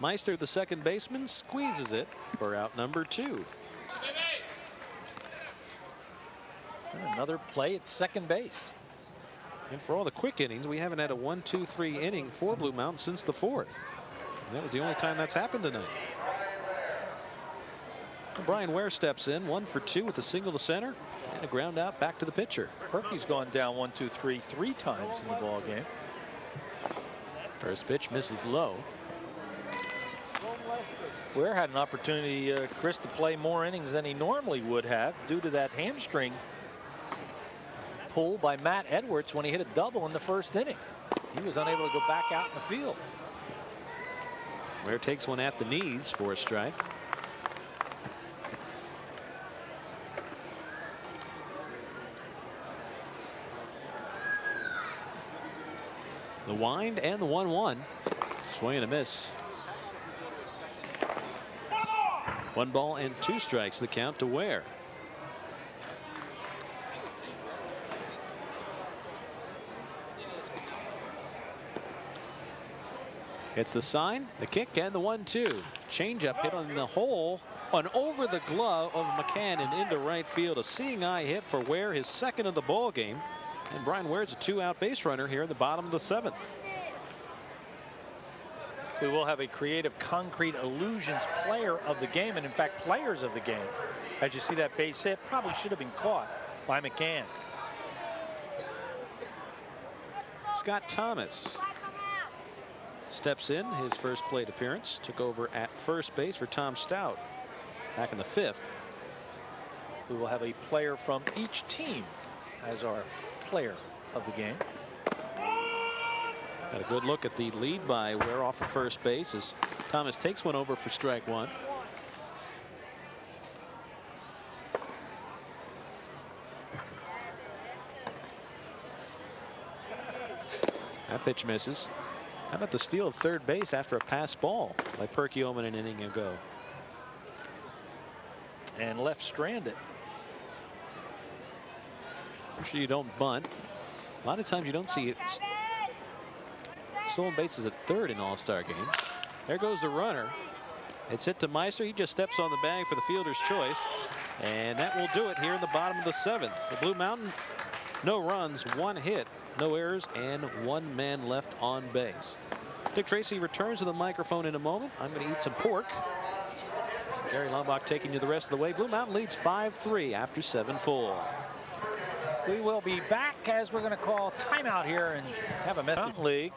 Meister, the second baseman, squeezes it for out number 2. And another play at second base. And for all the quick innings, we haven't had a 1-2-3 inning for Blue Mountain since the 4th. And that was the only time that's happened tonight. Brian Ware steps in, 1 for 2 with a single to center and a ground out back to the pitcher. Perky's gone down 1-2-3 3 times in the ball game. First pitch misses low. Ware had an opportunity, Chris, to play more innings than he normally would have due to that hamstring pull by Matt Edwards when he hit a double in the first inning. He was unable to go back out in the field. Ware takes one at the knees for a strike. The wind and the 1-1. Swing and a miss. 1 ball and 2 strikes, the count to Ware. It's the sign, the kick, and the 1-2. Changeup hit on the hole, on over the glove of McCann and into right field. A seeing eye hit for Ware, his second of the ball game. And Brian Ware's a 2-out base runner here in the bottom of the 7th. We will have a Creative Concrete Illusions player of the game, and in fact players of the game. As you see that base hit, probably should have been caught by McCann. Scott Thomas steps in, his first plate appearance. Took over at first base for Tom Stout back in the 5th. We will have a player from each team as our player of the game. Got a good look at the lead by Ware off of first base as Thomas takes one over for strike 1. That pitch misses. How about the steal of third base after a pass ball by Perkiomen an inning ago? And left stranded. Usually you don't bunt. A lot of times you don't see it. Stolen bases at third in all-star games. There goes the runner. It's hit to Meister. He just steps on the bag for the fielder's choice. And that will do it here in the bottom of the 7th. The Blue Mountain, no runs, 1 hit, no errors, and 1 man left on base. Dick Tracy returns to the microphone in a moment. I'm going to eat some pork. Gary Lombach taking you the rest of the way. Blue Mountain leads 5-3 after 7 full. We will be back as we're going to call timeout here and have a message. League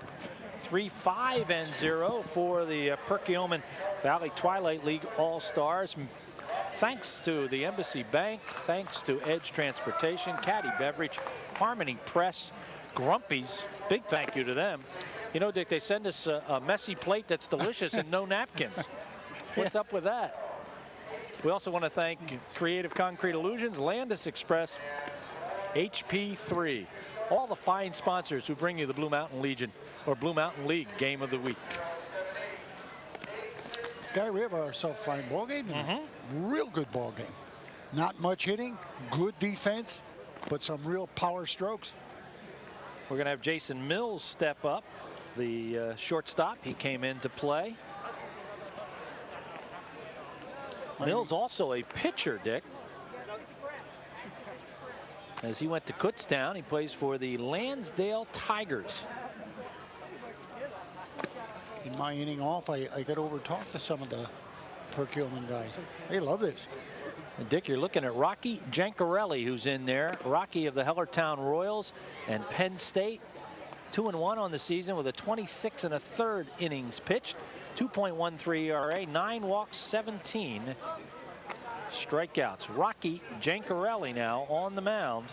3-5-0 for the Perkiomen Valley Twilight League All-Stars. Thanks to the Embassy Bank, thanks to Edge Transportation, Caddy Beverage, Harmony Press, Grumpy's. Big thank you to them. You know, Dick, they send us a messy plate that's delicious and no napkins. What's up with that? We also want to thank Creative Concrete Illusions, Landis Express, HP3, all the fine sponsors who bring you the Blue Mountain Legion or Blue Mountain League Game of the Week. Gary, we have ourselves a fine ball game. Real good ball game. Not much hitting, good defense, but some real power strokes. We're going to have Jason Mills step up, the shortstop. He came in to play. Mills also a pitcher, Dick. As he went to Kutztown, he plays for the Lansdale Tigers. In my inning off, I got over to talk to some of the Perkiomen guys. They love this. And Dick, you're looking at Rocky Jancarelli, who's in there. Rocky of the Hellertown Royals and Penn State. 2-1 on the season with a 26 1/3 innings pitched. 2.13 ERA, 9 walks, 17 strikeouts. Rocky Jancarelli now on the mound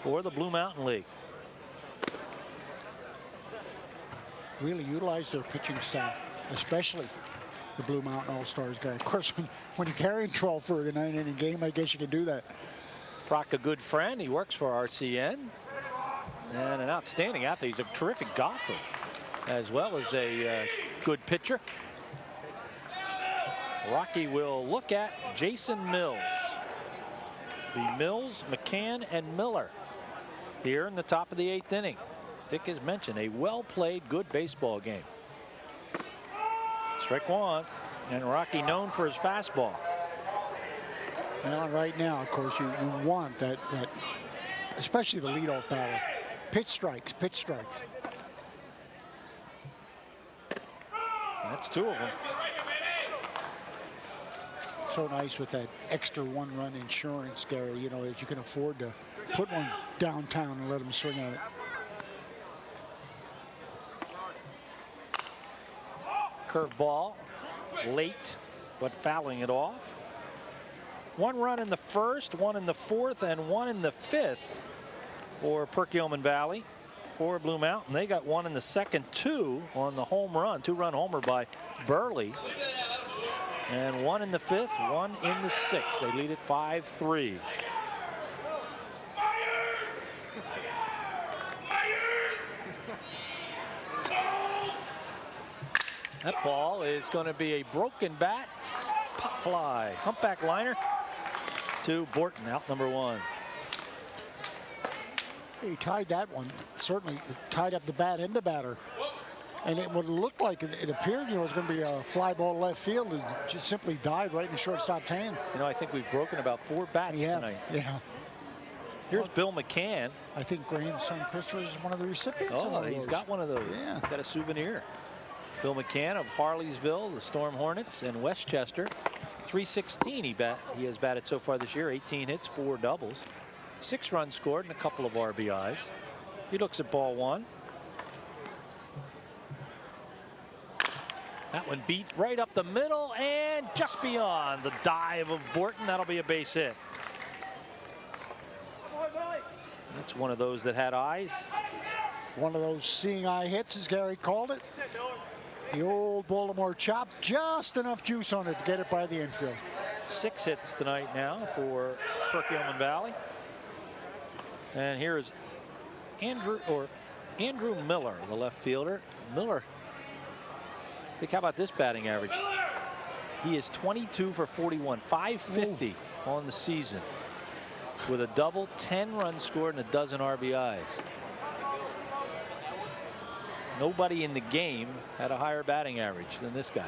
for the Blue Mountain League. Really utilize their pitching staff, especially the Blue Mountain All-Stars guy. Of course, when you're carrying 12 for the 9-inning game, I guess you can do that. Brock, a good friend. He works for RCN. And an outstanding athlete. He's a terrific golfer, as well as a good pitcher. Rocky will look at Jason Mills. The Mills, McCann, and Miller here in the top of the 8th inning. Dick has mentioned a well-played, good baseball game. Strike one, and Rocky known for his fastball. And right now, of course, you want that, especially the leadoff batter. Pitch strikes, pitch strikes. That's 2 of them. So nice with that extra 1-run insurance, Gary, you know, that you can afford to put one downtown and let them swing at it. Curveball, late, but fouling it off. 1 run in the 1st, 1 in the 4th, and 1 in the 5th for Perkiomen Valley. For Blue Mountain, they got 1 in the 2nd, 2 on the home run, 2-run homer by Burley. And 1 in the 5th, 1 in the 6th. They lead it 5-3. That ball is going to be a broken bat. Pop fly. Humpback liner to Borton, out number 1. He tied that one. Certainly tied up the bat and the batter. And it would look like it appeared, you know, it was going to be a fly ball left field, and just simply died right in the shortstop's hand. You know, I think we've broken about 4 bats tonight. Yeah. Here's Bill McCann. I think grandson Christopher is one of the recipients. Oh, he's got one of those. Yeah. He's got a souvenir. Bill McCann of Harleysville, the Storm Hornets, and Westchester. .316 he has batted so far this year. 18 hits, 4 doubles. 6 runs scored and a couple of RBIs. He looks at ball 1. That one beat right up the middle and just beyond the dive of Borton. That'll be a base hit. That's one of those that had eyes. One of those seeing eye hits, as Gary called it. The old Baltimore chop, just enough juice on it to get it by the infield. 6 hits tonight now for Perkiomen Valley. And here is Andrew Miller, the left fielder. Miller, think, how about this batting average? He is 22 for 41, 550 on the season, with a double, 10 runs scored, and a dozen RBIs. Nobody in the game had a higher batting average than this guy.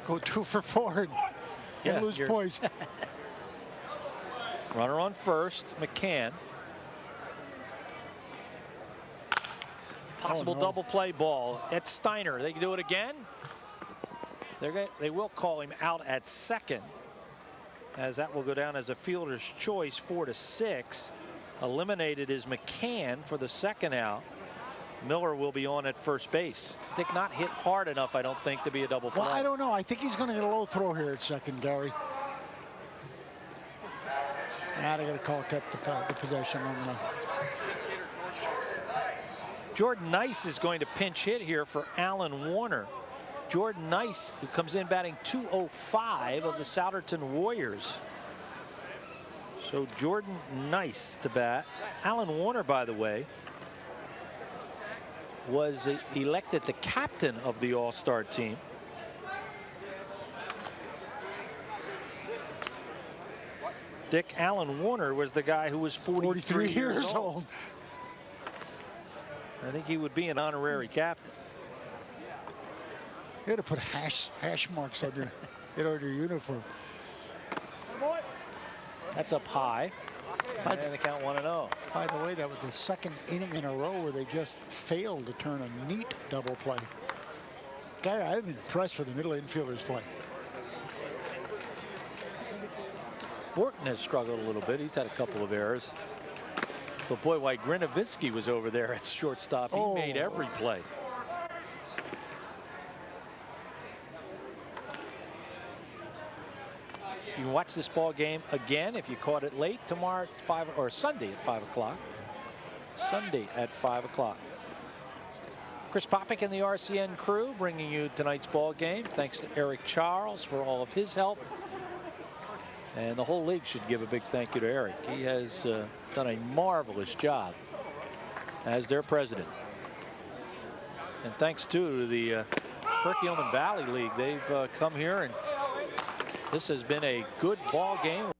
Go 2 for 4 and lose points. Runner on first, McCann. Possible double play ball at Steiner. They can do it again. They will call him out at second, as that will go down as a fielder's choice. 4-6. Eliminated is McCann for the second out. Miller will be on at first base. Dick, not hit hard enough, I don't think, to be a double play. Well, I don't know. I think he's going to get a low throw here at second, Gary. Now they got to call kept the possession on the. Jordan Nice is going to pinch hit here for Alan Warner. Jordan Nice, who comes in batting .205 of the Souderton Warriors. So Jordan Nice to bat. Alan Warner, by the way, was elected the captain of the All-Star team. Dick, Alan Warner was the guy who was 43 years old. I think he would be an honorary captain. You had to put hash marks on your uniform. That's up high. And they count 1-0. By the way, that was the second inning in a row where they just failed to turn a neat double play. Guy, I'm impressed with the middle infielders play. Borton has struggled a little bit. He's had a couple of errors. But boy, while Grinovitsky was over there at shortstop, he made every play. You can watch this ball game again if you caught it late tomorrow at Sunday at 5 o'clock. Sunday at 5 o'clock. Chris Popik and the RCN crew bringing you tonight's ball game. Thanks to Eric Charles for all of his help. And the whole league should give a big thank you to Eric. He has done a marvelous job as their president. And thanks to the Perkiomen Valley League. They've come here, and this has been a good ball game.